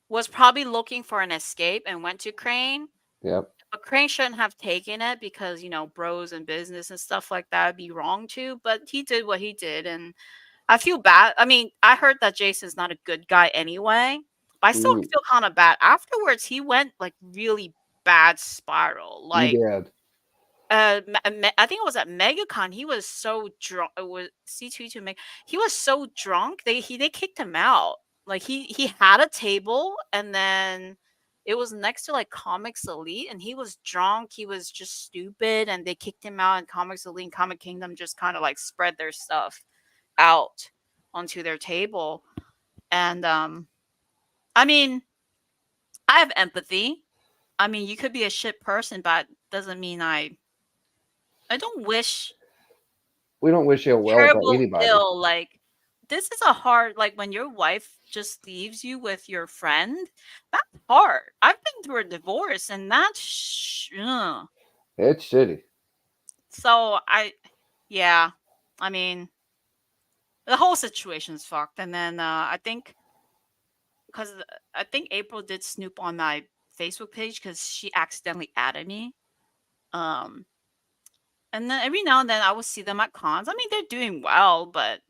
was probably looking for an escape and went to Crane,
Yep.
but Crane shouldn't have taken it because, bros and business and stuff like that would be wrong too. But he did what he did, and I feel bad. I mean, I heard that Jason's not a good guy anyway, but I still
Mm,
feel kind of bad. Afterwards, he went like really bad spiral.
he
Like
did.
I think it was at MegaCon. He was so drunk. It was C22 Meg. He was so drunk. They kicked him out. Like he had a table, and then it was next to like Comics Elite, and he was drunk. He was just stupid, and they kicked him out. And Comics Elite and Comic Kingdom just kind of like spread their stuff out onto their table. And I mean, I have empathy. I mean, you could be a shit person, but doesn't mean I don't wish
We don't wish ill will to
terrible
anybody.
ill, like, this is a hard like, when your wife just leaves you with your friend, that's hard. I've been through a divorce, and that's ugh.
It's shitty.
So, yeah, I mean, the whole situation's fucked, and then, I think 'cause, I think April did snoop on my Facebook page because she accidentally added me, um, and then every now and then I will see them at cons. I mean, they're doing well, but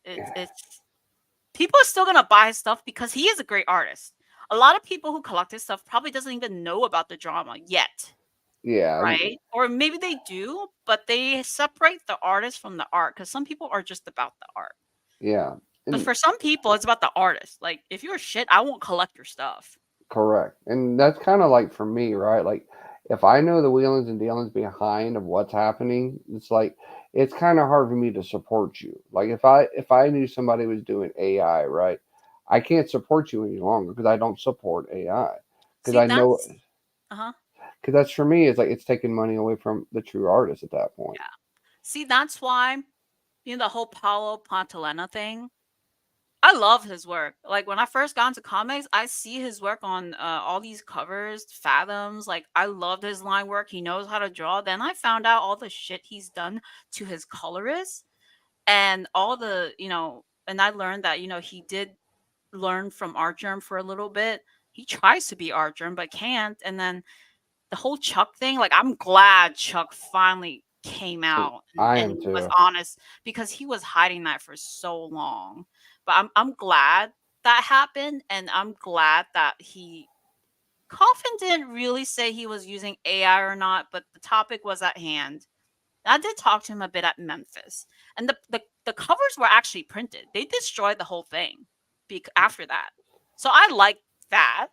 it's people are still gonna buy his stuff because he is a great artist. A lot of people who collect his stuff probably doesn't even know about the drama yet,
Yeah,
right? Or maybe they do, but they separate the artist from the art because some people are just about the art.
yeah,
But
and
for some people, it's about the artist. Like, if you're shit, I won't collect your stuff.
correct. And that's kind of like for me, right? Like, if I know the wheelings and dealings behind of what's happening, it's like it's kind of hard for me to support you. Like, if I knew somebody was doing AI, right, I can't support you any longer because I don't support AI because
See,
I know
that's uh huh.
because that's for me. It's like it's taking money away from the true artist at that point.
Yeah. See, that's why the whole Paulo Pantalena thing. I love his work. Like when I first got into comics, I see his work on all these covers, Fathoms. Like I loved his line work. He knows how to draw. Then I found out all the shit he's done to his colorists and all and I learned that he did learn from Art Germ for a little bit. He tries to be Art Germ but can't. And then the whole Chuck thing, like I'm glad Chuck finally came out
I
and
am
was
too.
honest because he was hiding that for so long. But I'm glad that happened, and I'm glad that he Coffin didn't really say he was using AI or not, but the topic was at hand. I did talk to him a bit at Memphis, and the covers were actually printed. They destroyed the whole thing after that, so I like that.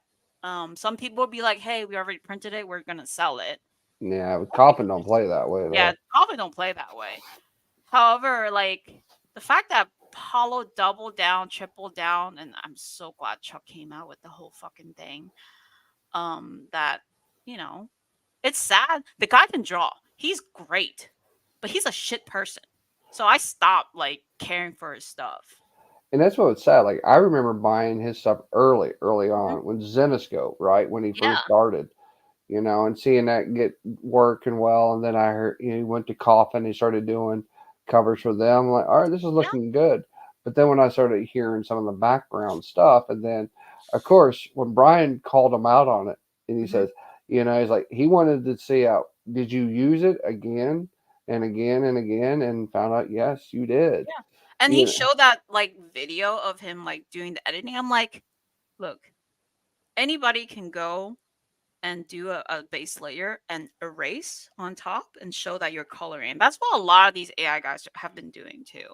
Some people will be like, "Hey, we already printed it. We're gonna sell it."
Yeah, but
Some
Coffin
people
don't
just,
play that way
yeah,
though.
probably don't play that way. However, like the fact that Paulo doubled down, tripled down, and I'm so glad Chuck came out with the whole fucking thing. That you know, it's sad. The guy can draw. He's great, but he's a shit person. So I stopped like caring for his stuff.
And that's what's sad. Like I remember buying his stuff early
Mhm.
on when Zenoscope, right when he first
Yeah,
started, and seeing that get working well. And then I heard, he went to Coffin. He started doing covers for them. Like, all right, this is
yeah,
looking good. But then when I started hearing some of the background stuff, and then, of course, when Brian called him out on it, and he
hmm
says, he's like, he wanted to see out, did you use it again and again and again? And found out, yes, you did.
yeah. And he
You know,
showed that like video of him like doing the editing. I'm like, look, anybody can go and do a base layer and erase on top and show that you're coloring. That's what a lot of these AI guys have been doing too.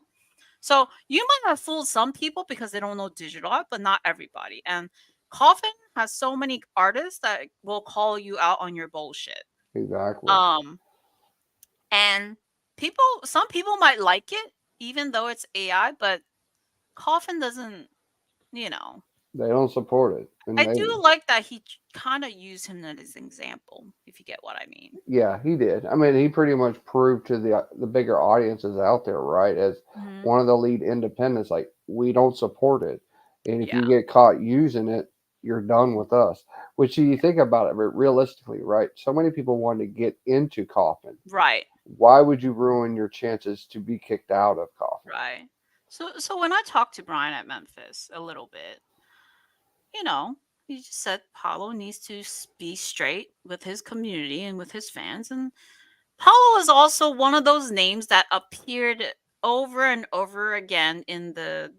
So you might have fooled some people because they don't know digital art, but not everybody. And Coffin has so many artists that will call you out on your bullshit.
exactly.
Um, and some people might like it, even though it's AI, but Coffin doesn't, you know.
They don't support it, and
I do
they
like that he kind of used him as an example, if you get what I mean.
yeah, he did. I mean, he pretty much proved to the bigger audiences out there, right, as
Hmm.
one of the lead independents, like we don't support it, and if
Yeah,
you get caught using it, you're done with us. Which you think about it, but realistically, right? So many people want to get into Coffin.
right,
Why would you ruin your chances to be kicked out of Coffin?
right. So when I talked to Brian at Memphis a little bit, you know, he just said Paulo needs to be straight with his community and with his fans. And Paulo is also one of those names that appeared over and over again in the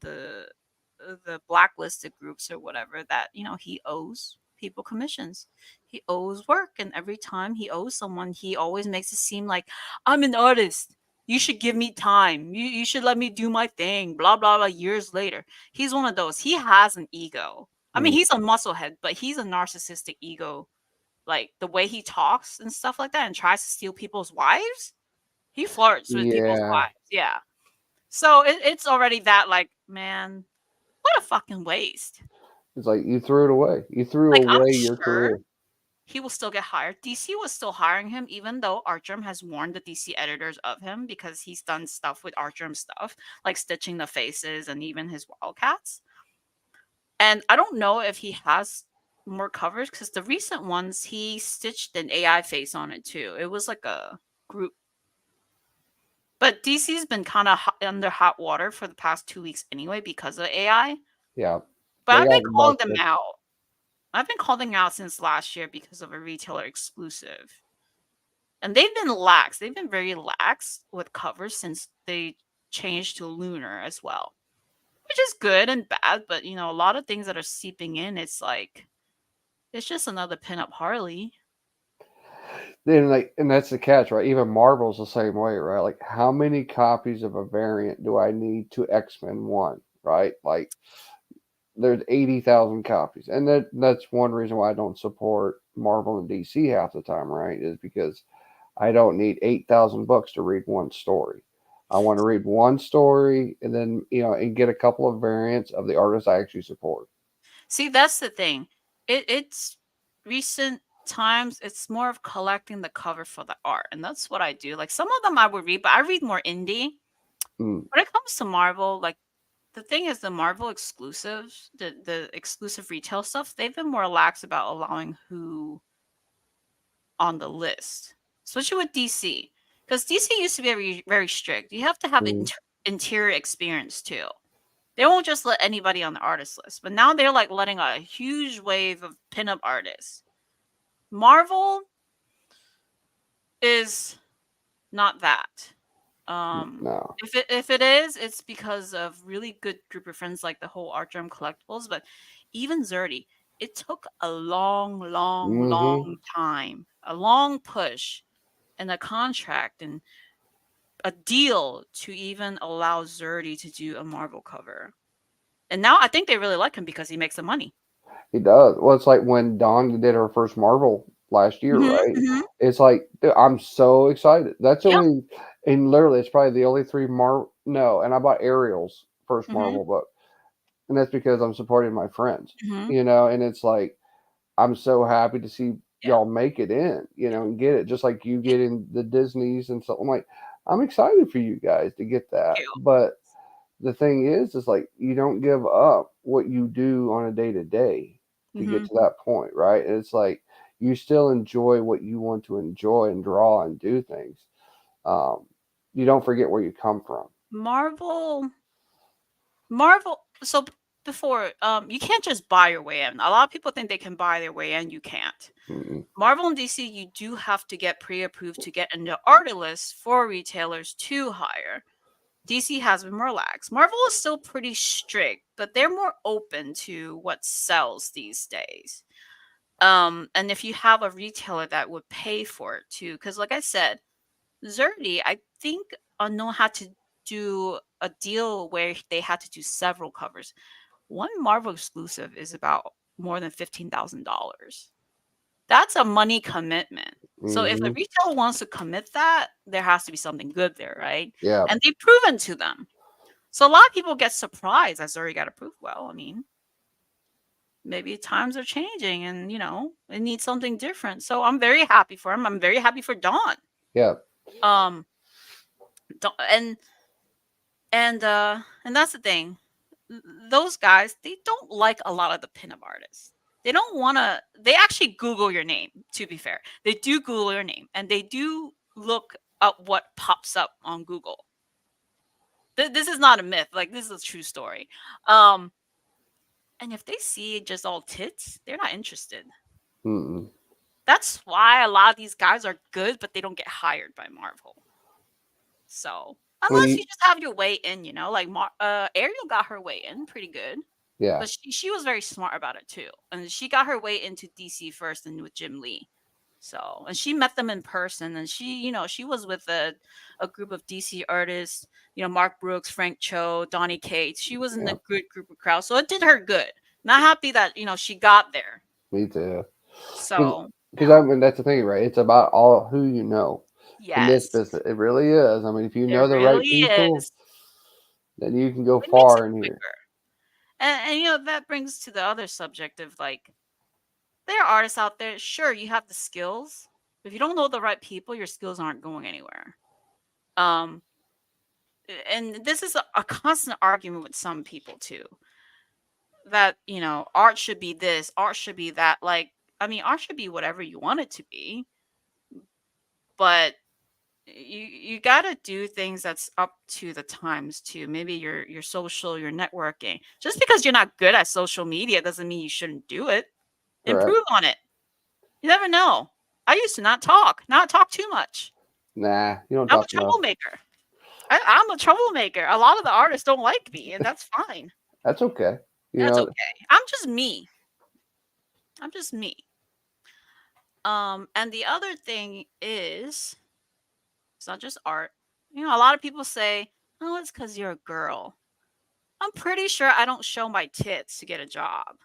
blacklisted groups or whatever that he owes people commissions. He owes work, and every time he owes someone, he always makes it seem like I'm an artist. You should give me time. You should let me do my thing. Blah blah blah. Years later, he's one of those. He has an ego. I mean,
Mm,
he's a musclehead, but he's a narcissistic ego. Like the way he talks and stuff like that, and tries to steal people's wives. He flirts with people's
yeah,
wives. Yeah. So it's already that like, man, what a fucking waste.
it's like you threw it away. You threw
Like, I'm
away your
sure
career.
he will still get hired. DC was still hiring him, even though Artgerm has warned the DC editors of him because he's done stuff with Artgerm stuff, like stitching the faces and even his Wildcats. And I don't know if he has more covers because the recent ones he stitched an AI face on it too. It was like a group. But DC's been kind of under hot water for the past 2 weeks anyway because of AI.
Yeah,
But
they
I've been
got
calling them
busted.
out. I've been calling out since last year because of a retailer exclusive. And they've been lax. They've been very lax with covers since they changed to Lunar as well, which is good and bad. But, a lot of things that are seeping in, it's like, it's just another pinup Harley.
Then like, and that's the catch, right? Even Marvel's the same way, right? Like, how many copies of a variant do I need to X-Men one, right? Like, there's 80,000 copies, and that's one reason why I don't support Marvel and DC half the time, right? Is because I don't need 8,000 books to read one story. I want to read one story, and then and get a couple of variants of the artists I actually support.
See, that's the thing. It's recent times, it's more of collecting the cover for the art. And that's what I do. Like some of them I would read, but I read more indie.
Mm,
When it comes to Marvel, like the thing is the Marvel exclusives, the exclusive retail stuff, they've been more lax about allowing who on the list, especially with DC. Because DC used to be very, very strict. You have to have
mm.
interior experience too. They won't just let anybody on the artist list. But now they're like letting a huge wave of pinup artists. Marvel is not that.
No.
If it is, it's because of really good group of friends like the whole Artgerm collectibles. But even Zerdy, it took a long, long,
Hmm.
long time, a long push, and a contract and a deal to even allow Zerdy to do a Marvel cover. And now I think they really like him because he makes the money.
He does. Well, it's like when Dawn did her first Marvel last year,
Hmm.
right?
Hmm.
It's like, dude, I'm so excited. That's
Yeah.
only, and literally, it's probably the only three Marvel. No, and I bought Ariel's first
Hmm.
Marvel book, and that's because I'm supporting my friends,
Hmm.
and it's like, I'm so happy to see
Yeah.
y'all make it in,
Yeah.
and get it, just like you
Thank
getting the Disneys and stuff. I'm like, I'm excited for you guys to get that,
you.
but the thing is like you don't give up what you do on a day to day to get
Hmm.
to that point, right? And it's like you still enjoy what you want to enjoy and draw and do things. Um, you don't forget where you come from.
Marvel, Marvel. So before, you can't just buy your way in. A lot of people think they can buy their way in. You can't.
Mm-mm.
Marvel and DC, you do have to get pre-approved to get into artist lists for retailers to hire. DC has been more lax. Marvel is still pretty strict, but they're more open to what sells these days. And if you have a retailer that would pay for it too, because like I said, Zerdy, I think, know how to do a deal where they had to do several covers. One Marvel exclusive is about more than $15,000. That's a money commitment. So if a
Hmm.
retailer wants to commit that, there has to be something good there, right?
Yeah,
And they've proven to them. So a lot of people get surprised as Zuri got approved. Well, I mean, maybe times are changing and it needs something different. So I'm very happy for him. I'm very happy for Dawn.
yeah.
Um and and that's the thing. Those guys, they don't like a lot of the pinup artists. They don't want to. They actually Google your name. To be fair, they do Google your name, and they do look up what pops up on Google. This is not a myth. Like, this is a true story. Um, and if they see just all tits, they're not interested.
Mm-mm.
That's why a lot of these guys are good, but they don't get hired by Marvel. So
When
unless
you,
you just have your way in, like Ariel got her way in pretty good.
yeah,
But she was very smart about it too. And she got her way into DC first and with Jim Lee. So, and she met them in person and she was with a group of DC artists, Mark Brooks, Frank Cho, Donnie Cates. She was in
yeah.
a good group of crowd. So it did her good. Not happy that, she got there.
Me too.
So,
Because I mean, that's the thing, right? It's about all who you know in this
yes,
business. It really is. I mean, if you
it
know the
really
right people,
is.
then you can go
It makes it
far in here.
quicker. And that brings to the other subject of like, there are artists out there. Sure, you have the skills. But if you don't know the right people, your skills aren't going anywhere. Um, and this is a constant argument with some people too. That art should be this, art should be that. Like, I mean, art should be whatever you want it to be, but you got to do things that's up to the times too. Maybe your social, your networking. Just because you're not good at social media doesn't mean you shouldn't do it.
Correct.
Improve on it. You never know. I used to not talk too much.
Nah, you don't
I'm a
talk enough.
troublemaker. I'm a troublemaker. A lot of the artists don't like me, and that's fine.
That's okay. You
That's
know,
okay. I'm just me. I'm just me. And the other thing is, it's not just art. A lot of people say, "Oh, it's because you're a girl." I'm pretty sure I don't show my tits to get a job.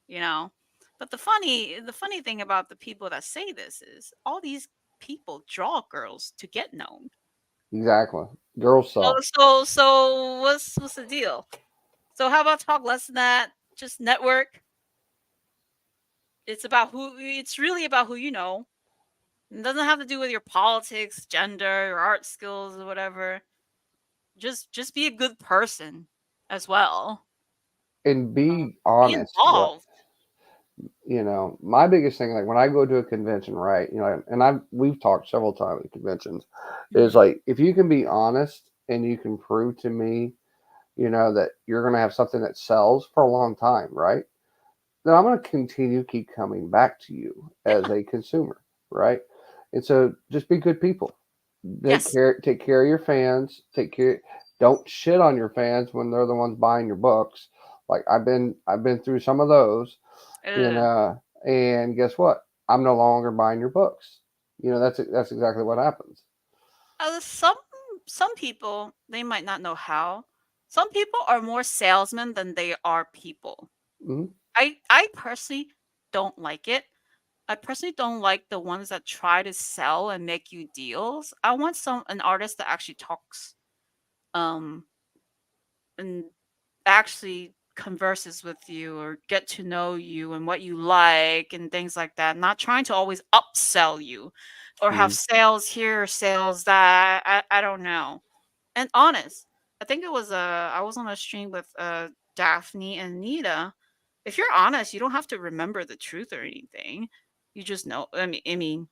You know, but the funny thing about the people that say this is all these people draw girls to get known.
exactly. Girls
So
suck.
so what's the deal? So how about talk less than that? Just network. It's really about who you know. It doesn't have to do with your politics, gender, your art skills, or whatever. Just be a good person as well.
And be
Be
honest. Right?
involved.
My biggest thing, like when I go to a convention, right? And we've talked several times at conventions, is
Mhm.
like if you can be honest and you can prove to me, that you're going to have something that sells for a long time, right? Then I'm going to continue keep coming back to you as
Yeah.
a consumer, right? And so just be good people.
Yes.
Take care of your fans. Don't shit on your fans when they're the ones buying your books. Like I've been through some of those, you
Ugh.
know, and guess what? I'm no longer buying your books. That's exactly what happens.
Some people, they might not know how. Some people are more salesmen than they are people.
Hmm.
I personally don't like it. I personally don't like the ones that try to sell and make you deals. I want an artist that actually talks um and actually converses with you or get to know you and what you like and things like that. Not trying to always upsell you or have
Hmm.
sales here, sales that. I don't know. And honest, I think it was I was on a stream with Daphne and Nita. If you're honest, you don't have to remember the truth or anything. You just know. I mean,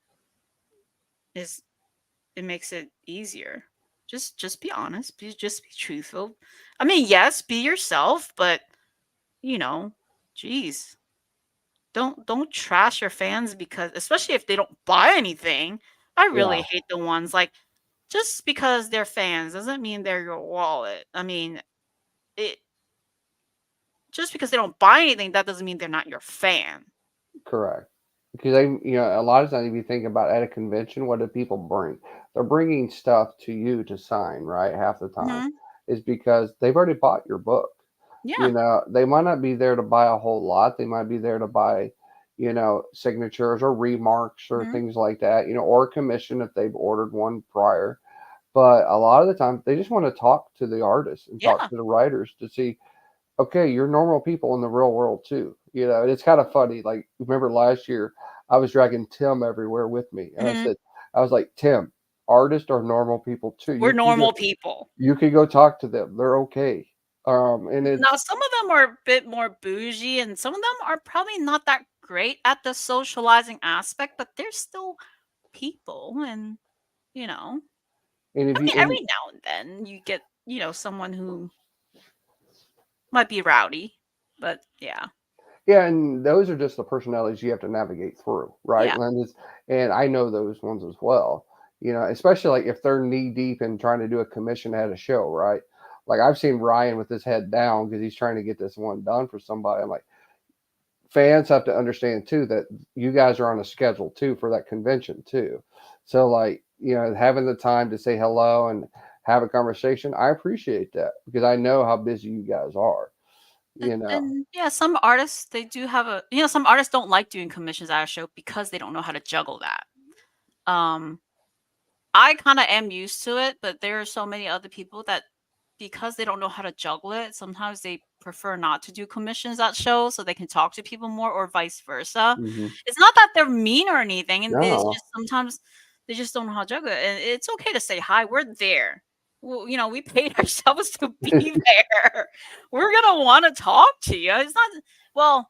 is it makes it easier. Just be honest. Just be truthful. I mean, yes, be yourself, but you know, geez, don't trash your fans because, especially if they don't buy anything. I really
Yeah,
hate the ones like just because they're fans doesn't mean they're your wallet. I mean, it just because they don't buy anything, that doesn't mean they're not your fan.
Correct. Because a lot of times if you think about at a convention, what do people bring? They're bringing stuff to you to sign, right? Half the time
Mhm.
is because they've already bought your book.
Yeah.
They might not be there to buy a whole lot. They might be there to buy, signatures or remarks or
Mhm.
things like that, or a commission if they've ordered one prior. But a lot of the time, they just want to talk to the artists and talk
Yeah.
to the writers to see, okay, you're normal people in the real world too. And it's kind of funny. Like, remember last year, I was dragging Tim everywhere with me, and
Mhm.
I was like, Tim, artists are normal people too.
We're normal people.
You can go talk to them. They're okay. And
Now,
it's
some of them are a bit more bougie, and some of them are probably not that great at the socializing aspect, but they're still people. And, you know,
and if
I
you
mean, every now and then you get, someone who might be rowdy, but yeah.
Yeah, and those are just the personalities you have to navigate through, right,
Yeah.
Linda's? And I know those ones as well. Especially like if they're knee deep in trying to do a commission at a show, right? Like I've seen Ryan with his head down because he's trying to get this one done for somebody. I'm like, fans have to understand too that you guys are on a schedule too for that convention too. So like, having the time to say hello and have a conversation, I appreciate that because I know how busy you guys are, you know.
And yeah, some artists they do have some artists don't like doing commissions at a show because they don't know how to juggle that. Um I kind of am used to it, but there are so many other people that because they don't know how to juggle it, sometimes they prefer not to do commissions at shows so they can talk to people more or vice versa.
Hmm.
It's not that they're mean or anything, and it's
No.
just sometimes they just don't know how to juggle it. And it's okay to say hi. We're there. Well, we paid ourselves to be there. We're gonna want to talk to you. It's not well,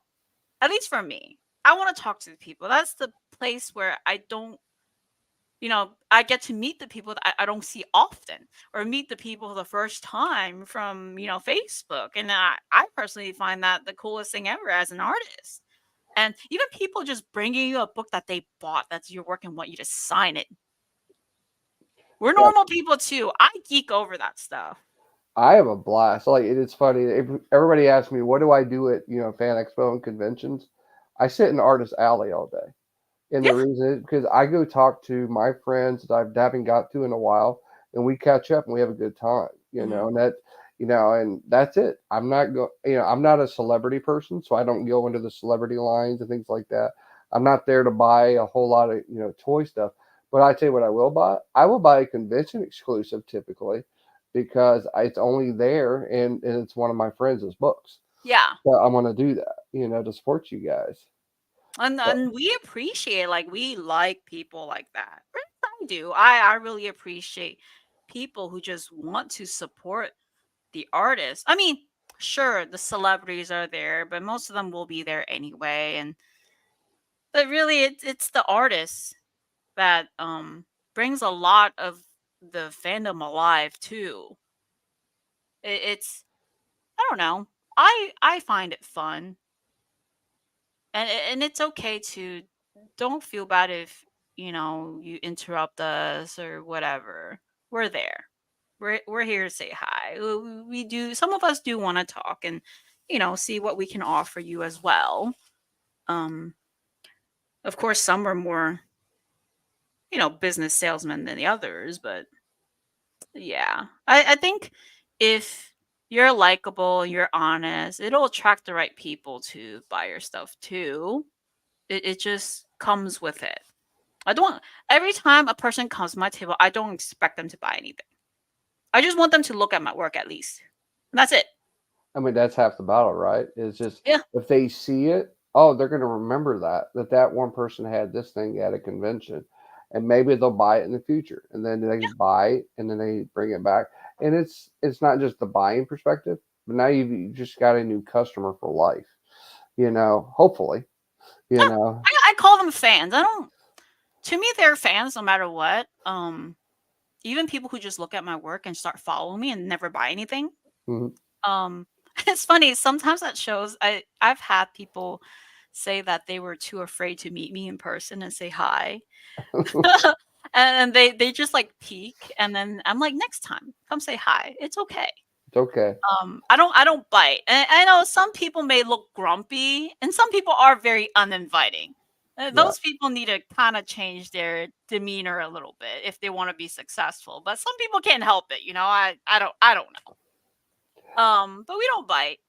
at least for me. I want to talk to the people. That's the place where I get to meet the people that I don't see often or meet the people for the first time from, Facebook. And I personally find that the coolest thing ever as an artist. And even people just bringing you a book that they bought that's your work and want you to sign it. We're
Yeah,
normal people too. I geek over that stuff.
I have a blast. Like it's funny. If everybody asks me, what do I do at Fan Expo and conventions? I sit in Artist Alley all day. And the
Yeah.
reason is because I go talk to my friends that I haven't got to in a while, and we catch up and we have a good time,
Hmm.
and that's it. I'm not a celebrity person, so I don't go into the celebrity lines and things like that. I'm not there to buy a whole lot of, toy stuff. But I tell you what, I will buy. I will buy a convention exclusive typically because it's only there and it's one of my friends' books.
Yeah.
So I'm gonna do that, to support you guys. But
And we appreciate like we like people like that. Or at least I do. I really appreciate people who just want to support the artists. I mean, sure, the celebrities are there, but most of them will be there anyway. And but really, it's the artists that brings a lot of the fandom alive too. It's I don't know. I find it fun, and it's okay to don't feel bad if you interrupt us or whatever. We're there. We're here to say hi. We do. Some of us do want to talk and see what we can offer you as well. Um, of course, some are more business salesmen than the others, but yeah, I think if you're likable, you're honest, it'll attract the right people to buy your stuff too. It just comes with it. I don't every time a person comes to my table, I don't expect them to buy anything. I just want them to look at my work at least. And that's it.
I mean, that's half the battle, right? It's just
Yeah.
if they see it, oh, they're going to remember that one person had this thing at a convention, and maybe they'll buy it in the future, and then they buy it, and then they bring it back, and it's not just the buying perspective, but now you've just got a new customer for life, hopefully, you
Yeah.
know.
I call them fans. I don't to me they're fans no matter what. Even people who just look at my work and start following me and never buy anything.
Mhm.
Um it's funny, sometimes at shows I've had people say that they were too afraid to meet me in person and say hi. and they just like peek, and then I'm like, next time, come say hi. It's okay.
It's okay.
I don't bite. And I know some people may look grumpy, and some people are very uninviting.
Right.
Those people need to kind of change their demeanor a little bit if they want to be successful. But some people can't help it, you know. I don't know. But we don't bite.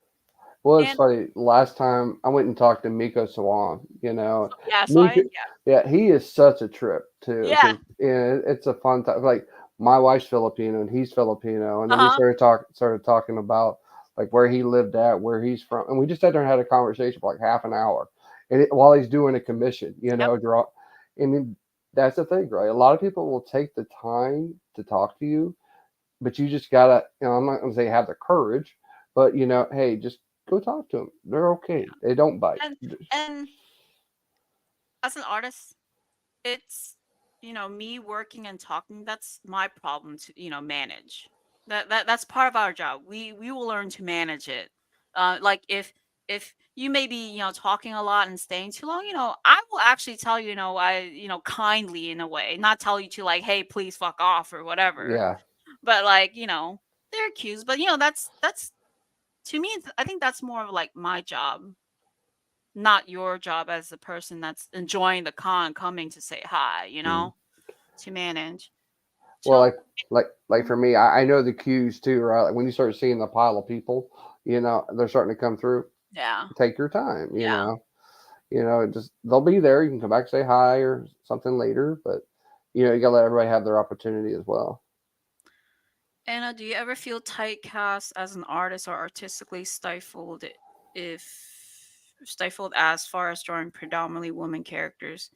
Well, it's
And
funny. Last time I went and talked to Miko Swan, you know,
yeah, so
Miko,
yeah.
yeah, he is such a trip too,
Yeah.
because it's a fun time. Like my wife's Filipino and he's Filipino, and then we
Uh-huh.
started talking about like where he lived at, where he's from, and we just sat there and had a conversation for like half an hour, and while he's doing a commission,
Yep.
draw, and then, that's the thing, right? A lot of people will take the time to talk to you, but you just gotta, I'm not gonna say have the courage, but hey, just go talk to them. They're okay. They don't bite.
And as an artist, it's me working and talking. That's my problem to manage. That's part of our job. We will learn to manage it. Like if you may be talking a lot and staying too long, I will actually tell you, I kindly in a way, not tell you to like, hey, please fuck off or whatever.
Yeah.
But like they're accused. But that's to me. I think that's more of like my job, not your job as the person that's enjoying the con coming to say hi,
Mhm.
to manage.
Well,
So
like for me, I know the cues too, right? Like when you start seeing the pile of people, they're starting to come through.
yeah,
Take your time.
yeah.
Just they'll be there. You can come back, say hi or something later, but you gotta let everybody have their opportunity as well.
Anna, do you ever feel typecast as an artist or artistically stifled if stifled as far as drawing predominantly women characters?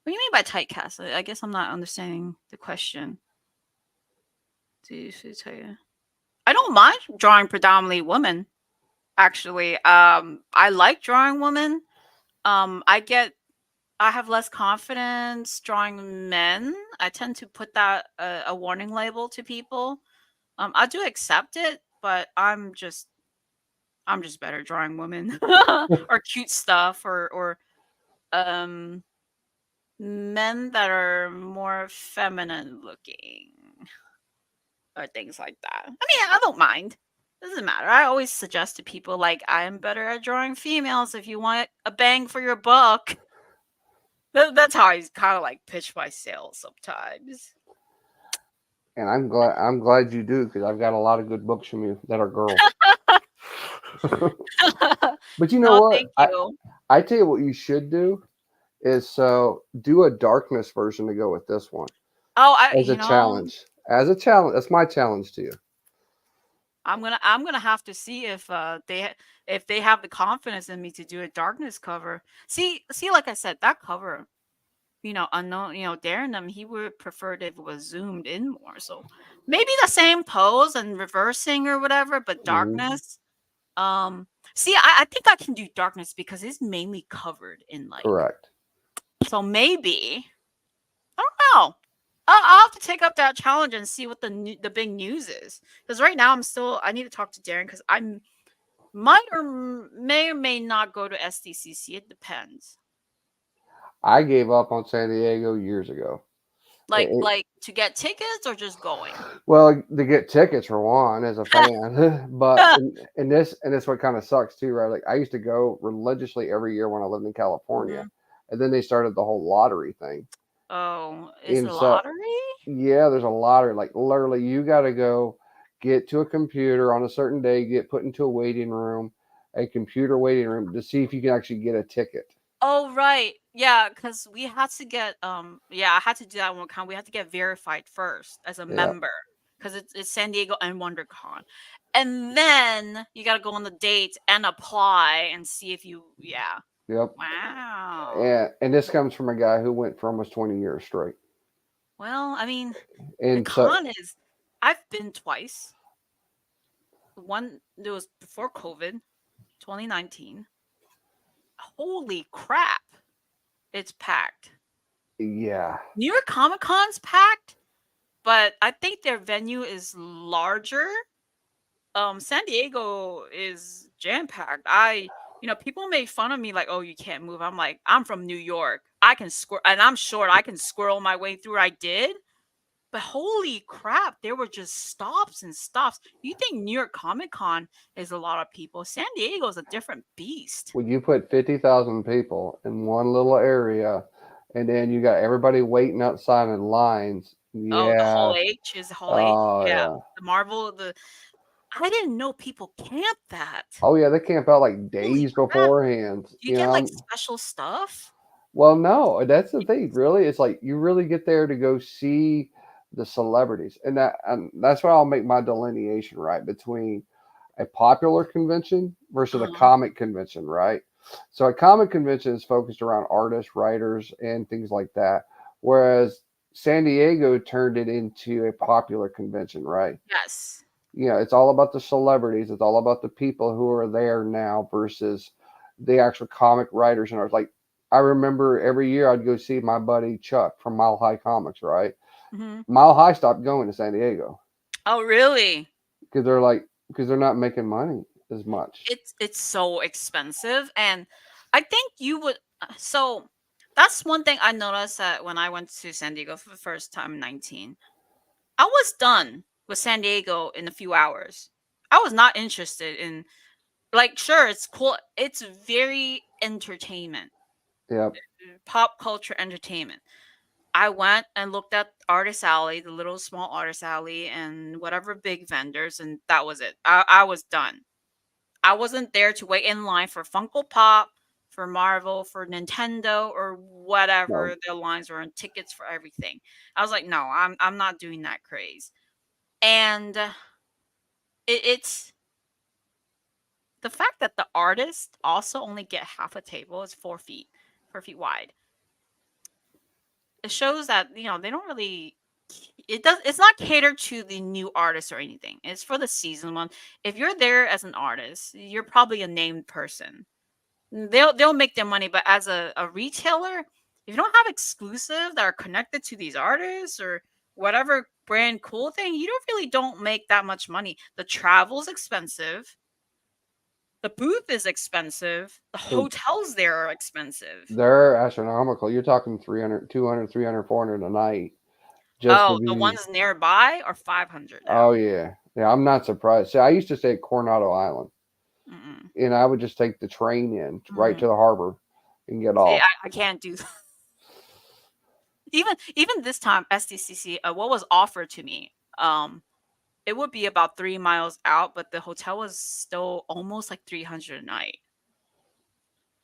What do you mean by typecast? I guess I'm not understanding the question. Do you feel I don't mind drawing predominantly women, actually. I like drawing women. I have less confidence drawing men. I tend to put that a warning label to people. I do accept it, but I'm just better drawing women or cute stuff or um men that are more feminine looking or things like that. I mean, I don't mind. Doesn't matter. I always suggest to people like I am better at drawing females if you want a bang for your buck. That's how I kind of like pitch my sales sometimes.
And I'm glad you do, because I've got a lot of good books from you that are girls. But you know
No,
what?
thank you.
I tell you what you should do is, so do a darkness version to go with this one
Oh,
as a challenge. As a challenge, that's my challenge to you.
I'm gonna have to see if if they have the confidence in me to do a darkness cover. See, like I said, that cover, unknown, daring them, he would prefer if it was zoomed in more. So maybe the same pose and reversing or whatever, but
Mhm.
darkness. See, I think I can do darkness because it's mainly covered in like.
Correct.
So maybe I don't know. I'll have to take up that challenge and see what the big news is. Because right now I need to talk to Darren because I'm might may or may not go to SDCC. It depends.
I gave up on San Diego years ago.
Like to get tickets or just going.
Well, to get tickets for one as a fan, but and this what kind of sucks too, right? Like I used to go religiously every year when I lived in California,
Mhm.
and then they started the whole lottery thing,
Oh, is
and
it
so
lottery?
yeah, there's a lottery. Like literally, you got to go get to a computer on a certain day, get put into a waiting room, a computer waiting room to see if you can actually get a ticket.
Oh, right. Yeah, because we had to get yeah, I had to do that one time. We had to get verified first as a
Yeah.
member because it's San Diego and WonderCon. And then you gotta go on the dates and apply and see if you yeah.
Yep.
Wow.
And this comes from a guy who went for almost 20 years straight.
Well, I mean, the
And so
con is I've been twice. One it was before COVID, 2019. Holy crap. It's packed.
yeah,
New York Comic Con's packed, but I think their venue is larger. San Diego is jam packed. People made fun of me like, "Oh, you can't move." I'm like, "I'm from New York. I can squir and I'm short. I can squirrel my way through." I did, but holy crap, there were just stops and stops. You think New York Comic Con is a lot of people? San Diego is a different beast.
When you put 50,000 people in one little area, and then you got everybody waiting outside in lines.
Oh, the
Yeah.
Hall H is Hall H.
Oh
Yeah,
yeah.
the Marvel. The I didn't know people camp that.
Oh yeah. They camp out like
Holy
days
crap!
beforehand.
Do you get like special stuff?
Well, no, that's the thing. Really, it's like you really get there to go see the celebrities, and that's why I'll make my delineation right between a popular convention versus a
Uh-huh.
comic convention, right? So a comic convention is focused around artists, writers, and things like that, whereas San Diego turned it into a popular convention, right?
Yes.
It's all about the celebrities. It's all about the people who are there now versus the actual comic writers and artists. Like I remember every year I'd go see my buddy Chuck from Mile High Comics, right?
Mhm.
Mile High stopped going to San Diego
Oh, really?
because they're not making money as much.
It's so expensive, and I think you would so that's one thing I noticed that when I went to San Diego for the first time in 19. I was done with San Diego in a few hours. I was not interested in like sure it's cool. It's very entertainment,
Yep.
pop culture entertainment. I went and looked at Artist Alley, the little small Artist Alley, and whatever big vendors, and that was it. I was done. I wasn't there to wait in line for Funko Pop, for Marvel, for Nintendo, or
No.
whatever the lines were and tickets for everything. I was like, no, I'm not doing that craze. And it's the fact that the artists also only get half a table is 4 feet, 4 feet wide. It shows that they don't really. It does. It's not catered to the new artists or anything. It's for the season one. If you're there as an artist, you're probably a named person. They'll make their money, but as a retailer, if you don't have exclusive that are connected to these artists or whatever brand cool thing, you don't make that much money. The travel's expensive, the booth is expensive, the
So
hotels there are expensive.
they're astronomical. You're talking 300, 200, 300, 400 a night just to
Oh, the
be.
ones nearby are 500
Oh
now.
yeah. Yeah, I'm not surprised. See, I used to stay at Coronado Island,
Mm-mm.
and I would just take the train in right
Mm.
to the harbor and get
See,
off.
I can't do even this time SDCC. What was offered to me? It would be about 3 miles out, but the hotel was still almost like 300 a night,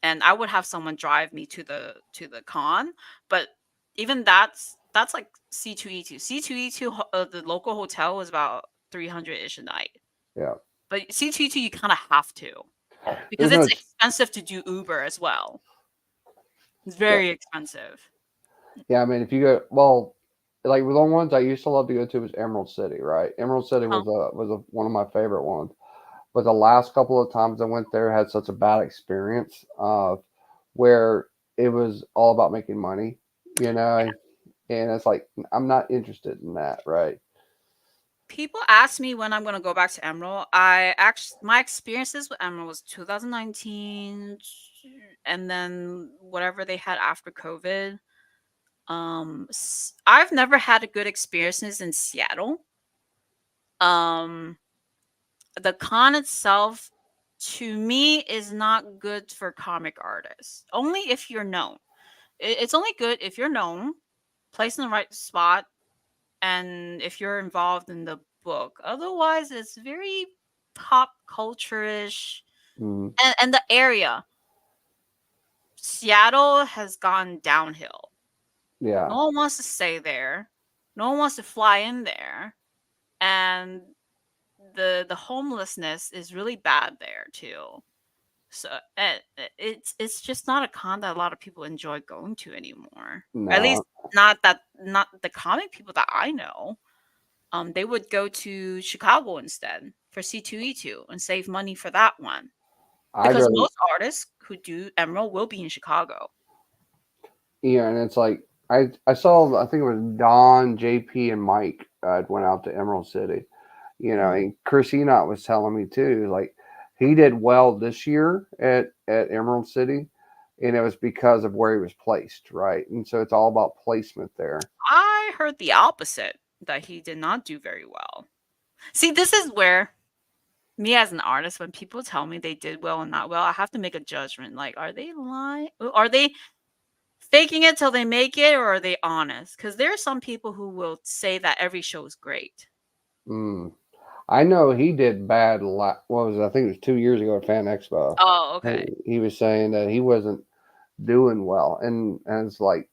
and I would have someone drive me to the con. But even that's like C2E2. C2E2, the local hotel was about 300 ish a night.
Yeah.
But C2E2, you kind of have to because
There's no.
it's expensive to do Uber as well. It's
Yeah.
very expensive.
Yeah. I mean, if you go, well, like the ones I used to love to go to was Emerald City, right? Emerald City
Huh.
was one of my favorite ones. But the last couple of times I went there, had such a bad experience of where it was all about making money, you know, and it's like I'm not interested in that, right?
People ask me when I'm gonna go back to Emerald. I actually my experiences with Emerald was 2019, and then whatever they had after COVID. I've never had a good experiences in Seattle. Um, the con itself, to me, is not good for comic artists. Only if you're known. It's only good if you're known, placed in the right spot, and if you're involved in the book. Otherwise, it's very pop culture-ish.
Mm,
And the area, Seattle has gone downhill.
yeah,
No one wants to stay there. No one wants to fly in there. And the homelessness is really bad there too. So it's just not a con that a lot of people enjoy going to anymore. At least
no,
not the comic people that I know. They would go to Chicago instead for C2E2 and save money for that one
I'd
because
rather,
most artists who do Emerald will be in Chicago.
and it's like I saw I think it was Don, JP, and Mike went out to Emerald City,
Mhm.
and Chris Enoch was telling me too, like He did well this year at Emerald City, and it was because of where he was placed, right? And so it's all about placement there.
I heard the opposite, that he did not do very well. See, this is where me as an artist, when people tell me they did well and not well, I have to make a judgment. Like, are they lying? Are they faking it till they make it, or are they honest? Because there are some people who will say that every show is great.
Mm. I know he did bad. What was it? I think it was 2 years ago at Fan Expo.
Oh, okay.
He was saying that he wasn't doing well, and it's like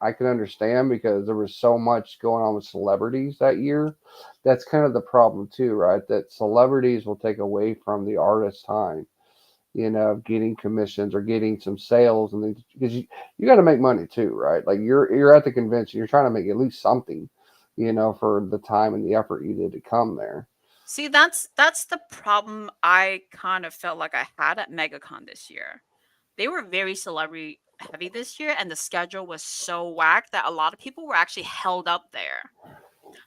I can understand because there was so much going on with celebrities that year. That's kind of the problem too, right? That celebrities will take away from the artist's time, getting commissions or getting some sales, and because you got to make money too, right? Like you're at the convention, you're trying to make at least something, for the time and the effort you did to come there.
See, that's the problem I kind of felt like I had at MegaCon this year. They were very celebrity heavy this year, and the schedule was so whack that a lot of people were actually held up there.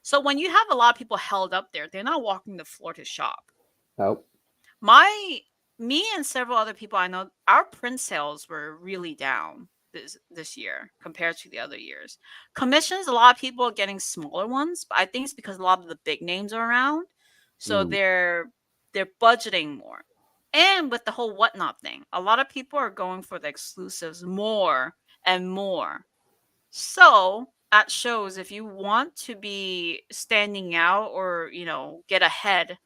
So when you have a lot of people held up there, they're not walking the floor to shop.
Nope.
My Me and several other people I know, our print sales were really down this year compared to the other years. Commissions, a lot of people are getting smaller ones, but I think it's because a lot of the big names are around, so
Mm,
they're budgeting more. And with the whole whatnot thing, a lot of people are going for the exclusives more and more. So at shows, if you want to be standing out or get ahead,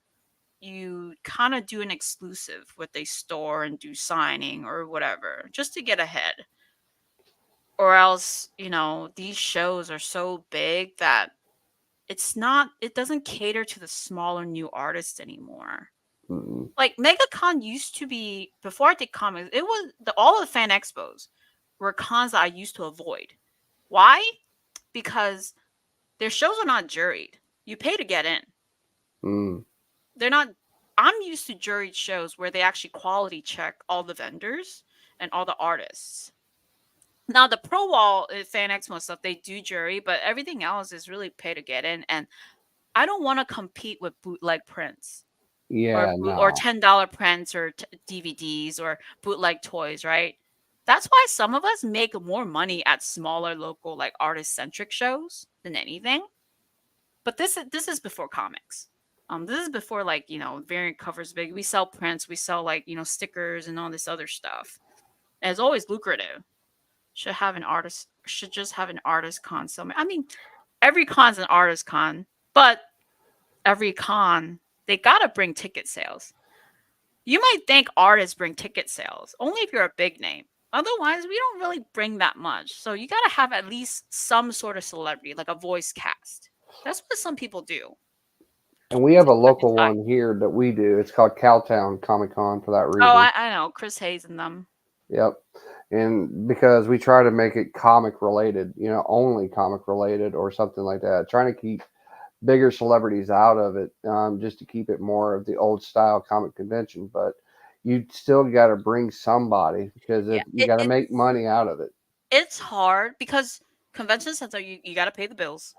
you kind of do an exclusive with a store and do signing or whatever just to get ahead. Or else, these shows are so big that it doesn't cater to the smaller new artists anymore.
mm,
Like MegaCon used to be, before I did comics, it was all of the fan expos were cons that I used to avoid. Why? Because their shows are not juried. You pay to get in.
mm.
They're not. I'm used to juried shows where they actually quality check all the vendors and all the artists. Now the pro wall fan expo stuff they do jury, but everything else is really pay to get in, and I don't want to compete with bootleg prints
Yeah,
or
no.
$10 prints or DVDs or bootleg toys, right? That's why some of us make more money at smaller local like artist centric shows than anything. But this is before comics. This is before like variant covers big. We sell prints, we sell like stickers and all this other stuff. And it's always lucrative. Should just have an artist con somewhere. I mean, every con's an artist con, but every con they gotta bring ticket sales. You might think artists bring ticket sales only if you're a big name. Otherwise, we don't really bring that much. So you gotta have at least some sort of celebrity, like a voice cast. That's what some people do.
And we have a
Celebrity
local
side.
one here that we do. It's called Cowtown Comic Con for that
Oh,
reason.
I know Chris Hayes and them.
Yep. And because we try to make it comic related, only comic related or something like that, trying to keep bigger celebrities out of it, just to keep it more of the old style comic convention. But you still got to bring somebody because
Yeah,
if you got to make money out of it.
it's hard because convention center you got to pay the bills.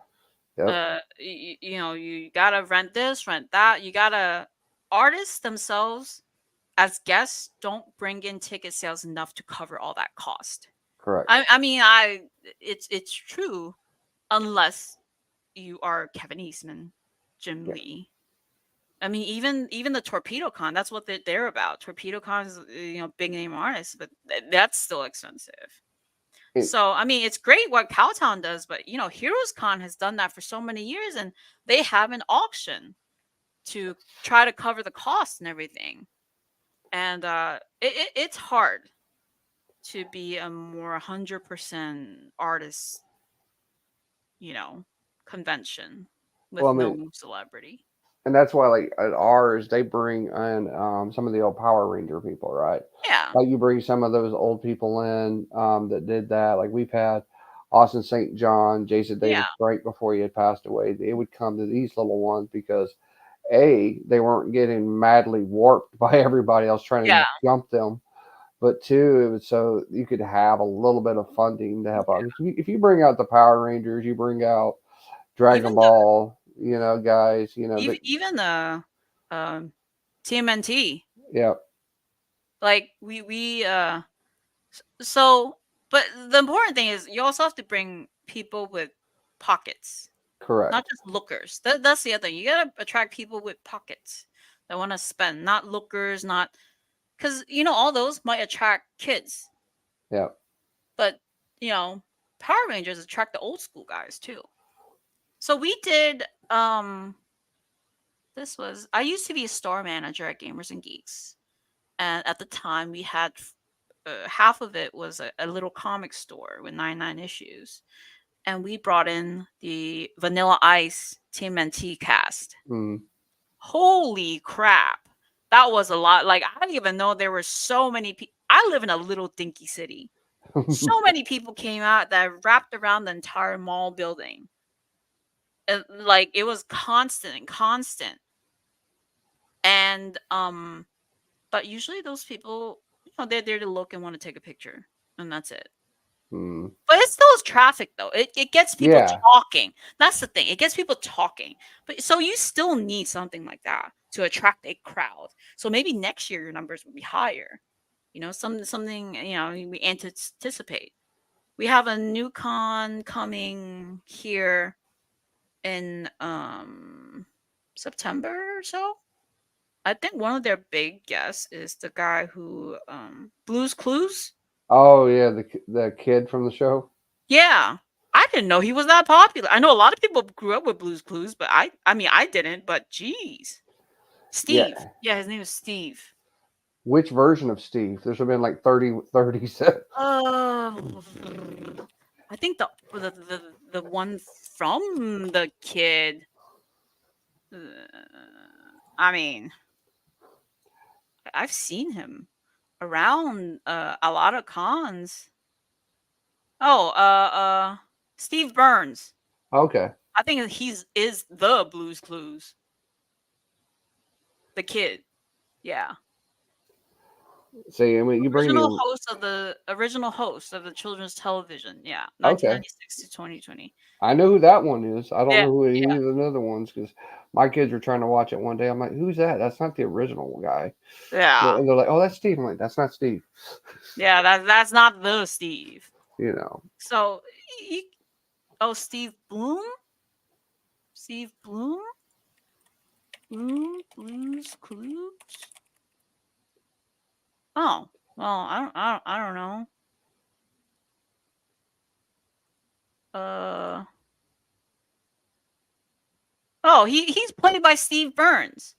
Yep.
You got to rent this, rent that. You got to Artists themselves as guests don't bring in ticket sales enough to cover all that cost.
Correct.
I mean, I it's true unless you are Kevin Eastman, Jim
Yeah.
Lee. I mean, even the Torpedo Con, that's what they're about. Torpedo Con is big name artists, but that's still expensive.
And,
So I mean, it's great what Cowtown does, but Heroes Con has done that for so many years, and they have an auction to try to cover the cost and everything. And it's hard to be a more 100% artist, you know, convention
well,
with
I mean,
no celebrity.
and that's why like at ours they bring in some of the old Power Ranger people, right?
Yeah,
Like you bring some of those old people in that did that. Like we've had Austin St. John, Jason
yeah,
Davis right before he had passed away. They would come to these little ones because A, they weren't getting madly warped by everybody else trying
yeah,
to jump them. But two, it was so you could have a little bit of funding to help out. If you bring out the Power Rangers, you bring out Dragon
even the
Ball, guys,
even the um TMNT.
Yeah.
Like so, but the important thing is you also have to bring people with pockets, not
Correct.
just lookers. That's the other thing. You gotta attract people with pockets that want to spend, not lookers, not because all those might attract kids,
Yeah.
but you know Power Rangers attract the old school guys too. So we did. This was I used to be a store manager at Gamers and Geeks, and at the time we had half of it was a little comic store with 99 issues, and we brought in the Vanilla Ice TMNT cast.
Mm.
Holy crap. That was a lot. Like, I didn't even know there were so many people. I live in a little dinky city. So many people came out that wrapped around the entire mall building. And, like, it was constant and constant. And but usually those people, they're there to look and want to take a picture. And that's it.
Mm.
But it still is traffic though. It gets people
Yeah.
talking. That's the thing. It gets people talking. But so you still need something like that to attract a crowd. So maybe next year your numbers will be higher. Something we anticipate. We have a new con coming here in September or so. I think one of their big guests is the guy who Blues Clues.
Oh yeah, the kid from the show.
Yeah. I didn't know he was that popular. I know a lot of people grew up with Blues Clues, but I mean I didn't, but geez. Steve.
Yeah.
Yeah, his name is Steve.
Which version of Steve? There's been like 30 set.
Uh I think the one from the kid. uh, I mean, I've seen him around a lot of cons. Oh, Steve Burns.
Okay.
I think he's is the Blues Clues, the kid. Yeah.
See, I mean, you bring me.
Original host of the children's television. Yeah,
Okay.
1996 to 2020.
I know who that one is. I don't
Yeah,
know who
yeah,
either of the other ones because my kids were trying to watch it one day. I'm like, who's that? That's not the original guy.
yeah,
And they're like, oh, that's Steve. I'm like, that's not Steve.
yeah. That's not the Steve.
You know.
So, he, oh, Steve Bloom, Steve Bloom, Blues Clues. Oh, well, I don't know. Uh, oh, he's played by Steve Burns.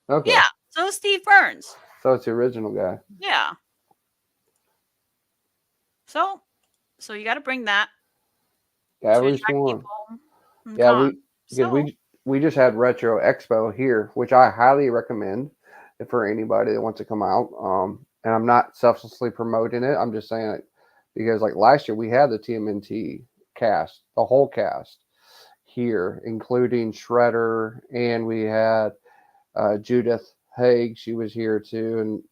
Okay.
Yeah, so Steve Burns.
So it's the original guy.
Yeah. So, you got to bring that to
Every
attract
one.
people and
Yeah,
con.
because
So,
we just had Retro Expo here, which I highly recommend for anybody that wants to come out. And I'm not selflessly promoting it. I'm just saying it because like last year we had the TMNT cast, the whole cast here, including Shredder, and we had Judith Haig. She was here too, and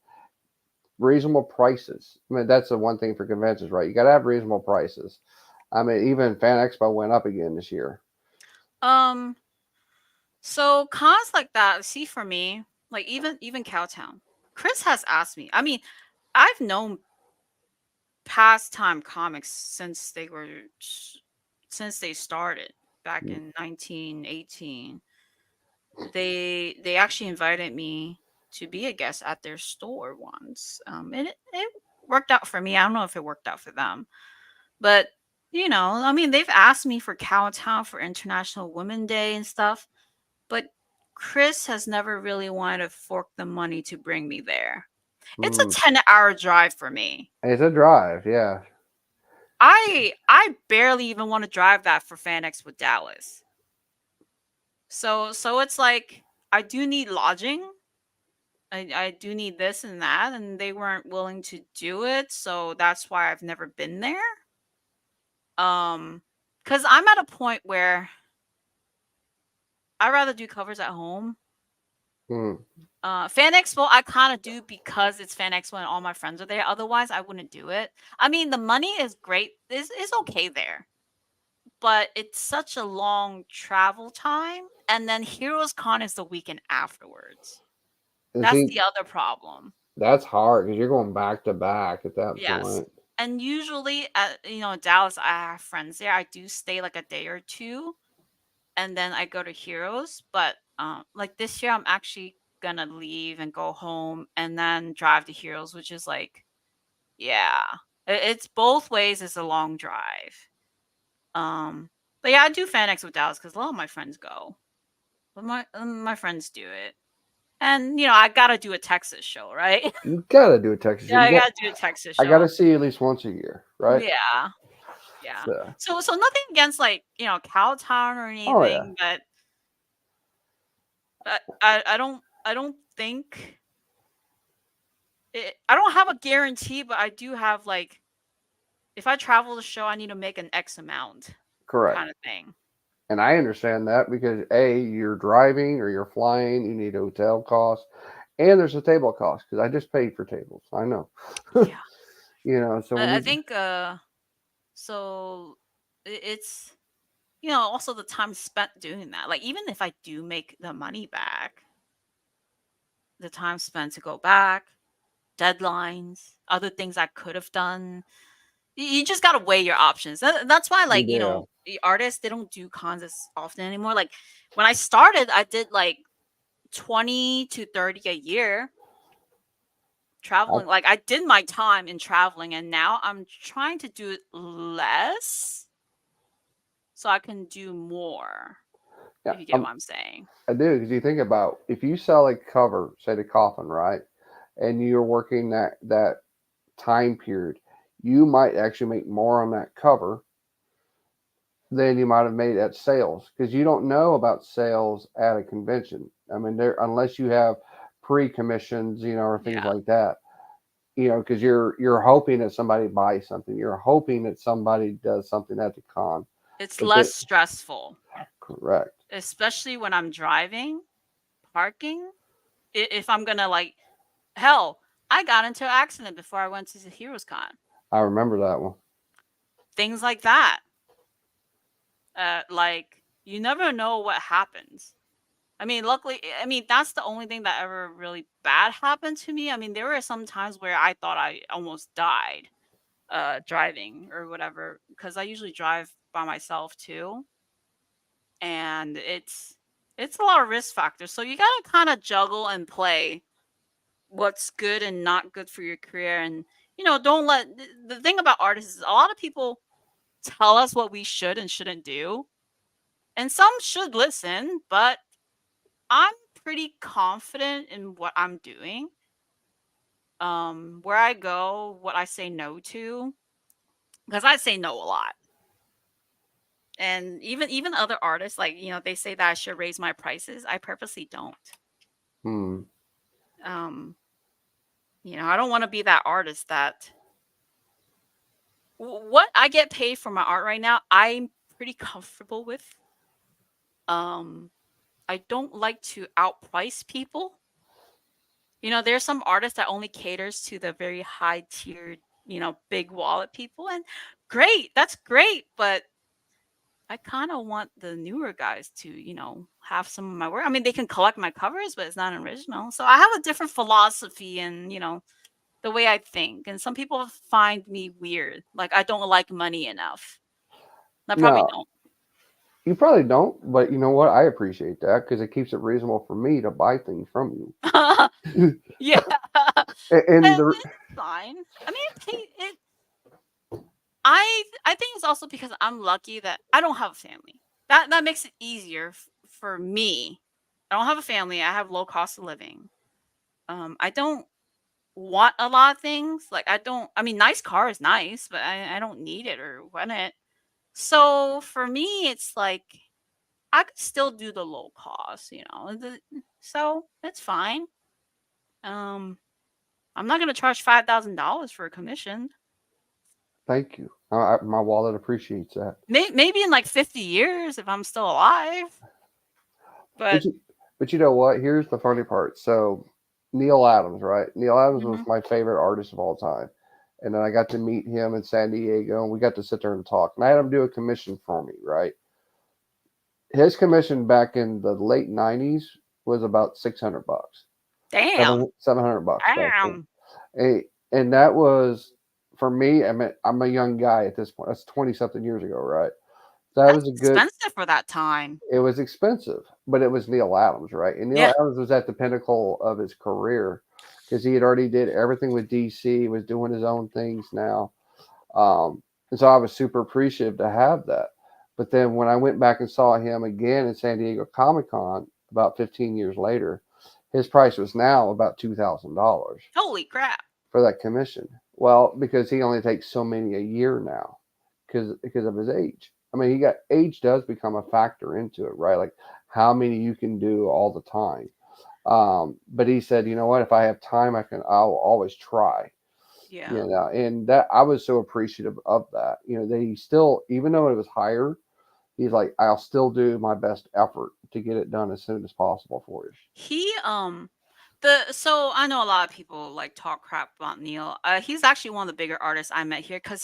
reasonable prices. I mean, that's the one thing for conventions, right? You got to have reasonable prices. I mean, even Fan Expo went up again this year.
um, cons like that, see for me, like even Cowtown. Chris has asked me. I mean, I've known pastime comics since they started back in 1918. They actually invited me to be a guest at their store once. And it worked out for me. I don't know if it worked out for them, but I mean, they've asked me for Cowtown for International Women Day and stuff, but Chris has never really wanted to fork the money to bring me there. It's a
Mm.
10-hour drive for me.
It's a drive, yeah.
I barely even want to drive that for FanX with Dallas. So it's like I do need lodging. I do need this and that, and they weren't willing to do it, so that's why I've never been there. Because I'm at a point where I'd rather do covers at home.
Mm.
Fan Expo, I kind of do because it's Fan Expo and all my friends are there. Otherwise, I wouldn't do it. I mean, the money is great. Is okay there, but it's such a long travel time. And then Heroes Con is the weekend afterwards.
And
That's
see,
the other problem.
that's hard because you're going back to back at that
Yes.
point.
And usually at Dallas, I have friends there. I do stay like a day or two and then I go to Heroes, but like this year I'm actually gonna leave and go home and then drive to Heroes, which is like yeah. It's both ways, it's a long drive. But yeah, I do fan X with Dallas because a lot of my friends go. But my friends do it. And I gotta do a Texas show, right?
You gotta do a Texas.
Yeah,
You
I
got.
gotta do a Texas
I gotta
show.
see you at least once a year, right?
Yeah. Yeah.
So,
So nothing against like, Cowtown or
oh yeah,
anything, but I don't think I don't have a guarantee, but I do have like if I travel the show, I need to make an X amount
correct.
kind of thing.
And I understand that because A, you're driving or you're flying, you need a hotel cost, and there's a table cost because I just paid for tables. I know.
Yeah.
So when
I
you
think so it's also the time spent doing that. Like even if I do make the money back, the time spent to go back, deadlines, other things I could have done. You just gotta weigh your options. That's why,
you
like,
do,
the artists, they don't do cons as often anymore. Like when I started, I did like 20 to 30 a year
I,
traveling. Like I did my time in traveling, and now I'm trying to do it less so I can do more,
yeah,
if you get what I'm saying.
I do because you think about if you sell a cover, say the coffin, right, and you're working that time period, you might actually make more on that cover than you might have made at sales because you don't know about sales at a convention. I mean, there unless you have pre-commissions, or things
Yeah.
like that. Because you're hoping that somebody buys something. You're hoping that somebody does something at the con.
It's
But
less stressful,
correct.
especially when I'm driving, parking. If I'm gonna like, hell, I got into an accident before I went to the Heroes Con.
I remember that one.
Things like that. Like you never know what happens. I mean, luckily, that's the only thing that ever really bad happened to me. I mean, there were some times where I thought I almost died driving or whatever because I usually drive by myself too, and it's a lot of risk factors. So you gotta kind of juggle and play what's good and not good for your career, and don't let the thing about artists is a lot of people tell us what we should and shouldn't do, and some should listen, but I'm pretty confident in what I'm doing. Where I go, what I say no to, because I say no a lot. And even other artists, like, they say that I should raise my prices. I purposely don't.
Hmm.
Um, I don't want to be that artist that what I get paid for my art right now, I'm pretty comfortable with. Um, I don't like to outprice people. There's some artists that only caters to the very high tiered, big wallet people, and great, that's great, but I kind of want the newer guys to, have some of my work. I mean, they can collect my covers, but it's not original. So I have a different philosophy and, the way I think. And some people find me weird. Like I don't like money enough. I probably
No,
don't.
you probably don't, but you know what? I appreciate that because it keeps it reasonable for me to buy things from you.
Yeah.
and
And
the
it's fine. I mean, I think it's also because I'm lucky that I don't have a family. That makes it easier for me. I don't have a family. I have low cost of living. I don't want a lot of things. Like I don't. I mean, nice car is nice, but I don't need it or want it. So for me, it's like I could still do the low cost. So it's fine. Um, I'm not gonna charge $5,000 for a commission.
thank you. My wallet appreciates that.
Maybe in like 50 years if I'm still alive.
But
But
you, but you know what? Here's the funny part. So Neil Adams, right? Neil Adams was
mhm.
my favorite artist of all time. And then I got to meet him in San Diego and we got to sit there and talk. And I had him do a commission for me, right? His commission back in the late 90s was about $600.
Damn.
$700 back then.
Damn.
And, and that was for me. I mean, I'm a young guy at this point. That's 20 something years ago, right? That
That's
was a good.
expensive for that time.
It was expensive, but it was Neil Adams, right? And Neil
Yeah.
Adams was at the pinnacle of his career because he had already did everything with DC, was doing his own things now. And so I was super appreciative to have that. But then when I went back and saw him again at San Diego Comic Con about 15 years later, his price was now about $2,000
Holy crap.
for that commission. Well, because he only takes so many a year now because of his age. I mean, he got age does become a factor into it, right? Like how many you can do all the time. But he said, you know what? If I have time, I'll always try.
Yeah.
You know, and that I was so appreciative of that. You know, that he still, even though it was higher, he's like, I'll still do my best effort to get it done as soon as possible for you.
He the so I know a lot of people like talk crap about Neil. He's actually one of the bigger artists I met here because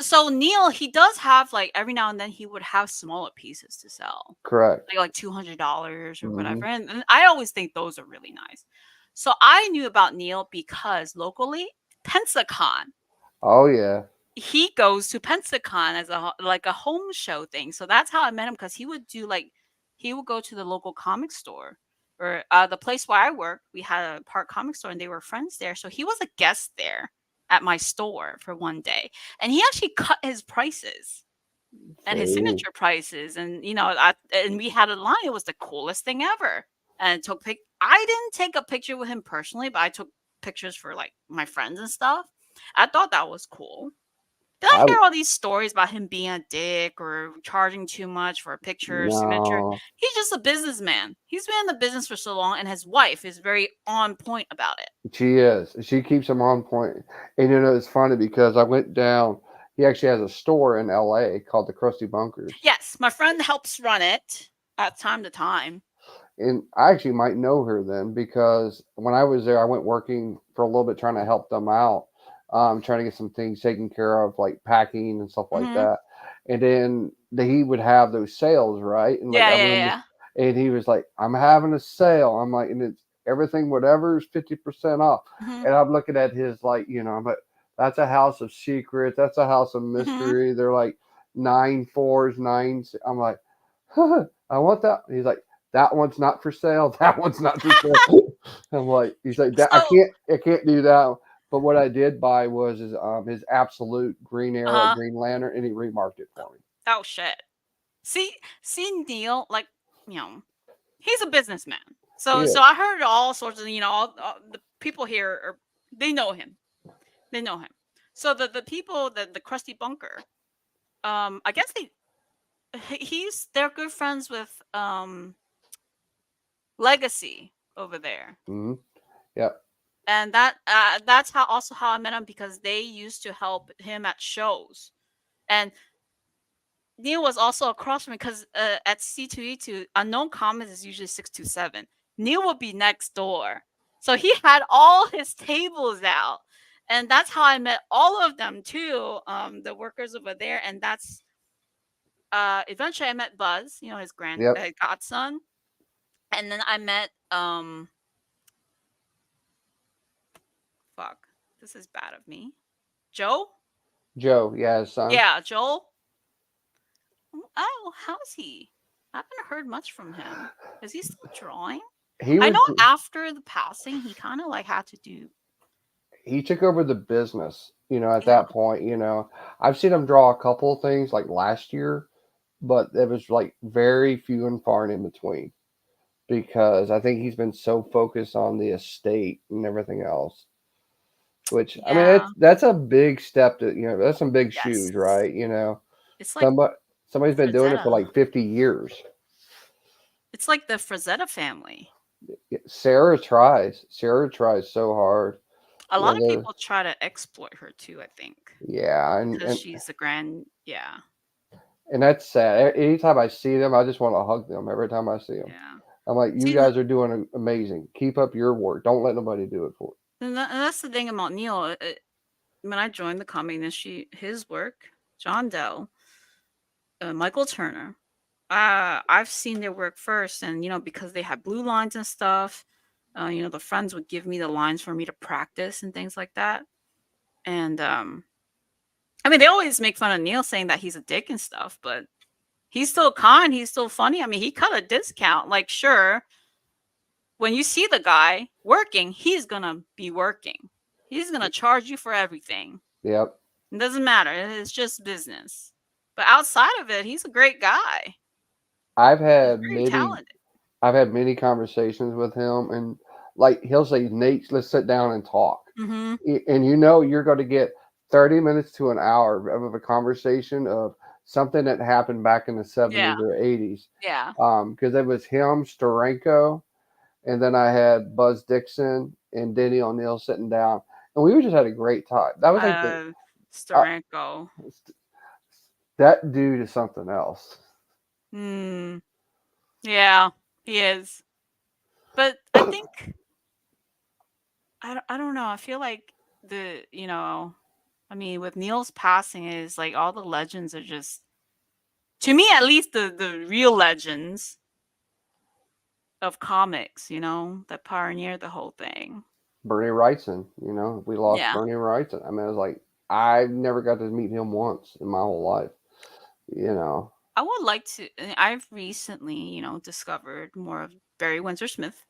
so Neil, he does have like every now and then he would have smaller pieces to sell,
Correct.
like $200 or
Hmm.
whatever, and I always think those are really nice. So I knew about Neil because locally, Pensacon,
Oh yeah.
he goes to Pensacon as like a home show thing. So that's how I met him because he would go to the local comic store or the place where I work. We had a park comic store and they were friends there. So he was a guest there at my store for one day, and he actually cut his prices and his
See,
signature prices, and and we had a line. It was the coolest thing ever. And I didn't take a picture with him personally, but I took pictures for like my friends and stuff. I thought that was cool. Did I
I
hear all these stories about him being a dick or charging too much for a picture or signature?
no.
He's just a businessman. He's been in the business for so long, and his wife is very on point about it.
She is. She keeps him on point. And you know, it's funny because I went down. He actually has a store in LA called the Krusty Bunkers.
Yes, my friend helps run it at time to time.
And I actually might know her then because when I was there, I went working for a little bit trying to help them out, trying to get some things taken care of, like packing and stuff like
Hmm.
that. And then he would have those sales, right? And like
Yeah,
I
yeah,
remember,
yeah.
and he was like, "I'm having a sale." I'm like, and it's everything, whatever is 50% off.
Hmm.
And I'm looking at his like, you know, I'm like, that's a house of secrets. That's a house of
Hmm.
mystery. They're like 9 4s, nines. I'm like, I want that. He's like, that one's not for sale. That one's not for sale. I'm like, he's like that.
So,
I can't do that. But what I did buy was his absolute Green Arrow,
uh,
Green Lantern, and he remarked it for me.
oh shit. See, see Neil, like you know, he's a businessman.
He
So
is.
I heard all sorts of all the people here are they know him. They know him. So the people the crusty bunker, I guess they're good friends with Legacy over there.
Mm-hmm. Yep.
And that's how I met him because they used to help him at shows. And Neil was also across from me because at C2E2, unknown commons is usually 627. Neil would be next door. So he had all his tables out. And that's how I met all of them too, the workers over there. And that's eventually I met Buzz, his
Yep.
godson. And then I met fuck, this is bad of me. Joe?
Joe. Yeah, his son.
Yeah, Joel. Oh, how's he? I haven't heard much from him. Is he still drawing?
He
I
was.
know after the passing, he kind of like had to do.
He took over the business. You know, at
Yeah,
that point, you know, I've seen him draw a couple of things like last year, but it was like very few and far and in between because I think he's been so focused on the estate and everything else. Which I mean,
yeah,
that's a big step to that's some big shoes,
yes.
right? You know,
It's like
somebody somebody's been doing it for
Frazetta.
like 50 years.
It's like the Frazetta family.
Sarah tries so hard.
A
You
lot of
know,
people try to exploit her too. I think
yeah,
because she's the grand. Yeah,
and that's sad. Anytime I see them, I just want to hug them. Every time I see them,
yeah.
I'm like, you
See,
guys are doing amazing. Keep up your work. Don't let nobody do it for
and that's the thing about Neil. When I joined the comic industry, his work, John Dell, Michael Turner. I've seen their work first, and because they had blue lines and stuff. The friends would give me the lines for me to practice and things like that. And I mean, they always make fun of Neil saying that he's a dick and stuff, but he's still kind, he's still funny. I mean, he cut a discount. Like, sure, when you see the guy working, he's gonna be working. He's gonna charge you for everything.
Yep.
It doesn't matter. It's just business. But outside of it, he's a great guy.
I've
He's
had
very
many
talented.
I've had many conversations with him, and like he'll say, "Nate, let's sit down and talk."
Mhm.
And you're going to get 30 minutes to an hour of a conversation of something that happened back in the
Yeah.
70s or 80s.
Yeah.
Because it was him, Steranko, and then I had Buzz Dixon and Denny O'Neil sitting down, and we just had a great time. That was like uh,
Steranko.
that dude is something else.
Hmm. Yeah, he is. But I think I don't know. I feel like I mean, with Neil's passing is like all the legends are just, to me at least, the real legends of comics, that pioneered the whole thing.
Bernie Wrightson, we lost
Yeah.
Bernie Wrightson. I mean, it was like I never got to meet him once in my whole life. You know,
I would like to. I've recently, discovered more of Barry Windsor Smith,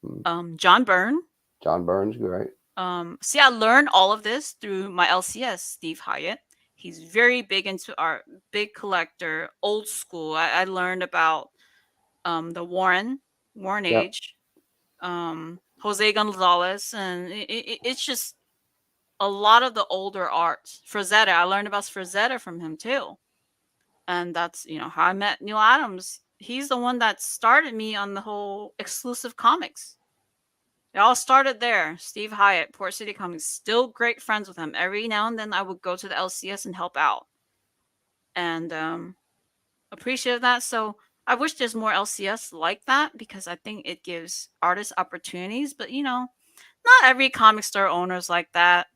Mm,
John Byrne.
John Burns, great.
See, I learned all of this through my LCS, Steve Hyatt. He's very big into art, big collector, old school. I learned about the Warren
Yep.
Age, Jose Gonzalez, and it's just a lot of the older art. Frazetta, I learned about Frazetta from him too, and that's how I met Neil Adams. He's the one that started me on the whole exclusive comics. It all started there. Steve Hyatt, Port City Comics, still great friends with him. Every now and then I would go to the LCS and help out, and appreciate that. So I wish there's more LCS like that because I think it gives artists opportunities. But not every comic store owner's like that.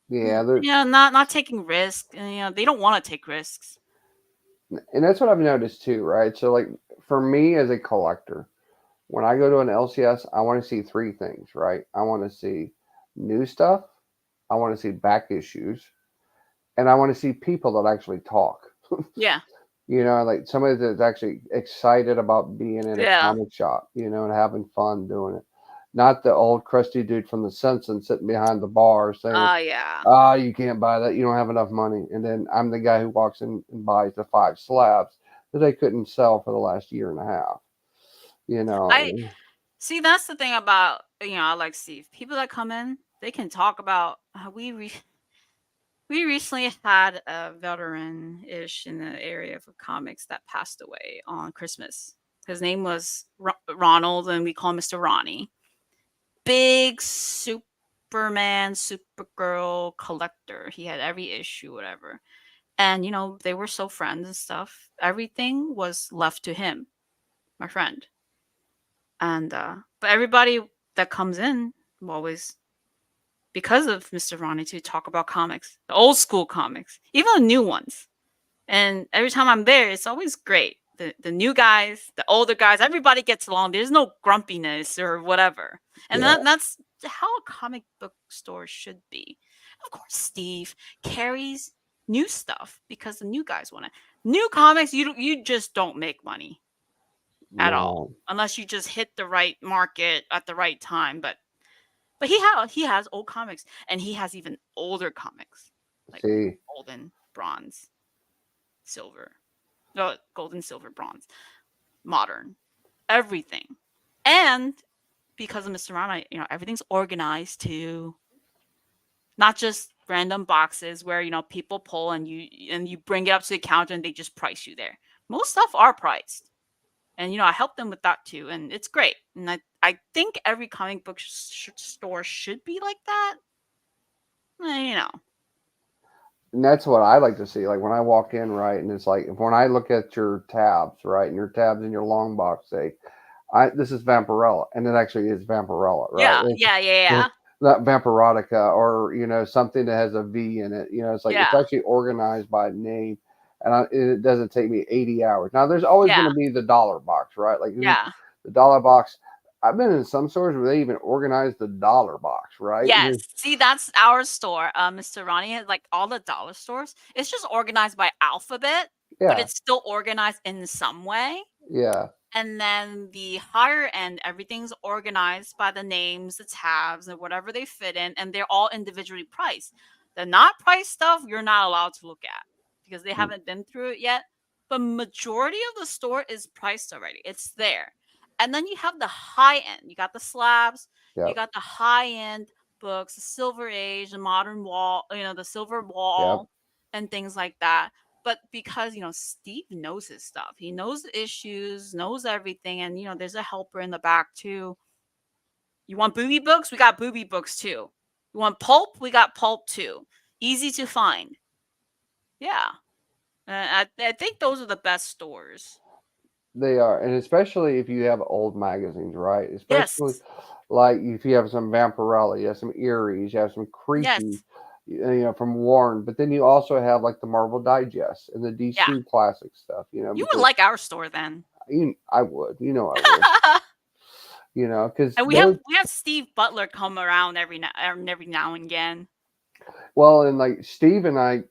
Yeah, there,
Not taking risks. And, they don't want to take risks.
and that's what I've noticed too, right? So, like for me as a collector, when I go to an LCS, I want to see three things, right? I want to see new stuff, I want to see back issues, and I want to see people that actually talk.
Yeah,
Like somebody that's actually excited about being in a
yeah.
comic shop, and having fun doing it. Not the old crusty dude from The Simpsons sitting behind the bar saying,
Yeah,
"Ah, you can't buy that. You don't have enough money." And then I'm the guy who walks in and buys the 5 slabs that they couldn't sell for the last year and a half. You
I
know,
see. That's the thing about I like Steve. People that come in, they can talk about. We recently had a veteran-ish in the area of comics that passed away on Christmas. His name was Ronald, and we call him Mr. Ronnie. Big Superman, Supergirl collector. He had every issue, whatever. And they were so friends and stuff. Everything was left to him, my friend. And but everybody that comes in will always, because of Mr. Ronnie, to talk about comics, the old school comics, even the new ones. And every time I'm there, it's always great. The new guys, the older guys, everybody gets along. There's no grumpiness or whatever. And
yeah,
that's how a comic book store should be. Of course, Steve carries new stuff because the new guys want it. New comics, you just don't make money at all
no.
unless you just hit the right market at the right time. But he has old comics, and he has even older comics like
See,
golden, bronze, silver, no, golden, silver, bronze, modern, everything. And because of Mr. Rana, everything's organized to not just random boxes where people pull and you bring it up to the counter and they just price you there. Most stuff are priced, and I help them with that too, and it's great. And I think every comic book store should be like that. You know,
and that's what I like to see. Like when I walk in, right, and it's like when I look at your tabs, right, and your tabs in your long box say, this is Vampirella, and it actually is Vampirella, right?
yeah,
It's
yeah, yeah,
not
yeah,
not Vampirotica or something that has a V in it. It's like it's
yeah,
actually organized by name, and it doesn't take me 80 hours. Now there's always going
yeah,
to be the dollar box, right? Like
yeah.
the dollar box. I've been in some stores where they even organize the dollar box, right? And
Yes. See, that's our store, Mr. Ronnie. Like all the dollar stores, it's just organized by alphabet, but
yeah,
it's still organized in some way.
yeah,
And then the higher end, everything's organized by the names, the tabs, and whatever they fit in, and they're all individually priced. The not priced stuff you're not allowed to look at because they
mm,
haven't been through it yet. But majority of the store is priced already. It's there. And then you have the high end. You got the slabs, you
yep,
got the high end books, the silver age, the modern wall, the silver
yep.
wall and things like that. But because, Steve knows his stuff. He knows the issues, knows everything, and there's a helper in the back too. You want booby books? We got booby books too. You want pulp? We got pulp too. Easy to find. Yeah. I think those are the best stores.
They are, and especially if you have old magazines, right?
Yes.
Especially like if you have some Vampirella, you have some Eries, you have some
Yes.
Creepy, from Warren. But then you also have like the Marvel Digest and the
Yeah.
DC classic stuff,
You would
because
like our store then.
I would, I would, because
And we have
those.
we have Steve Butler come around every now and again.
Well, and like Steve and I,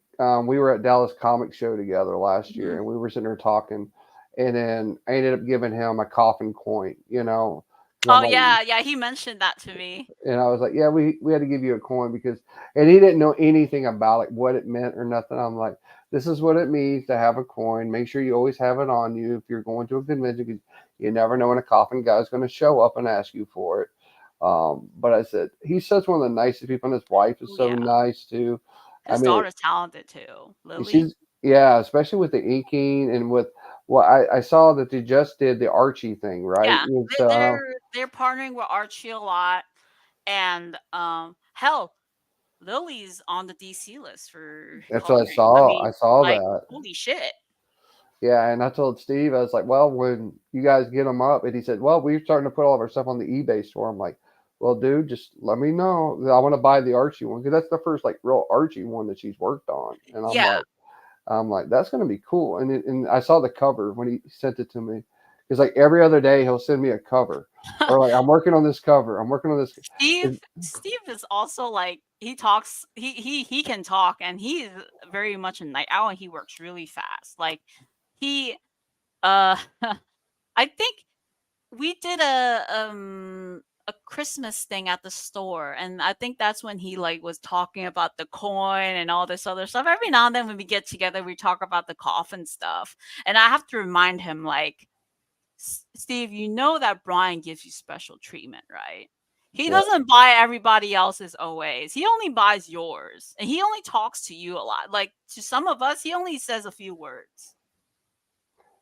we were at Dallas Comic Show together last year,
Mhm.
and we were sitting there talking, and then I ended up giving him a coffin coin, because I'm
Oh
like,
yeah, yeah, he mentioned that to me.
and I was like, yeah, we had to give you a coin because, and he didn't know anything about like what it meant or nothing. I'm like, this is what it means to have a coin. Make sure you always have it on you if you're going to a convention because you never know when a coffin guy's going to show up and ask you for it. But I said he's such one of the nicest people, and his wife is
Oh
so
yeah.
nice too. I
His
mean,
daughter's talented too, Lily.
she's yeah, especially with the inking and with well, I saw that they just did the Archie thing, right?
Yeah,
And
they
so
they're partnering with Archie a lot, and, hell, Lily's on the DC list for
that's what I
coloring. I
saw.
mean,
I saw
like,
that.
holy shit.
Yeah, and I told Steve, I was like, "Well, when you guys get them up," and he said, "Well, we're starting to put all of our stuff on the eBay store." I'm like, "Well, dude, just let me know. I want to buy the Archie one because that's the first like real Archie one that she's worked on." And
Yeah.
I'm like, "That's gonna be cool." And I saw the cover when he sent it to me. Because like every other day he'll send me a cover, or like I'm working on this cover. I'm working on this.
Steve is also, like, he talks he can talk, and he is very much a night owl, and he works really fast. Like, he, uh I think we did a Christmas thing at the store, and I think that's when he like was talking about the coin and all this other stuff. Every now and then when we get together, we talk about the coffin stuff, and I have to remind him like, Steve, you know that Brian gives you special treatment, right? He
Yeah,
doesn't buy everybody else's OAs. He only buys yours, and he only talks to you a lot. Like to some of us, he only says a few words.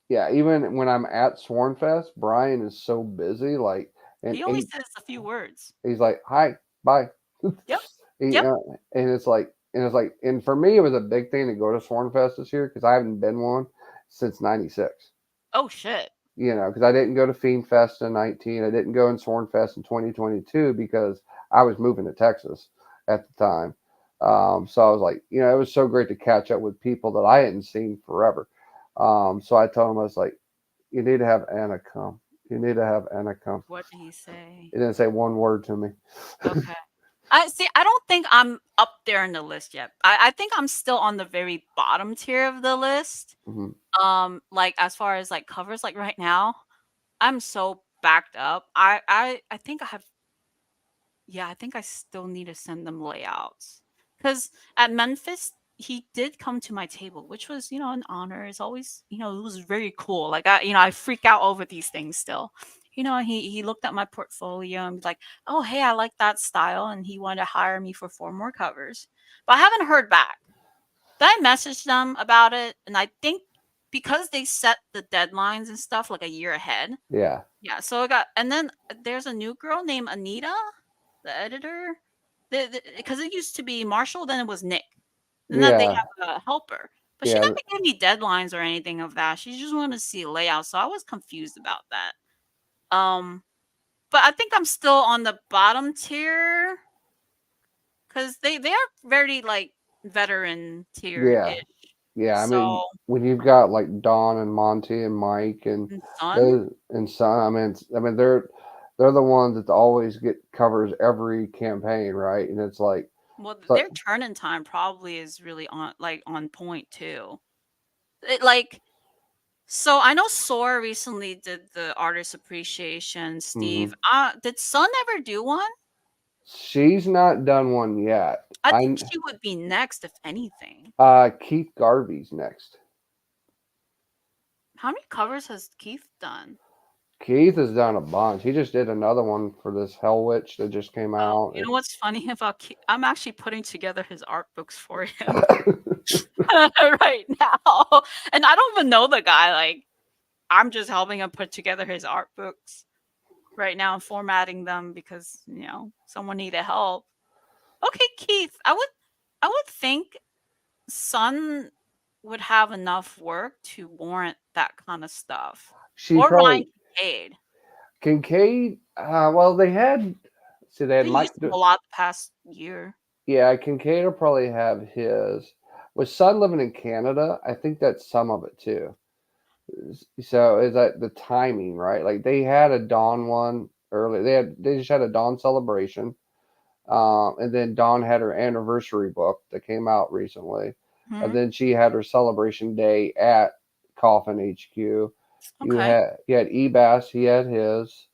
yeah. Even when I'm at Swornfest, Brian is so busy. Like, and
He only says a few words.
he's like, "Hi, bye."
Yep.
he,
Yep.
uh, and for me, it was a big thing to go to Swornfest this year because I haven't been one since '96.
Oh shit.
Because I didn't go to Fiend Fest in 19. I didn't go in Swornfest in 2022 because I was moving to Texas at the time. So I was like, it was so great to catch up with people that I hadn't seen forever. So I told him, I was like, you need to have Anna come. You need to have Anna come.
What did he say?
He didn't say one word to me.
Okay. I see. I don't think I'm up there in the list yet. I think I'm still on the very bottom tier of the list.
Mhm.
Like as far as like covers, like right now, I'm so backed up. I think I have. Yeah, I think I still need to send them layouts because at Memphis he did come to my table, which was an honor. It's always it was very cool. Like I freak out over these things still. He looked at my portfolio and was like, "Oh, hey, I like that style," and he wanted to hire me for 4 more covers. But I haven't heard back. Then I messaged them about it, and I think because they set the deadlines and stuff like a year ahead.
Yeah.
Yeah, so I got, and then there's a new girl named Anita, the editor, because it used to be Marshall, then it was Nick, and then they
Yeah.
have a helper. But she
Yeah.
never gave me deadlines or anything of that. She just wanted to see a layout, so I was confused about that. Um, but I think I'm still on the bottom tier because they are very like veteran tier
Yeah.
ish.
Yeah. I
So
mean, when you've got like Don and Monty and Mike and
Son,
those and Son, I mean, they're they're the ones that always get covers every campaign, right? And
Well,
it's like
their turn-in time probably is really on point too. It, like, so I know Sora recently did the artist appreciation. Steve,
mhm.
did Sun ever do one?
She's not done one yet.
I think
I
she would be next if anything.
Keith Garvey's next.
How many covers has Keith done?
Keith has done a bunch. He just did another one for this Hell Witch that just came
Oh,
out.
you know what's funny about I'm actually putting together his art books for him right now. And I don't even know the guy. Like, I'm just helping him put together his art books right now and formatting them because, someone needed help. Okay, Keith, I would think Sun would have enough work to warrant that kind of stuff.
She
Or Ryan
probably
Kincaid.
Kincaid. Well, they had see they had
They
Mike.
used him a lot the past year.
Yeah, Kincaid will probably have his. With Son living in Canada, I think that's some of it too. So is that the timing, right? Like they had a Dawn one early. They just had a Dawn celebration. And then Dawn had her anniversary book that came out recently. And
Hmm.
then she had her celebration day at Coffin HQ.
Okay.
You had Ebass, he had his.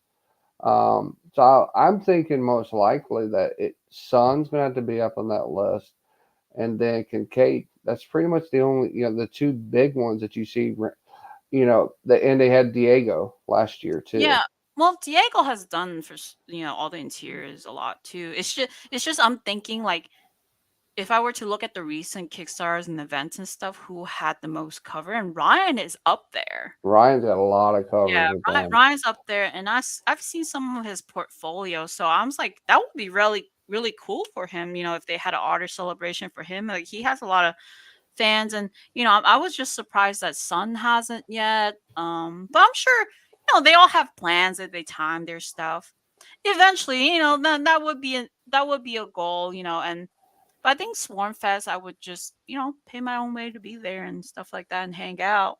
So I'm thinking most likely that Sun's gonna have to be up on that list, and then Kincaid. That's pretty much the only the two big ones that you see. And they had Diego last year too.
Yeah. Well, Diego has done for all the interiors a lot too. It's just I'm thinking like if I were to look at the recent Kickstarters and events and stuff, who had the most cover, and Ryan is up there.
Ryan's got a lot of
Yeah,
covers with them.
Ryan's up there, and I've seen some of his portfolio, so I was like, that would be really really cool for him. If they had an artist celebration for him, like he has a lot of fans, and I was just surprised that Sun hasn't yet. But I'm sure they all have plans that they time their stuff. Eventually, then that would be a goal, and but I think Swarmfest, I would just pay my own way to be there and stuff like that and hang out.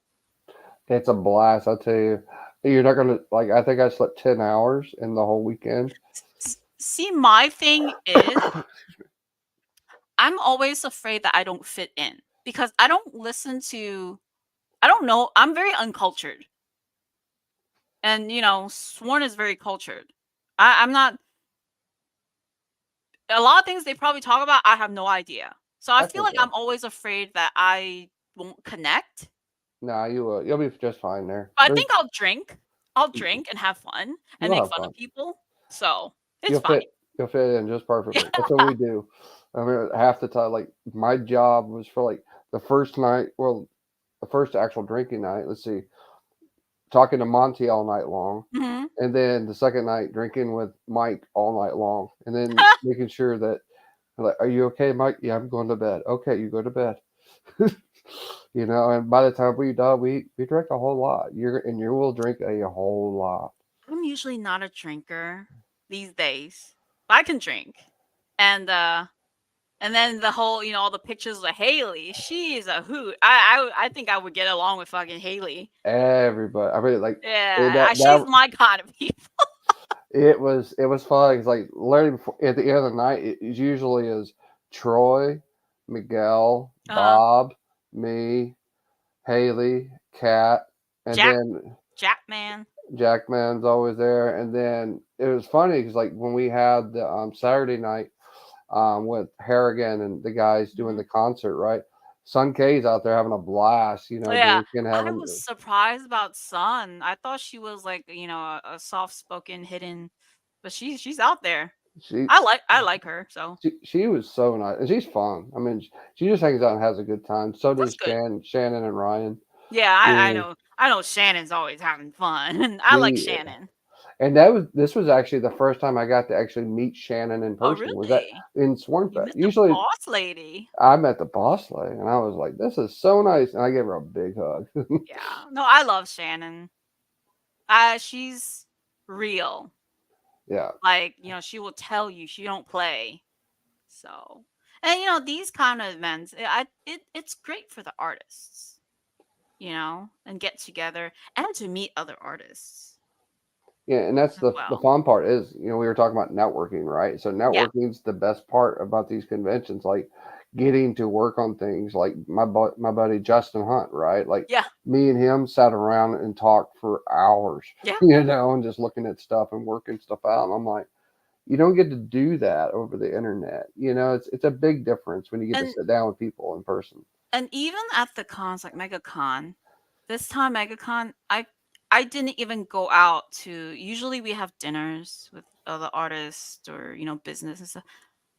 It's a blast, I tell you. You're not gonna like. I think I slept 10 hours in the whole weekend.
See, my thing is I'm always afraid that I don't fit in because I don't listen to I don't know. I'm very uncultured. And Sworn is very cultured. I'm not a lot of things they probably talk about, I have no idea. So I
That's
feel like
okay.
I'm always afraid that I won't connect.
Nah, you will. You'll be just fine there.
But I
There's
think I'll drink. I'll drink and have fun and
You'll
make
have
fun of
fun.
people. So it's
You'll
fine.
fit. You'll fit in just perfectly. That's what
Yeah.
we do. I mean, half the time, like my job was for like the first night. Well, the first actual drinking night. Let's see, talking to Monty all night long,
Hmm.
and then the second night drinking with Mike all night long, and then making sure that like, are you okay, Mike? Yeah, I'm going to bed. Okay, you go to bed. And by the time we done, we drank a whole lot. You will drink a whole lot.
I'm usually not a drinker these days. But I can drink. And then the whole, all the pictures of Haley. She is a hoot. I think I would get along with fucking Haley.
Everybody, I mean, like
Yeah, she's
that
my kind of people.
it was fun. It's like literally at the end of the night, it usually is Troy, Miguel,
Uh,
Bob, me, Haley, Kat, and
Jack
then
Jackman.
Jackman's always there. And then it was funny because like when we had the Saturday night with Harrigan and the guys doing
Mhm.
the concert, right? Sun K's out there having a blast,
Yeah,
drinking,
I
having
was surprised about Sun. I thought she was like, a soft-spoken, hidden, but she's out there.
she
I like her, so
she was so nice, and she's fun. I mean, she just hangs out and has a good time. So
that's
does
good.
Shannon and Ryan.
Yeah, I
Yeah,
know Shannon's always having fun, and I like
she
Shannon.
and this was actually the first time I got to actually meet Shannon in
Oh,
person. Was that
really?
in
You
Swarmfest?
met the
Usually,
boss lady.
I met the boss lady, and I was like, "This is so nice," and I gave her a big hug.
Yeah. No, I love Shannon. She's real.
Yeah,
Like, she will tell you she don't play. So, and these kind of events, it's great for the artists, and get together and to meet other artists.
Yeah, and that's
as
the
well.
fun part is, we were talking about networking, right? So
Yeah.
networking's the best part about these conventions, like getting to work on things. Like my buddy Justin Hunt, right? Like
Yeah.
me and him sat around and talked for hours,
Yeah.
and just looking at stuff and working stuff out. And I'm like, you don't get to do that over the internet. It's a big difference when you get to
And
sit down with people in person.
even at the cons like MegaCon, this time MegaCon, I didn't even go out to. Usually we have dinners with other artists or business and stuff.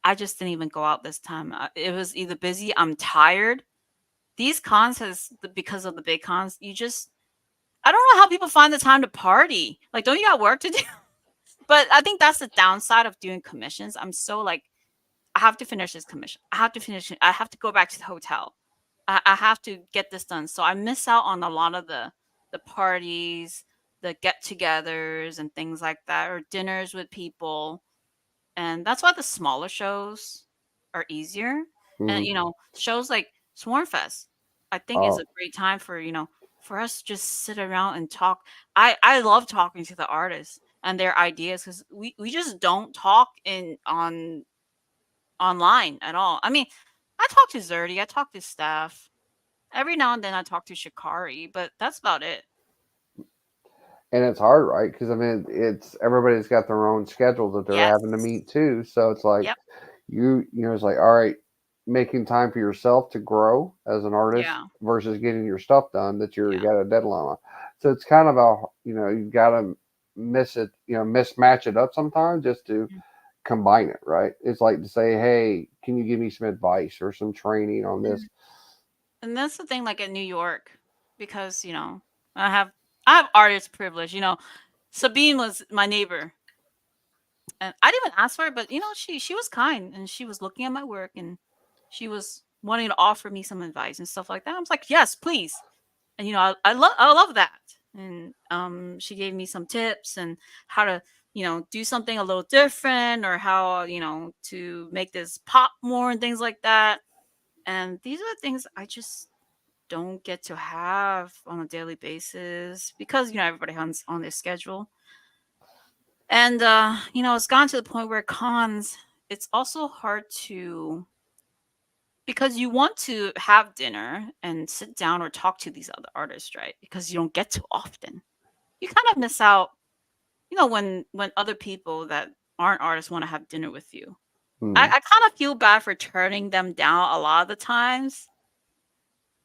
I just didn't even go out this time. It was either busy, I'm tired. These cons because of the big cons, I don't know how people find the time to party. Like, don't you got work to do? But I think that's the downside of doing commissions. I'm so like, I have to finish this commission. I have to finish it. I have to go back to the hotel. I have to get this done. So I miss out on a lot of the parties, the get-togethers and things like that, or dinners with people. And that's why the smaller shows are easier. And
Hmm.
shows like Swarmfest, I think is
Oh,
a great time for for us to just sit around and talk. I love talking to the artists and their ideas because we just don't talk in on online at all. I mean, I talk to Zerdy, I talk to Steph. Every now and then I talk to Shikari, but that's about it.
and it's hard, right? Because I mean, it's everybody's got their own schedules that they're having to
Yes.
meet too. So it's like
Yep.
it's like, all right, making time for yourself to grow as an artist
Yeah.
versus getting your stuff done that you already
Yeah.
got a deadline on. So it's kind of a, you've got to mismatch it up sometimes just to
Mm.
combine it, right? It's like to say, hey, can you give me some advice or some training on this?
And and that's the thing, like in New York, because I have I have artist privilege. Sabine was my neighbor, and I didn't even ask for it, but she was kind and she was looking at my work and she was wanting to offer me some advice and stuff like that. I was like, yes, please. And I love that. And she gave me some tips and how to do something a little different or how to make this pop more and things like that. And these are the things I just don't get to have on a daily basis because everybody has on their schedule. And it's gone to the point where cons, it's also hard to, because you want to have dinner and sit down or talk to these other artists, right? Because you don't get to often. You kind of miss out, when other people that aren't artists want to have dinner with you. I
Hmm.
kind of feel bad for turning them down a lot of the times.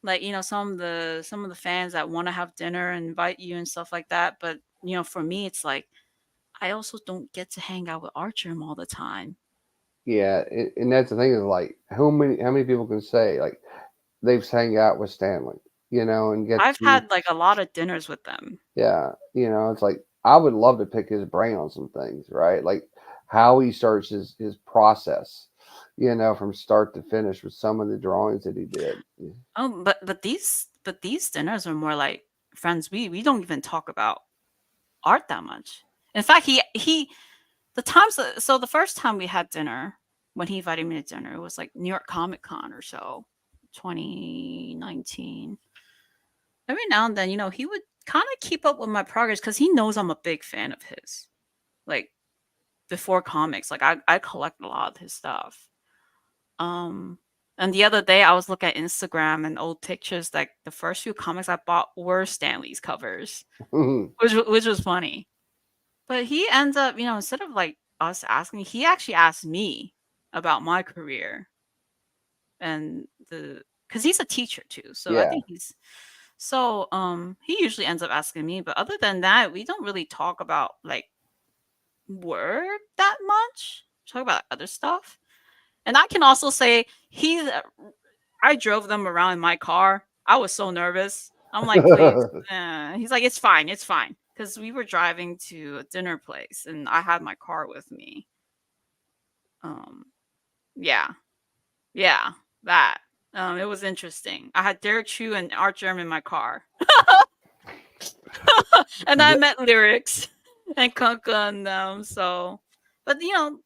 Like, some of the fans that want to have dinner and invite you and stuff like that. But for me, it's like I also don't get to hang out with Archerm all the time.
Yeah, and that's the thing is like how many people can say like they've hang out with Stanley, and get
I've
to.
had like a lot of dinners with them.
Yeah, it's like I would love to pick his brain on some things, right? Like how he starts his process, from start to finish with some of the drawings that he did.
Oh, but these dinners are more like friends. We don't even talk about art that much. In fact, he the times so the first time we had dinner, when he invited me to dinner, it was like New York Comic Con or so, 2019. Every now and then, he would kind of keep up with my progress because he knows I'm a big fan of his. Like before comics, like I collect a lot of his stuff. Um, and the other day I was looking at Instagram and old pictures. Like the first few comics I bought were Stanley's covers, which was funny. But he ends up, instead of like us asking, he actually asked me about my career and the because he's a teacher too. So I
Yeah,
think he usually ends up asking me. But other than that, we don't really talk about like work that much. Talk about other stuff. And I can also say I drove them around in my car. I was so nervous. I'm like, please. He's like, it's fine, it's fine. Because we were driving to a dinner place and I had my car with me. Um, yeah, yeah, that. It was interesting. I had Derek Chu and Art Germ in my car. And I met Lyrics and Kunka and them. So, but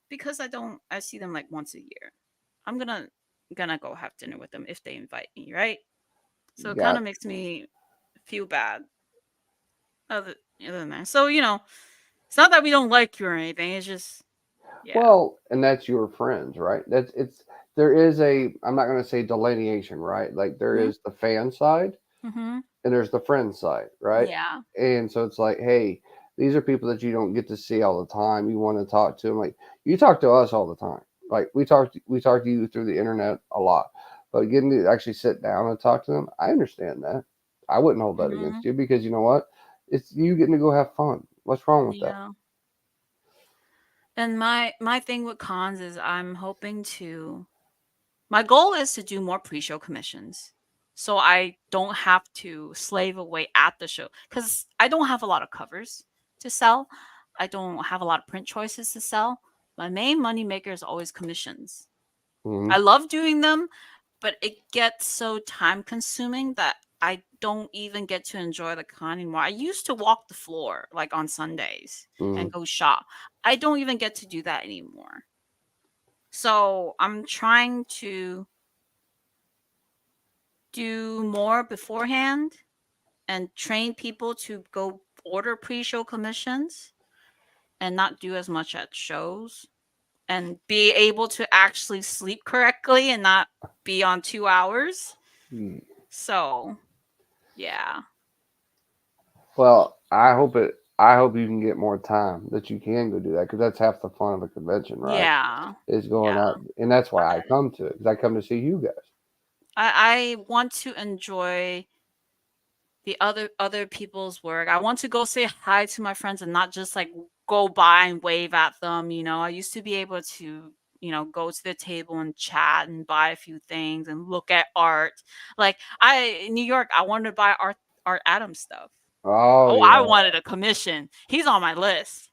because I see them like once a year. I'm gonna go have dinner with them if they invite me, right? So it kind
got
of makes me feel bad other than that. So, It's not that we don't like you or anything. It's just, yeah.
Well, and that's your friends, right? That's it's there is a I'm not going to say delineation, right? Like there
Hmm.
is the fan side
Hmm.
and there's the friend side, right?
Yeah.
And so it's like, hey, these are people that you don't get to see all the time. You want to talk to them, like you talk to us all the time. Like we talk to you through the internet a lot, but getting to actually sit down and talk to them, I understand that. I wouldn't hold that
Hmm.
against you because you know what? It's you getting to go have fun. What's wrong with that?
Yeah. And my thing with cons is I'm hoping to my goal is to do more pre-show commissions. So I don't have to slave away at the show cuz I don't have a lot of covers to sell. I don't have a lot of print choices to sell. My main money maker is always commissions.
Hmm.
I love doing them, but it gets so time consuming that I don't even get to enjoy the con anymore. I used to walk the floor like on Sundays
Hmm.
and go shop. I don't even get to do that anymore. So I'm trying to do more beforehand and train people to go order pre-show commissions and not do as much at shows and be able to actually sleep correctly and not be on 2 hours. So yeah.
Well, I hope you can get more time that you can go do that because that's half the fun of a convention, right?
Yeah.
Is going
Yeah.
out, and that's why I come to it because I come to see you guys.
I want to enjoy the other people's work. I want to go say hi to my friends and not just like go by and wave at them, you know. I used to be able to, go to the table and chat and buy a few things and look at art. Like I in New York, I wanted to buy Art Adams stuff.
Oh
Oh, I
yeah.
wanted a commission. He's on my list.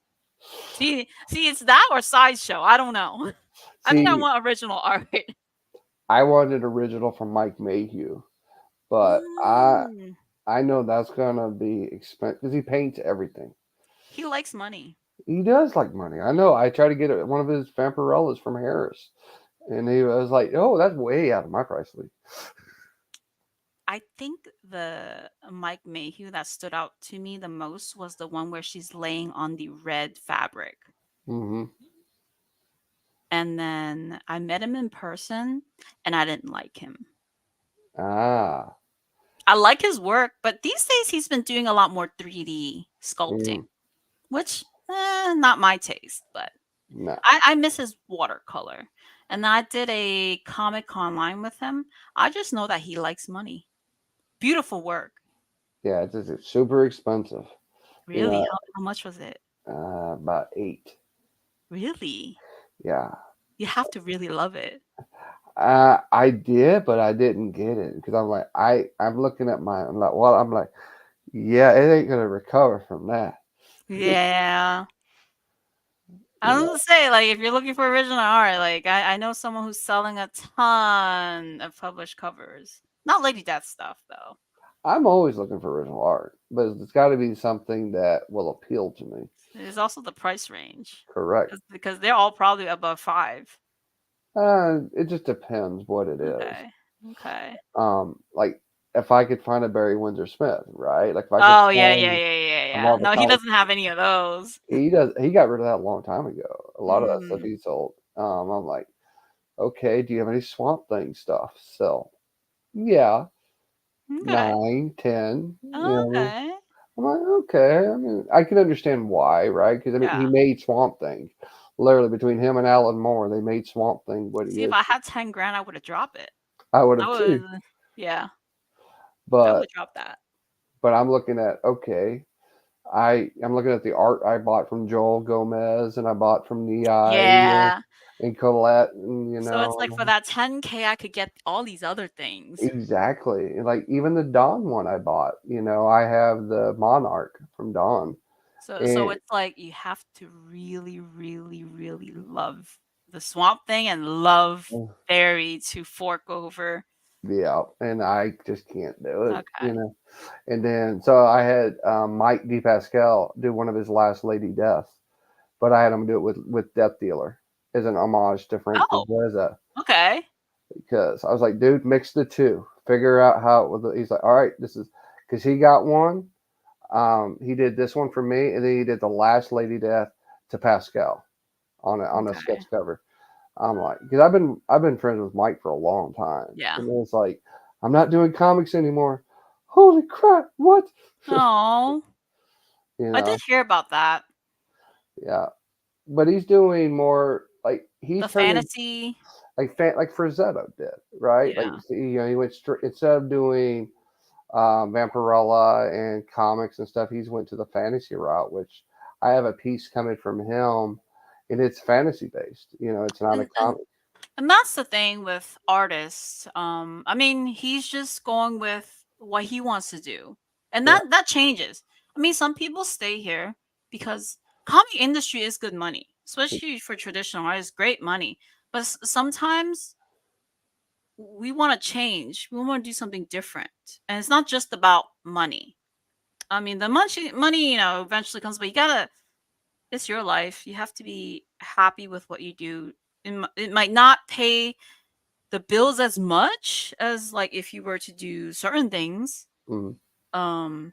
See, it's that or sideshow. I don't know. I think I
See,
want original art.
I wanted original from Mike Mayhew, but
Mm,
I know that's gonna be expensive because he paints everything.
he likes money.
He does like money. I know. I tried to get one of his Vampirellas from Harris, and he was like, "Oh, that's way out of my price league."
I think the Mike Mayhew that stood out to me the most was the one where she's laying on the red fabric.
Hmm.
And then I met him in person and I didn't like him.
Ah.
I like his work, but these days he's been doing a lot more 3D sculpting,
Mm,
which, not my taste, but
no.
I miss his watercolor. And I did a comic online with him. I just know that he likes money. Beautiful work.
Yeah, it's super expensive. You
Really?
know,
How much was it?
about 8.
Really?
Yeah.
You have to really love it.
I did, but I didn't get it because I'm like I'm looking at my I'm like well I'm like yeah it ain't gonna recover from that.
Yeah. I
You
was
know,
gonna say, like, if you're looking for original art, like, I know someone who's selling a ton of published covers. Not Lady Death stuff, though.
I'm always looking for original art, but it's got to be something that will appeal to me.
There's also the price range.
Correct.
Because they're all probably above 5.
It just depends what it is.
Okay. Okay.
Like if I could find a Barry Windsor Smith, right? Like if I could
Oh, yeah, yeah,
find
yeah, yeah,
a
yeah.
Marvel
No, he
comic,
doesn't have any of those.
he got rid of that a long time ago. A lot of that stuff
Mm.
he sold. I'm like, okay, do you have any Swamp Thing stuff? So yeah,
Okay.
9, 10.
Okay.
I'm like, okay. I mean, I can understand why, right? Because I mean, he
Yeah.
made Swamp Thing. Literally, between him and Alan Moore, they made Swamp Thing what he
See, if
is.
I had 10 grand, I would have dropped it.
I would
I
have too,
would, yeah, I
but
would drop that.
I'm looking at okay. I'm looking at the art I bought from Joel Gomez and I bought from Nei
Yeah.
and Colette, and
So it's like for that 10K, I could get all these other things.
exactly. And like even the Dawn one I bought. I have the Monarch from Dawn,
So
and
it's like you have to really, really, really love the Swamp Thing and love Fairy to fork over.
yeah, and I just can't do it.
Okay.
And then so I had Mike DePascal do one of his last Lady Deaths, but I had him do it with Death Dealer as an homage to Frank
Oh,
Frazetta
okay.
because I was like, dude, mix the two, figure out how it was. He's like, all right, this is because he got one. He did this one for me, and then he did the last Lady Death to Pascal on a sketch
Okay.
cover. I'm like, because I've been friends with Mike for a long time,
Yeah.
and then it's like, I'm not doing comics anymore. Holy crap! What?
Oh,
You
I did
know?
hear about that.
Yeah. But he's doing more like he's
The
turning
fantasy.
like Frazetta did, right? Like
Yeah.
he went straight instead of doing Vampirella and comics and stuff. He's went to the fantasy route, which I have a piece coming from him, and it's fantasy based. It's not a
And and
comic.
and that's the thing with artists. I mean, he's just going with what he wants to do. And
Yeah.
that changes. I mean, some people stay here because comic industry is good money, especially for traditional artists, great money. But sometimes we want to change. We want to do something different. And it's not just about money. I mean, the money, eventually comes, but you gotta. It's your life. You have to be happy with what you do. It might not pay the bills as much as like if you were to do certain things.
Mm,
Um,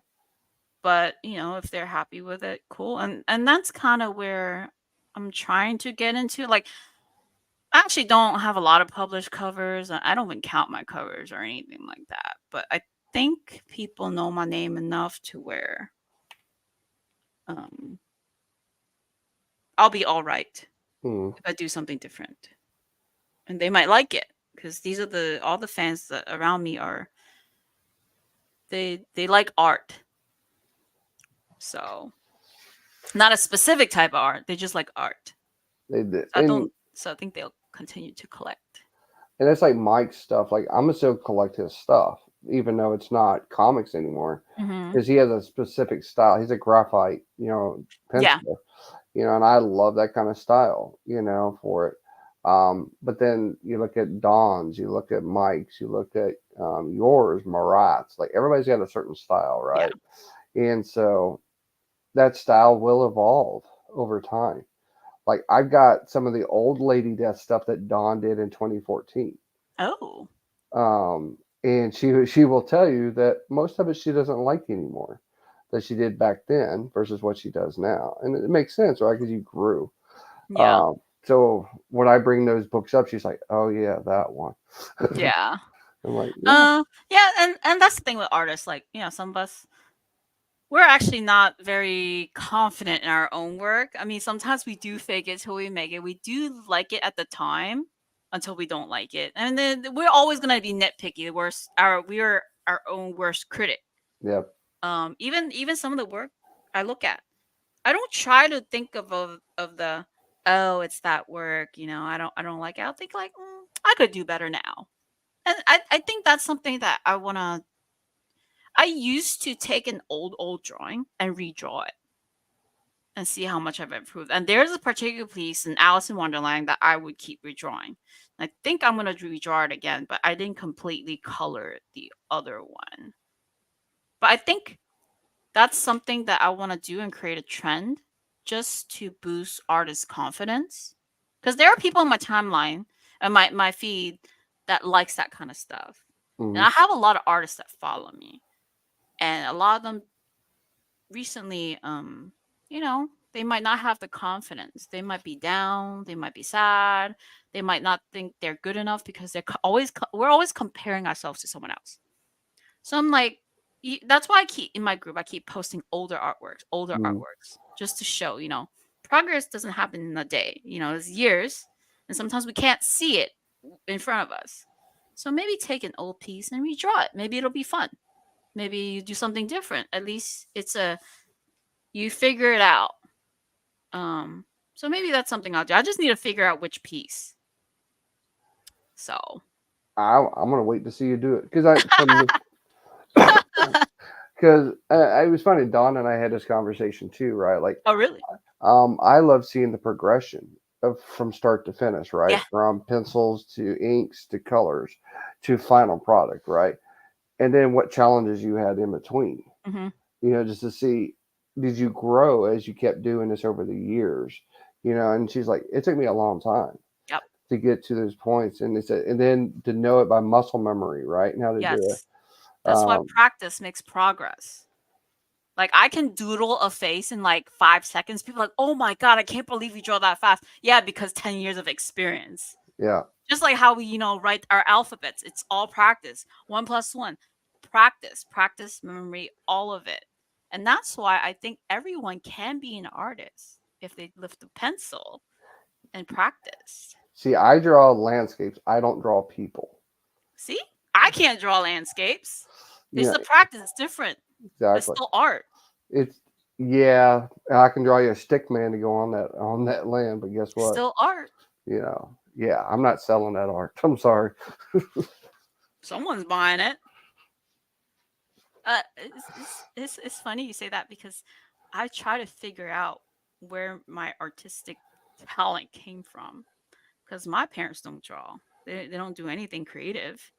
but if they're happy with it, cool. And that's kind of where I'm trying to get into. Like, I actually don't have a lot of published covers. I don't even count my covers or anything like that. But I think people know my name enough to where um I'll be all right
mm.
if I do something different. And they might like it because these are the all the fans that around me are they like art. So, not a specific type of art, they just like art.
They did,
So I think they'll continue to collect.
and it's like Mike's stuff. Like I'm gonna still collect his stuff, even though it's not comics anymore,
Mhm.
because he has a specific style. He's a graphite,
Yeah.
pencil, and I love that kind of style, for it. But then you look at Don's, you look at Mike's, you look at yours, Marat's. Like everybody's got a certain style,
Yeah.
right? And so that style will evolve over time. Like I've got some of the old Lady Death stuff that Dawn did in 2014.
Oh.
Um, and she will tell you that most of it she doesn't like anymore that she did back then versus what she does now, and it makes sense, right? Because you grew.
Yeah.
Um, so when I bring those books up, she's like, "Oh yeah, that one."
Yeah.
I'm like, "Yeah,
Yeah, and that's the thing with artists, like, some of us we're actually not very confident in our own work. I mean, sometimes we do fake it till we make it. We do like it at the time until we don't like it. And then we're always gonna be nitpicky. The worst we're our own worst critic.
yeah,
Even some of the work I look at. I don't try to think of the oh, it's that work, I don't like it. I'll think like, I could do better now. And I think that's something that I used to take an old drawing and redraw it and see how much I've improved. And there's a particular piece in Alice in Wonderland that I would keep redrawing. I think I'm gonna redraw it again, but I didn't completely color the other one. But I think that's something that I want to do and create a trend just to boost artists' confidence. Because there are people in my timeline and my feed that likes that kind of stuff. And
mm-hmm,
I have a lot of artists that follow me. And a lot of them recently they might not have the confidence. They might be down, they might be sad, they might not think they're good enough because we're always comparing ourselves to someone else. So I'm like, that's why I keep in my group, I keep posting older
mm-hmm.
artworks just to show, progress doesn't happen in a day. It's years, and sometimes we can't see it in front of us. So maybe take an old piece and redraw it. Maybe it'll be fun. Maybe you do something different. At least you figure it out. Um, so maybe that's something I'll do. I just need to figure out which piece. So.
I'm gonna wait to see you do it because I from because it was funny. Don and I had this conversation too, right? Like
Oh, really?
I love seeing the progression of from start to finish, right?
Yeah.
From pencils to inks to colors to final product, right? And then what challenges you had in between,
Hmm.
just to see did you grow as you kept doing this over the years, and she's like, it took me a long time
Yep.
to get to those points, and they said, and then to know it by muscle memory, right? And how to do it.
Yes. That's why practice makes progress. Like I can doodle a face in like 5 seconds. People are like, oh my god, I can't believe you draw that fast. Yeah, because 10 years of experience.
Yeah.
Just like how we, write our alphabets. It's all practice. One plus one. Practice, practice, memory, all of it. And that's why I think everyone can be an artist if they lift a pencil and practice.
See, I draw landscapes. I don't draw people.
See? I can't draw landscapes.
You
It's
know,
the practice, it's different. But it's
exactly.
still art.
It's yeah. I can draw you a stick man to go on that land, but guess
It's
what?
still art.
Yeah, I'm not selling that art. I'm sorry.
Someone's buying it. It's funny you say that because I try to figure out where my artistic talent came from because my parents don't draw. They don't do anything creative.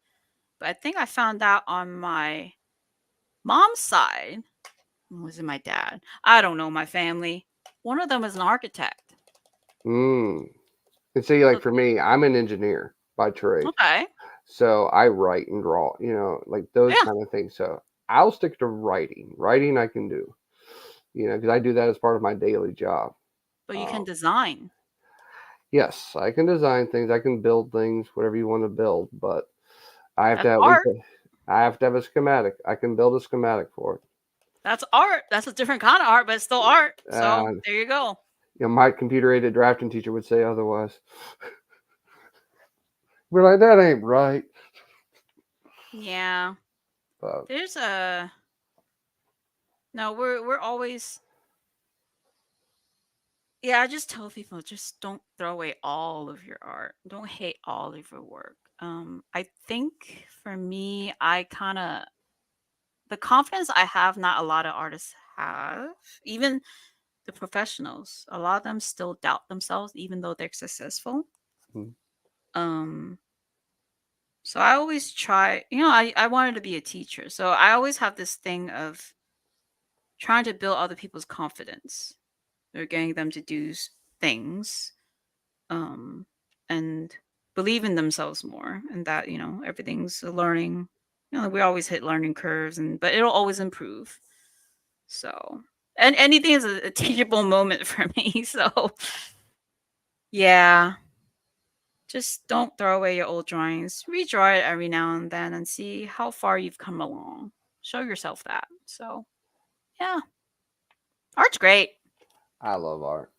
But I think I found out on my mom's side. Was it my dad? I don't know my family. One of them is an architect.
Mm. And see,
So
like for me, I'm an engineer by trade,
okay,
so I write and draw. Like those
yeah,
kind of things. So I'll stick to writing. Writing I can do. Because I do that as part of my daily job.
but you can
Um,
design.
yes, I can design things. I can build things, whatever you want to build, but I have to
That's
at least
art.
I have to have a schematic. I can build a schematic for
That's art. That's a different kind of art, but it's still art.
it.
So there you go.
My computer aided drafting teacher would say otherwise. We're like, that ain't right.
Yeah.
But
There's a no. We're always. Yeah, I just tell people just don't throw away all of your art. Don't hate all of your work. I think for me, I kind of the confidence I have. Not a lot of artists have. Even the professionals, a lot of them still doubt themselves, even though they're successful.
mm,
Um, so I always try. I wanted to be a teacher, so I always have this thing of trying to build other people's confidence or getting them to do things um and believe in themselves more and that everything's a learning. We always hit learning curves but it'll always improve. So and anything is a teachable moment for me. So yeah, just don't throw away your old drawings. Redraw it every now and then and see how far you've come along. Show yourself that. So yeah, art's great.
I love art.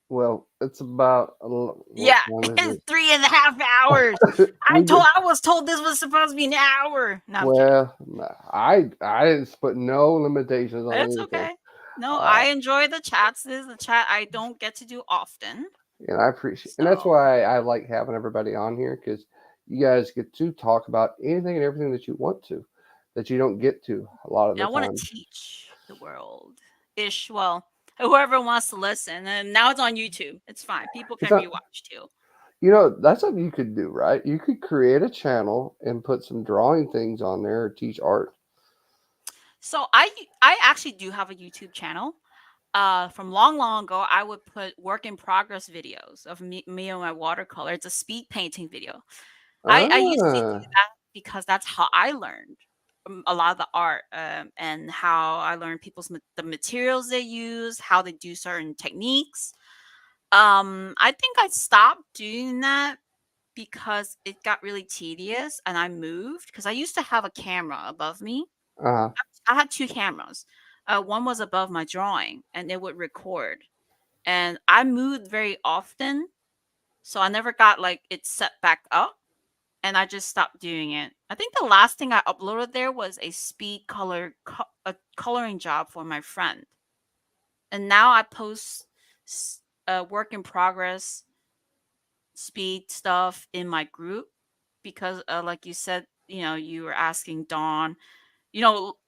Well, it's about what
Yeah,
time is
it's 3.5 hours.
it? we did
I was told this was supposed to be an hour. No, I'm kidding.
well. I didn't put no limitations on
It's
anything.
okay. No,
Uh,
I enjoy the chats. This is a chat I don't get to do often.
and I appreciate, and that's
So
why I like having everybody on here because you guys get to talk about anything and everything that you want to, that you don't get to a lot of
yeah,
the
I want
time.
to teach the world ish. Well, whoever wants to listen. And now it's on YouTube. It's fine. People
It's
can
not,
rewatch too.
that's something you could do, right? You could create a channel and put some drawing things on there or teach art.
So I actually do have a YouTube channel. From long ago, I would put work in progress videos of me and my watercolor. It's a speed painting video. I used to do
Ah,
that because that's how I learned a lot of the art, and how I learned the materials they use, how they do certain techniques. I think I stopped doing that because it got really tedious and I moved because I used to have a camera above me.
uh-huh.
I had two cameras. One was above my drawing and it would record. And I moved very often, so I never got like it set back up and I just stopped doing it. I think the last thing I uploaded there was a a coloring job for my friend. And now I post work in progress speed stuff in my group because like you said, you were asking Dawn,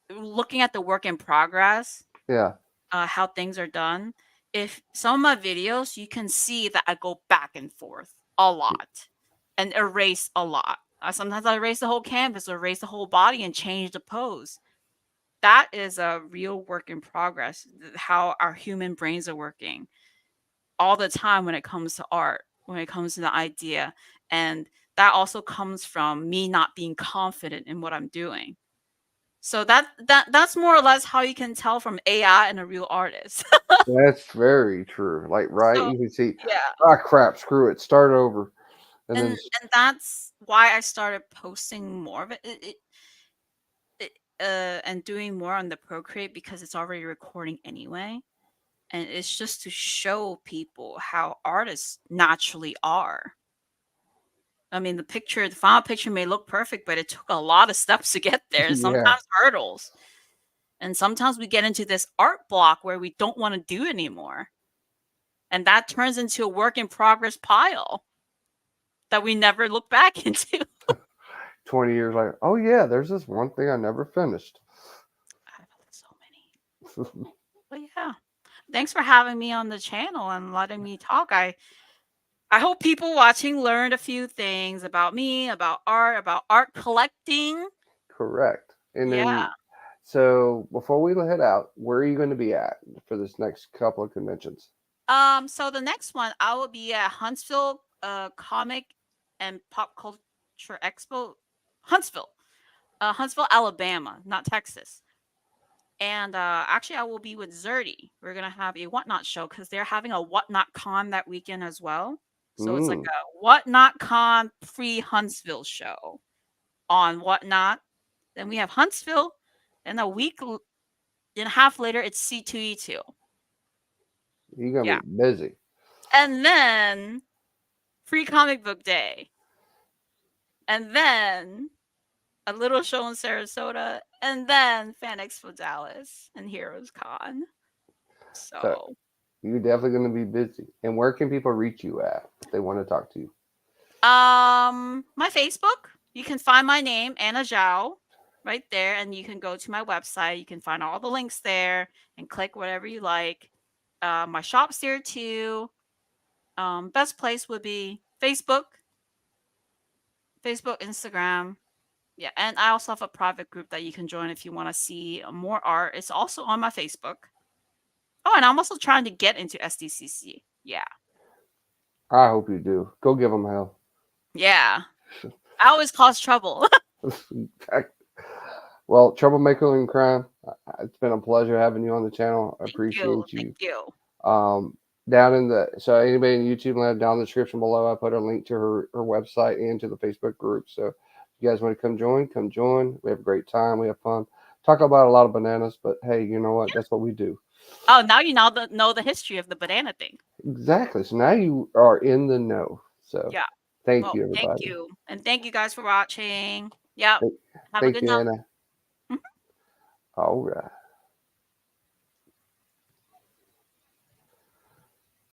looking at the work in progress,
Yeah,
how things are done. If some of my videos, you can see that I go back and forth a lot and erase a lot. Sometimes I erase the whole canvas or erase the whole body and change the pose. That is a real work in progress, how our human brains are working all the time when it comes to art, when it comes to the idea. And that also comes from me not being confident in what I'm doing. So that's more or less how you can tell from AI and a real artist.
That's very true. Like, right,
So
you can see,
yeah,
ah, crap, screw it, start over, and then
and that's why I started posting more of it and doing more on the Procreate because it's already recording anyway, and it's just to show people how artists naturally are. I mean, the final picture may look perfect, but it took a lot of steps to get there, and
yeah,
sometimes hurdles. And sometimes we get into this art block where we don't want to do anymore. And that turns into a work in progress pile that we never look back into.
20 years later, oh yeah, there's this one thing I never finished.
I have so many. But yeah. Thanks for having me on the channel and letting me talk. I hope people watching learned a few things about me, about art collecting.
Correct. And
Yeah.
then, so before we head out, where are you going to be at for this next couple of conventions?
So the next one I will be at Huntsville Comic and Pop Culture Expo. Huntsville. Huntsville, Alabama, not Texas. And actually I will be with Zerty. We're gonna have a Whatnot show because they're having a Whatnot Con that weekend as well. So it's like
Mm,
a Whatnot Con pre Huntsville show on Whatnot. Then we have Huntsville, and and a half later it's C2E2.
you're going
Yeah.
to be busy.
And then Free Comic Book Day. And then a little show in Sarasota. And then Fan Expo Dallas and Heroes Con.
So
So
you're definitely going to be busy. And where can people reach you at if they want to talk to you?
my Facebook, you can find my name, Anna Zhao, right there, and you can go to my website. You can find all the links there and click whatever you like. My shop's there too. Best place would be Facebook, Instagram. Yeah, and I also have a private group that you can join if you want to see more art. It's also on my Facebook. Oh, and I'm also trying to get into SDCC. Yeah.
I hope you do. Go give them hell.
Yeah. I always cause trouble.
Well, Troublemaker in Crime, it's been a pleasure having you on the channel. I
Thank you.
appreciate
Thank
you.
you.
Um, Down in the so anybody in YouTube land down in the description below, I put a link to her website and to the Facebook group. So if you guys want to come join, come join. We have a great time. We have fun. Talk about a lot of bananas, but hey, you know what? That's what we do.
Oh, now you know the history of the banana thing.
Exactly. So now you are in the know. So
Yeah.
thank
Well,
you,
thank
everybody.
you. And thank you guys for watching. Yep.
Thank,
Have a
thank
good
you,
night.
Anna. All right.